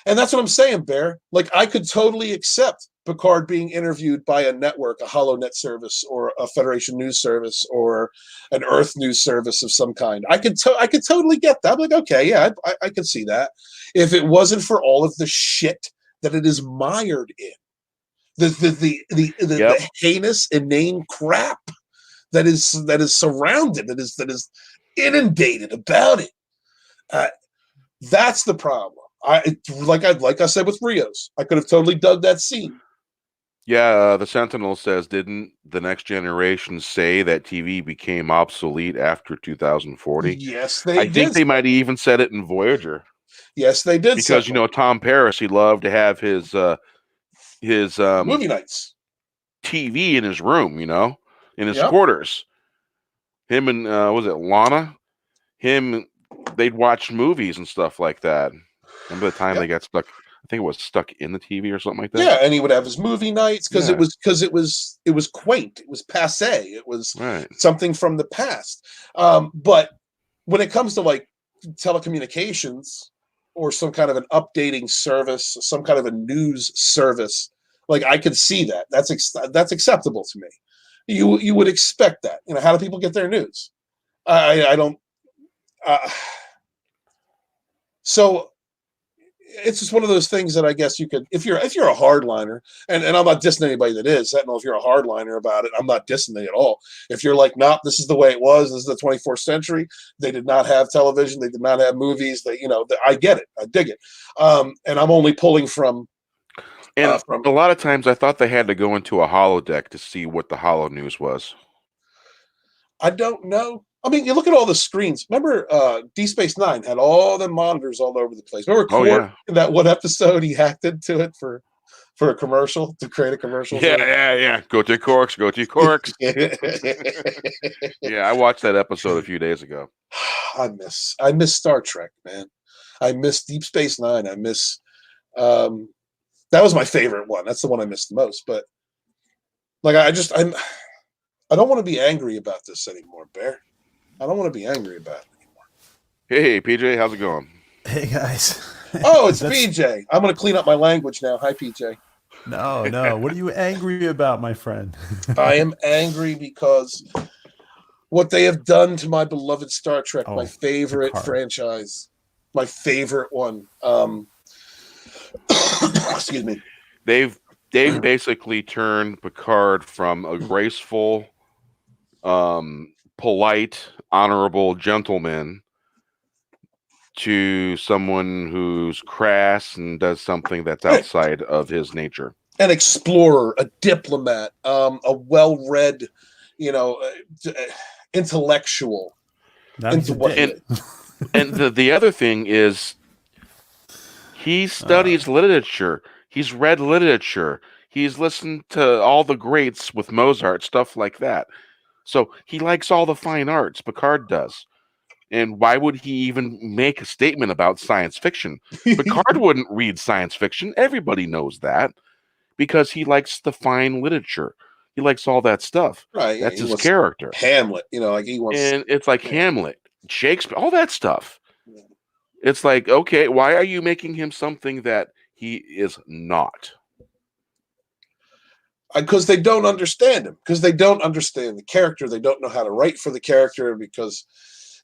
and that's what I'm saying, Bear. Like, I could totally accept Picard being interviewed by a network, a HoloNet service, or a Federation news service, or an Earth news service of some kind. I could totally get that. I'm like, okay, yeah, I could see that. If it wasn't for all of the shit that it is mired in, the heinous, inane crap that is surrounded, that is inundated about it. That's the problem. Like I said with Rios, I could have totally dug that scene. Yeah, the Sentinel says, didn't the Next Generation say that TV became obsolete after 2040? Yes, they did. I think they might have even said it in Voyager. Yes, they did. Because, Tom Paris, he loved to have his movie nights TV in his room, in his quarters. Him and, was it Lana? They'd watch movies and stuff like that. Remember the time they got stuck? I think it was stuck in the TV or something like that. Yeah, and he would have his movie nights because it was quaint. It was passé. It was something from the past. But when it comes to like telecommunications or some kind of an updating service, some kind of a news service, like, I could see that. That's acceptable to me. You would expect that. How do people get their news? I don't. So it's just one of those things that I guess you could, if you're a hardliner, and I'm not dissing anybody that is. I don't know if you're a hardliner about it. I'm not dissing it at all. If you're like, nah, this is the way it was. This is the 24th century. They did not have television. They did not have movies. I get it. I dig it. And I'm only pulling from. And a lot of times I thought they had to go into a holodeck to see what the holo news was. I don't know. I mean, you look at all the screens. Remember, D Space Nine had all the monitors all over the place. Remember, Quark, in that one episode, he hacked into it for a commercial, to create a commercial. Yeah. Go to Quarks. Yeah, I watched that episode a few days ago. I miss Star Trek, man. I miss Deep Space Nine. I miss. That was my favorite one. That's the one I missed the most. But like, I don't want to be angry about this anymore, Bear. I don't want to be angry about it anymore. Hey, PJ, how's it going? Hey, guys. Oh, it's PJ. I'm going to clean up my language now. Hi, PJ. No. What are you angry about, my friend? I am angry because what they have done to my beloved Star Trek, my favorite franchise, my favorite one. Excuse me. They've basically turned Picard from a graceful, polite, honorable gentleman to someone who's crass and does something that's outside of his nature. An explorer, a diplomat, a well-read, intellectual. And the other thing is, he studies literature. He's read literature. He's listened to all the greats with Mozart, stuff like that. So he likes all the fine arts. Picard does. And why would he even make a statement about science fiction? Picard wouldn't read science fiction. Everybody knows that, because he likes the fine literature. He likes all that stuff. Right. That's his character. Hamlet, like he wants. And it's like Hamlet, Shakespeare, all that stuff. Yeah. It's like, okay, why are you making him something that he is not? Because they don't understand him. Because they don't understand the character. They don't know how to write for the character. Because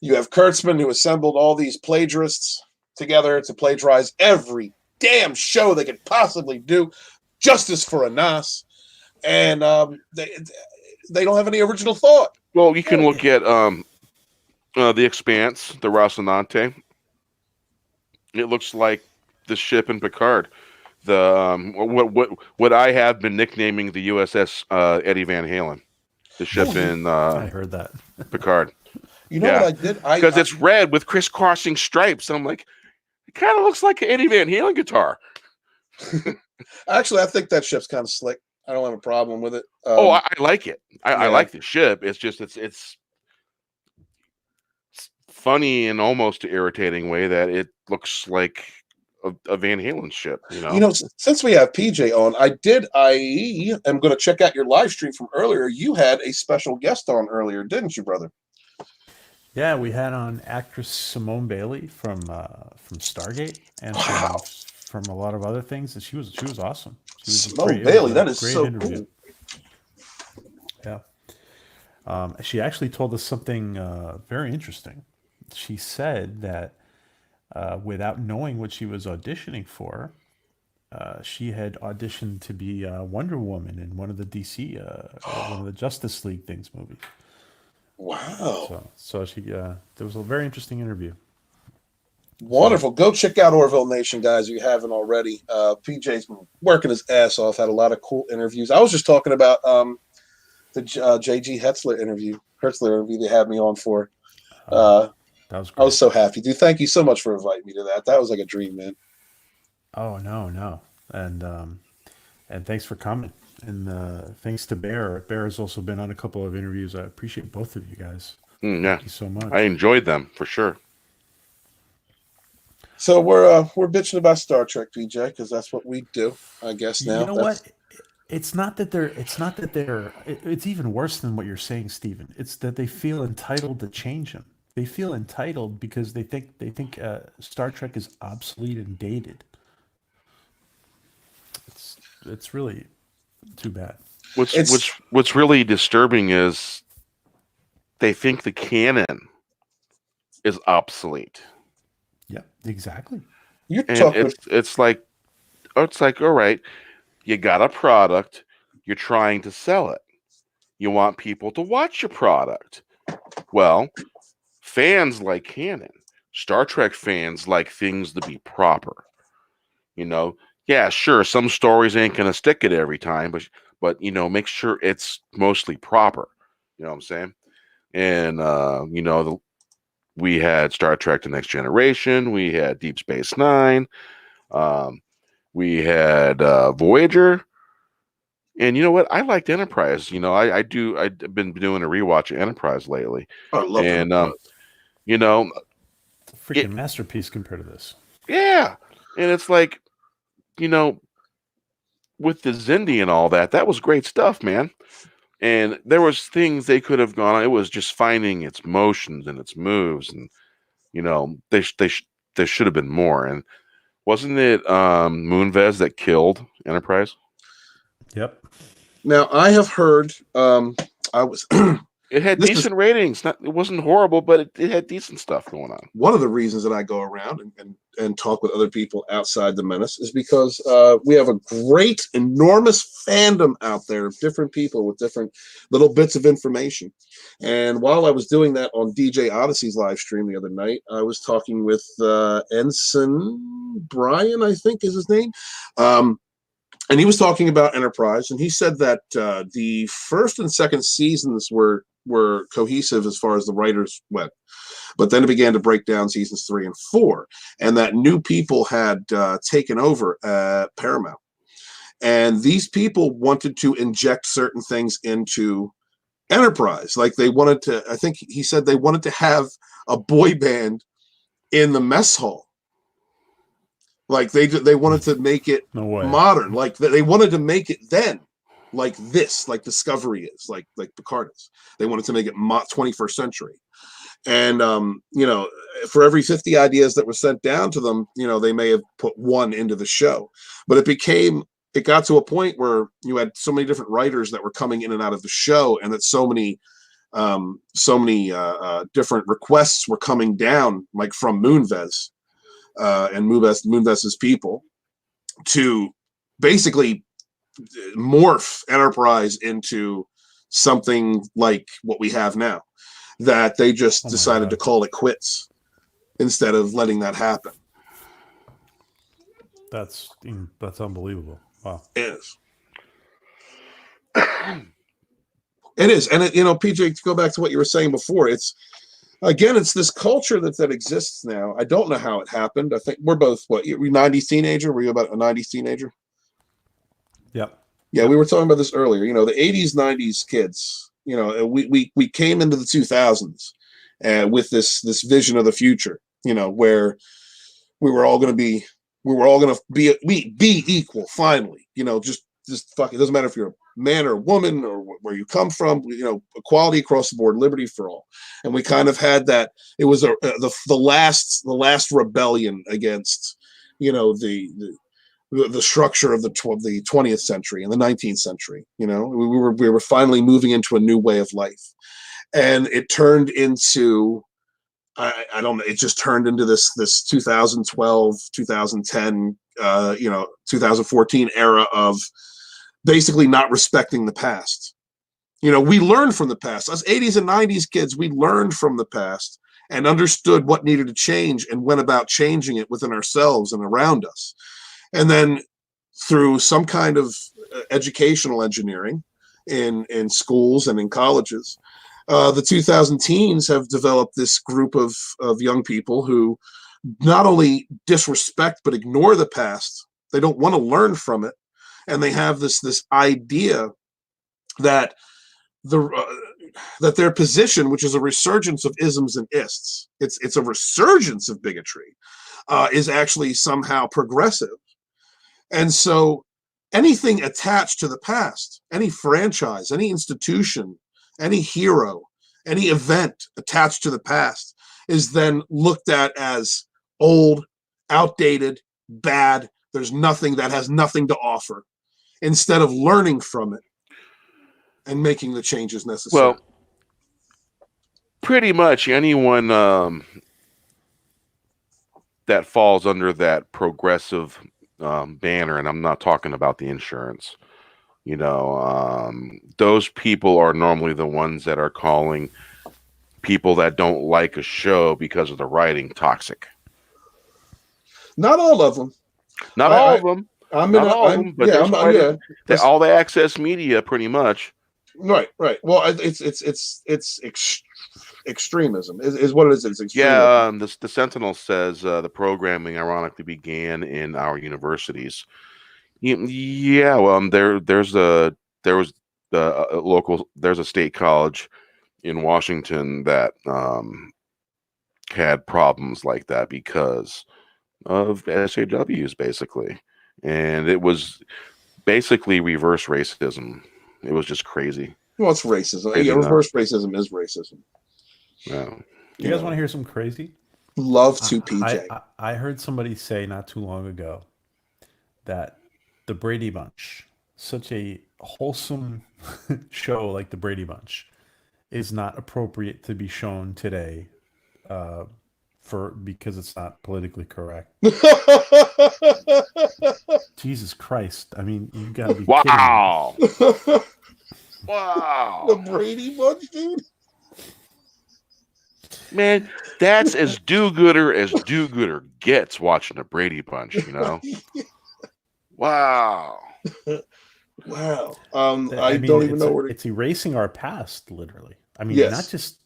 you have Kurtzman, who assembled all these plagiarists together to plagiarize every damn show they could possibly do. Justice for Anas. And they don't have any original thought. Well, you can look at The Expanse, the Rocinante. It looks like the ship in Picard. what I have been nicknaming the USS Eddie Van Halen, the ship in I heard that. Picard. You know what I did? Because it's red with crisscrossing stripes. I'm like, it kind of looks like an Eddie Van Halen guitar. Actually, I think that ship's kind of slick. I don't have a problem with it. I like it. I like the ship. It's just it's funny in almost an irritating way that it looks like a Van Halen ship. Since we have PJ on, I am going to check out your live stream from earlier. You had a special guest on earlier, didn't you, brother? Yeah, we had on actress Simone Bailey from Stargate and from a lot of other things, and she was awesome. Simone Bailey, that is so interview. Cool. Yeah. She actually told us something very interesting. She said that without knowing what she was auditioning for, she had auditioned to be Wonder Woman in one of the DC, one of the Justice League movies. Wow. So she there was a very interesting interview. Wonderful. Go check out Orville Nation, guys, if you haven't already. PJ's been working his ass off, had a lot of cool interviews. I was just talking about the J.G. Hertzler interview they had me on for. That was great. I was so happy, dude. Thank you so much for inviting me to that. That was like a dream, man. Oh, no. And thanks for coming. And thanks to Bear. Bear has also been on a couple of interviews. I appreciate both of you guys. Thank you so much. I enjoyed them for sure. So we're bitching about Star Trek, PJ, because that's what we do, I guess. Now, you know what? It's not that they're. It's even worse than what you're saying, Stephen. It's that they feel entitled to change them. They feel entitled because they think Star Trek is obsolete and dated. It's really too bad. What's really disturbing is they think the canon is obsolete. Yeah, exactly. It's like all right, you got a product, you're trying to sell it. You want people to watch your product. Well, fans like canon. Star Trek fans like things to be proper. Yeah, sure, some stories ain't gonna stick it every time, but make sure it's mostly proper. You know what I'm saying? And we had Star Trek: The Next Generation, we had Deep Space Nine, we had Voyager, and you know what? I liked Enterprise. I've been doing a rewatch of Enterprise lately. I love it. It's a freaking masterpiece compared to this. Yeah, and it's like, with the Xindi and all that was great stuff, man. And there was things they could have gone on. It was just finding its motions and its moves, and there should have been more. And wasn't it Moonves that killed Enterprise? Yep. Now I have heard. It had decent ratings. It wasn't horrible, but it had decent stuff going on. One of the reasons that I go around and talk with other people outside the Menace is because we have a great, enormous fandom out there of different people with different little bits of information. And while I was doing that on DJ Odyssey's live stream the other night, I was talking with Ensign Brian, I think is his name. And he was talking about Enterprise, and he said that the first and second seasons were cohesive as far as the writers went, but then it began to break down seasons 3 and 4, and that new people had taken over at Paramount, and these people wanted to inject certain things into Enterprise. Like they wanted to, I think he said they wanted to have a boy band in the mess hall. Like they wanted to make it modern. Like they wanted to make it then like this, like Discovery is, like Picard is. They wanted to make it 21st century. And for every 50 ideas that were sent down to them, they may have put one into the show. But it got to a point where you had so many different writers that were coming in and out of the show, and that so many different requests were coming down, like from Moonves. And Moonves's people, to basically morph Enterprise into something like what we have now, that they just decided to call it quits instead of letting that happen. That's unbelievable. Wow. It is. It is. And, PJ, to go back to what you were saying before, it's this culture that exists now. I don't know how it happened. I think we're both, were you 90s teenager? Were you about a 90s teenager? Yep. Yeah, we were talking about this earlier. The 80s, 90s kids, we came into the 2000s with this vision of the future, where we were all going to be equal finally, just fuck it. Doesn't matter if you're a man or a woman or where you come from, equality across the board, liberty for all. And we kind of had that. It was the last rebellion against, the structure of the 20th century and the 19th century. We were finally moving into a new way of life, and it turned into, I don't know, it just turned into this 2012, 2010, 2014 era of basically not respecting the past. We learned from the past. Us 80s and 90s kids, we learned from the past and understood what needed to change and went about changing it within ourselves and around us. And then through some kind of educational engineering in schools and in colleges, the 2000 teens have developed this group of young people who not only disrespect but ignore the past. They don't want to learn from it, and they have this idea that that their position, which is a resurgence of isms and ists, it's a resurgence of bigotry, is actually somehow progressive. And so anything attached to the past, any franchise, any institution, any hero, any event attached to the past is then looked at as old, outdated, bad. There's nothing that has nothing to offer, instead of learning from it and making the changes necessary. Well, pretty much anyone that falls under that progressive banner, and I'm not talking about the insurance, those people are normally the ones that are calling people that don't like a show because of the writing toxic. Not all of them. Not all of them. Not all of them, but there's all the access media, pretty much. Right. Well, it's extremism is what it is. It's extremism. Yeah, the Sentinel says the programming ironically began in our universities. Yeah, well, there's a state college in Washington that had problems like that because of SJWs, basically, and it was basically reverse racism. It was just crazy. Well, it's racism. Reverse racism is racism. Yeah. You guys want to hear some crazy? Love to, PJ. I heard somebody say not too long ago that the Brady Bunch, such a wholesome show like the Brady Bunch, is not appropriate to be shown today because it's not politically correct. Jesus Christ. I mean, you gotta be kidding me. Wow. The Brady Bunch, dude. Man, that's as do-gooder as do-gooder gets watching the Brady Bunch, Wow. Wow. I mean, don't even know where it's erasing our past, literally. I mean, yes.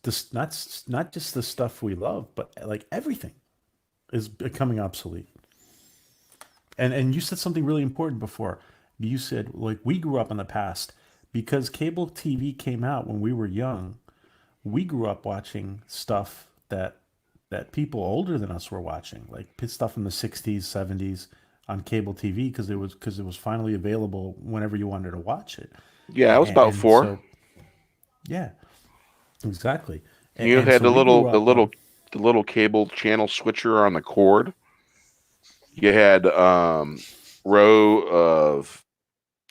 not just the stuff we love, but like everything is becoming obsolete. And you said something really important before. You said, like, we grew up in the past because cable TV came out when we were young. We grew up watching stuff that people older than us were watching, like stuff from the 60s, 70s on cable TV because it was finally available whenever you wanted to watch it. Yeah, I was about 4. So, yeah, exactly. You had the little cable channel switcher on the cord. You had row of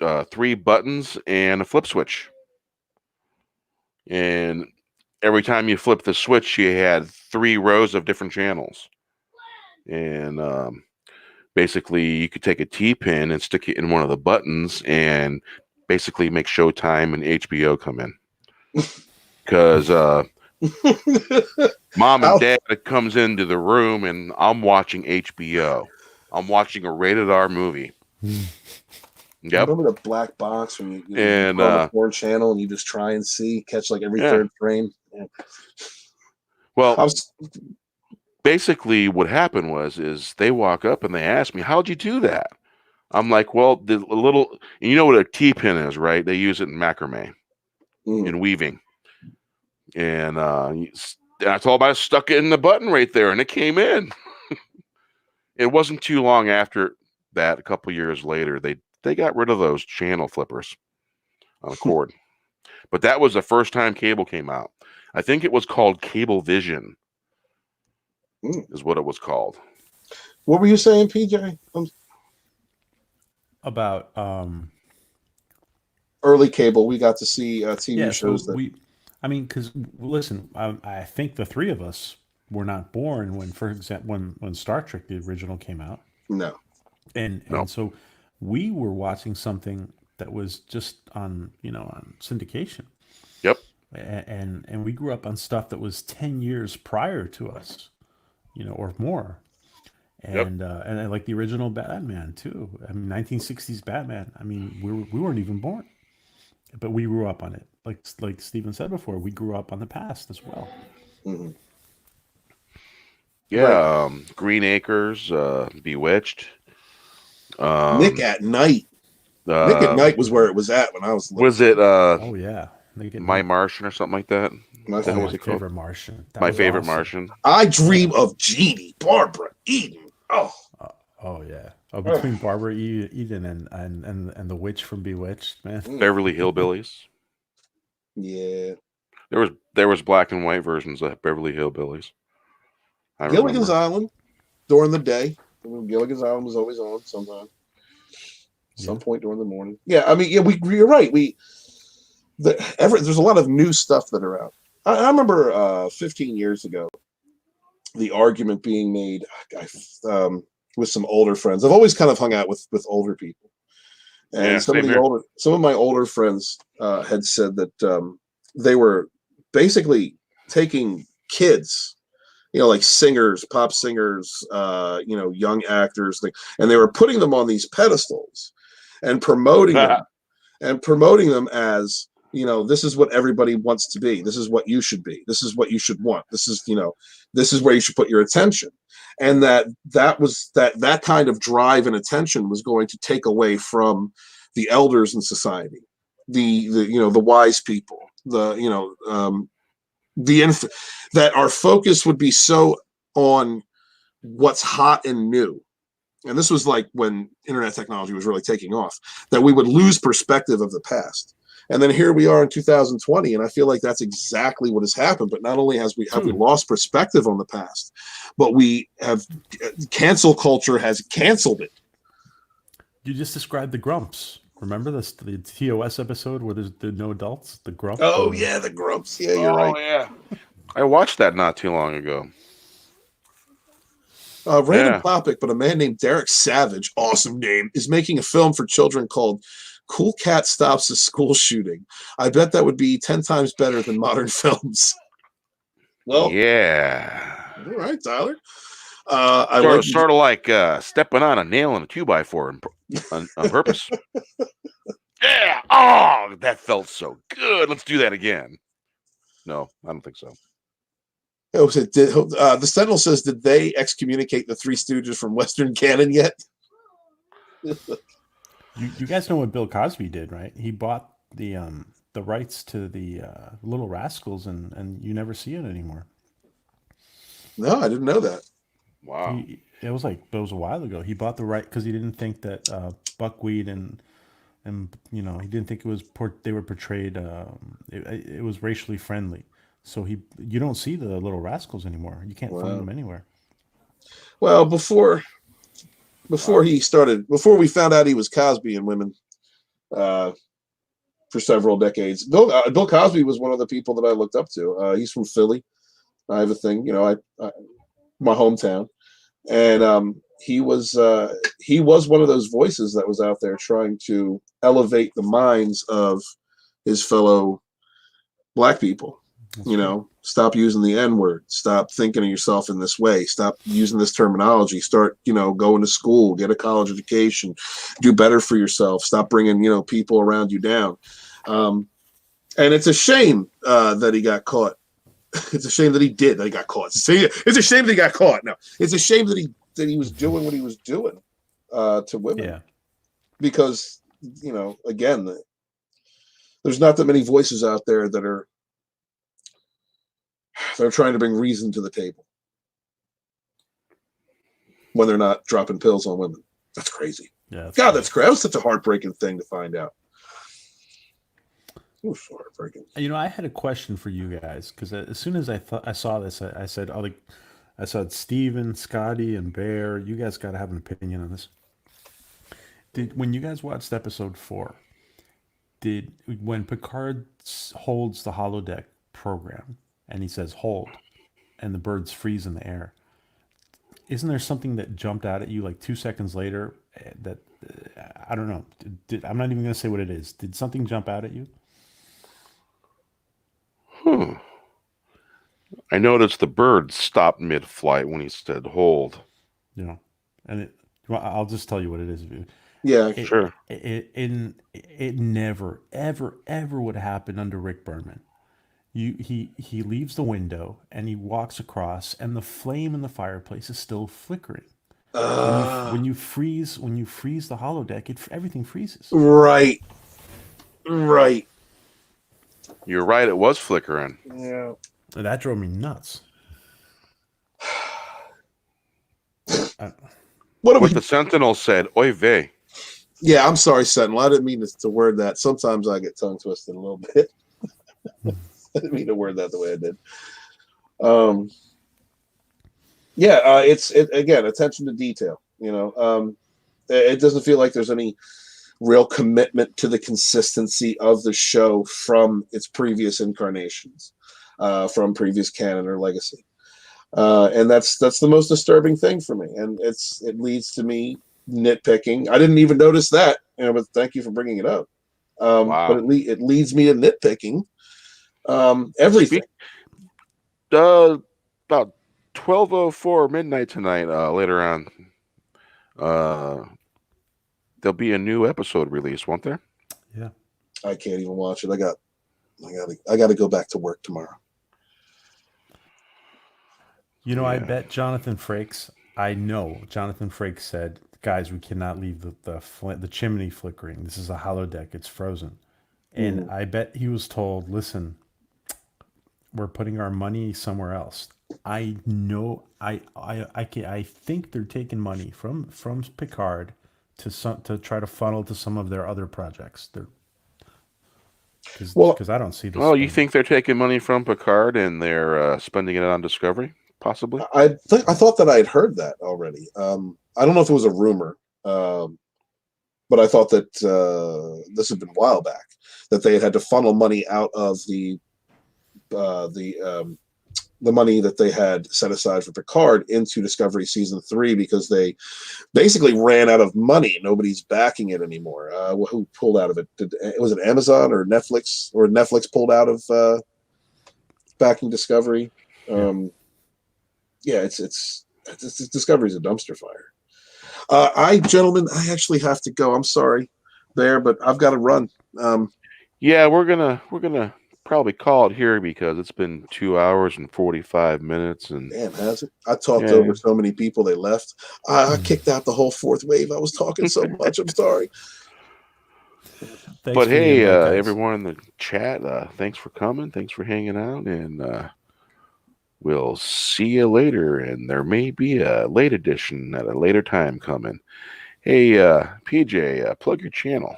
3 buttons and a flip switch, and every time you flip the switch, you had 3 rows of different channels, and basically you could take a T-pin and stick it in one of the buttons and basically make Showtime and HBO come in. Because mom and dad comes into the room and I'm watching HBO. I'm watching a rated R movie. Yep. Remember the black box when you And, go on the porn channel and you just try and catch like every third frame? Yeah. Well, basically what happened is they walk up and they ask me, how'd you do that? I'm like, well, the little, you know what a T-pin is, right? They use it in macrame, in weaving. And I told them I stuck it in the button right there and it came in. It wasn't too long after that, a couple years later, they got rid of those channel flippers on a cord. But that was the first time cable came out. I think it was called Cablevision. Is what it was called. What were you saying, PJ? About early cable, we got to see TV shows. So because listen, I think the three of us were not born when, for example, when Star Trek the original came out. No, and so we were watching something that was just on syndication. Yep. And we grew up on stuff that was 10 years prior to us, or more. And and like the original Batman too. I mean, 1960s Batman. I mean, we weren't even born, but we grew up on it. Like Steven said before, we grew up on the past as well. Mm-hmm. Yeah, right. Green Acres, Bewitched. Nick at Night. Nick at Night was where it was at when I was little. Was it? Oh yeah, My Martian or something like that. My favorite Martian. My favorite Martian. I Dream of Jeannie, Barbara Eden. Oh yeah. Oh, between Barbara Eden and the witch from Bewitched, man. Beverly Hillbillies. Yeah. There was black and white versions of Beverly Hillbillies. Gilligan's Island during the day. Gilligan's Island was always on sometime. Some point during the morning. Yeah, I mean, you're right. There's a lot of new stuff that are out. I remember 15 years ago, the argument being made with some older friends. I've always kind of hung out with older people, and some of my older friends had said that they were basically taking kids, like singers, pop singers, young actors, and they were putting them on these pedestals and promoting them as, this is what everybody wants to be. This is what you should be. This is what you should want. This is, this is where you should put your attention. And that kind of drive and attention was going to take away from the elders in society, the wise people, that our focus would be so on what's hot and new. And this was like when internet technology was really taking off, that we would lose perspective of the past. And then here we are in 2020, and I feel like that's exactly what has happened. But not only have we lost perspective on the past, but we have cancel culture has canceled it. You just described the Grumps. Remember the TOS episode where there's no adults? The Grumps. Oh yeah, the Grumps. Yeah, you're right. Yeah, I watched that not too long ago. Random topic, but a man named Derek Savage, awesome name, is making a film for children called Cool Cat Stops a School Shooting. I bet that would be 10 times better than modern films. Well, yeah. All right, Tyler. Sort of like stepping on a nail in a 2x4 on purpose. Yeah. Oh, that felt so good. Let's do that again. No, I don't think so. The Sentinel says, did they excommunicate the Three Stooges from Western canon yet? You guys know what Bill Cosby did, right? He bought the rights to the Little Rascals, and you never see it anymore. No, I didn't know that. Wow. It was a while ago. He bought the right because he didn't think that buckwheat and he didn't think they were portrayed. It was racially friendly. So you don't see the Little Rascals anymore. You can't find them anywhere. Well, before we found out he was Cosby and women, for several decades, Bill Cosby was one of the people that I looked up to. He's from Philly. I have a thing, my hometown, and he was one of those voices that was out there trying to elevate the minds of his fellow black people. You know, stop using the N-word. Stop thinking of yourself in this way. Stop using this terminology. Start, going to school, get a college education, do better for yourself. Stop bringing, people around you down. And it's a shame that he got caught. It's a shame that he got caught. It's a shame that he got caught. No, it's a shame that he was doing what he was doing to women. Yeah. Because, again, there's not that many voices out there that are trying to bring reason to the table when they're not dropping pills on women. That's crazy. Yeah. That's crazy. That was such a heartbreaking thing to find out. It was so heartbreaking. I had a question for you guys, because as soon as I saw this, I said, I saw Steven, Scotty, and Bear. You guys got to have an opinion on this. When you guys watched episode 4, when Picard holds the holodeck program and he says hold, and the birds freeze in the air, isn't there something that jumped out at you like 2 seconds later that I don't know? I'm not even going to say what it is. Did something jump out at you? I noticed the birds stopped mid-flight when he said hold. And I'll just tell you what it is. Yeah, sure. It never, ever would happen under Rick Berman. He leaves the window and he walks across, and the flame in the fireplace is still flickering. When you freeze the holodeck, everything freezes. Right. You're right. It was flickering. Yeah. That drove me nuts. What the Sentinel said, oy vey. Yeah, I'm sorry, Sentinel. I didn't mean to word that. Sometimes I get tongue twisted a little bit. I didn't mean to word that the way I did. It's again, attention to detail. It doesn't feel like there's any real commitment to the consistency of the show from its previous incarnations, from previous canon or legacy. And that's the most disturbing thing for me. And it leads to me nitpicking. I didn't even notice that, but thank you for bringing it up. Wow. But it leads me to nitpicking everything. About 12:04 midnight tonight, later on, there'll be a new episode released, won't there? Yeah. I can't even watch it. I got to go back to work tomorrow. I bet Jonathan Frakes. I know Jonathan Frakes said, "Guys, we cannot leave the chimney flickering. This is a holodeck. It's frozen." And I bet he was told, "Listen, we're putting our money somewhere else." I know. I think they're taking money from Picard to try to funnel to some of their other projects. Because I don't see this. Well, you think they're taking money from Picard and they're spending it on Discovery? Possibly. I thought that I had heard that already. I don't know if it was a rumor, but I thought that this had been a while back that they had to funnel money out of the money that they had set aside for Picard into Discovery season 3 because they basically ran out of money. Nobody's backing it anymore. Who pulled out of it? Was it Amazon or Netflix? Or Netflix pulled out of backing Discovery? It's Discovery's a dumpster fire. Gentlemen, I actually have to go. I'm sorry there, but I've got to run. We're gonna probably call it here because it's been 2 hours and 45 minutes. And damn, has it? I talked over so many people. They left. I kicked out the whole fourth wave. I was talking so much. I'm sorry. But hey, everyone in the chat, thanks for coming. Thanks for hanging out, and we'll see you later. And there may be a late edition at a later time coming. Hey, PJ, plug your channel.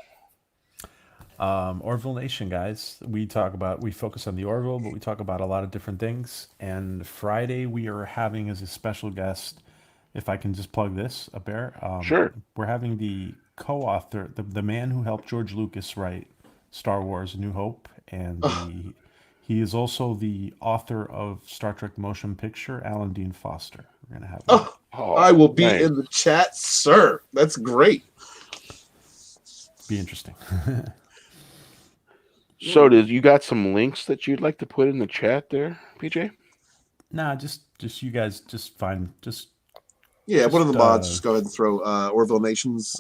Orville Nation, guys. We focus on the Orville, but we talk about a lot of different things. And Friday we are having as a special guest, if I can just plug this, a bear. Sure. We're having the co-author, the man who helped George Lucas write Star Wars: A New Hope, and he is also the author of Star Trek Motion Picture, Alan Dean Foster. We're gonna have. I will be in the chat, sir. That's great. Be interesting. So, did you got some links that you'd like to put in the chat there, PJ? Nah, just you guys just find one of the mods just go ahead and throw Orville Nation's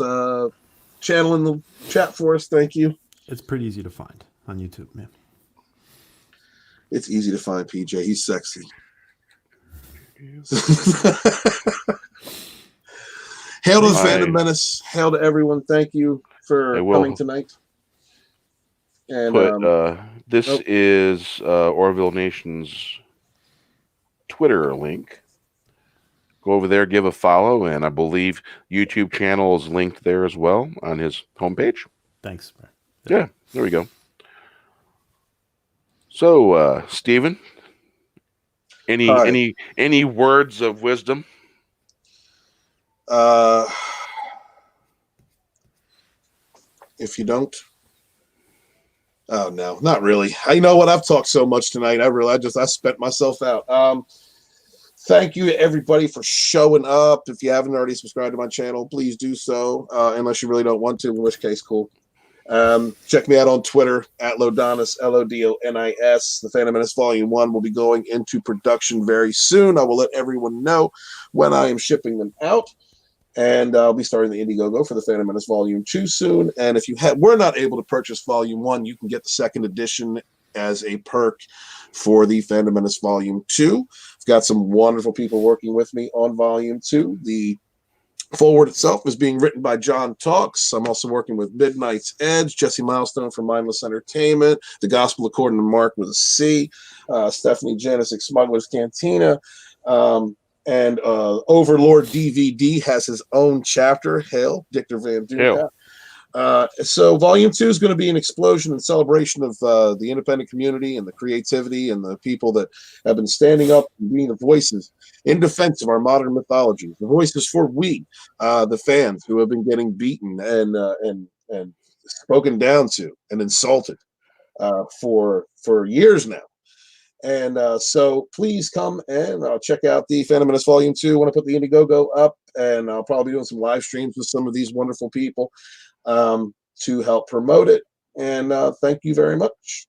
channel in the chat for us. Thank you. It's pretty easy to find on YouTube, man. It's easy to find PJ. He's sexy. Hail to the Phantom Menace. Hail to everyone. Thank you for coming tonight. And this is Orville Nation's Twitter link. Go over there, give a follow, and I believe YouTube channel is linked there as well on his homepage. Thanks. Yeah, there we go. So, Steven, any words of wisdom? If you don't, oh no, not really. You know what? I've talked so much tonight. I spent myself out. Thank you to everybody for showing up. If you haven't already subscribed to my channel, please do so. Unless you really don't want to, in which case, cool. Check me out on Twitter at Lodonis, Lodonis. The Phantom Menace Volume 1 will be going into production very soon. I will let everyone know when I am shipping them out. And I'll be starting the Indiegogo for the Phantom Menace Volume 2 soon. And if you were not able to purchase Volume 1, you can get the second edition as a perk for the Phantom Menace Volume 2. I've got some wonderful people working with me on Volume 2. The forward itself is being written by John Talks. I'm also working with Midnight's Edge, Jesse Milestone from Mindless Entertainment, The Gospel According to Mark with a C, Stephanie Janicek, Smuggler's Cantina, and Overlord DVD has his own chapter. Hail, Dictor Van Duka. So Volume 2 is going to be an explosion and celebration of the independent community and the creativity and the people that have been standing up and being the voices in defense of our modern mythology. The voices for the fans who have been getting beaten and spoken down to and insulted for years now. And so please come and check out the Phantom Menace Volume 2. I want to put the Indiegogo up, and I'll probably be doing some live streams with some of these wonderful people to help promote it. And thank you very much.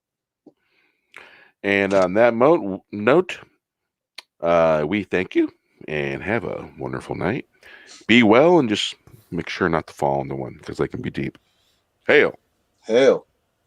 And on that note, we thank you and have a wonderful night. Be well and just make sure not to fall into one because they can be deep. Hail. Hail.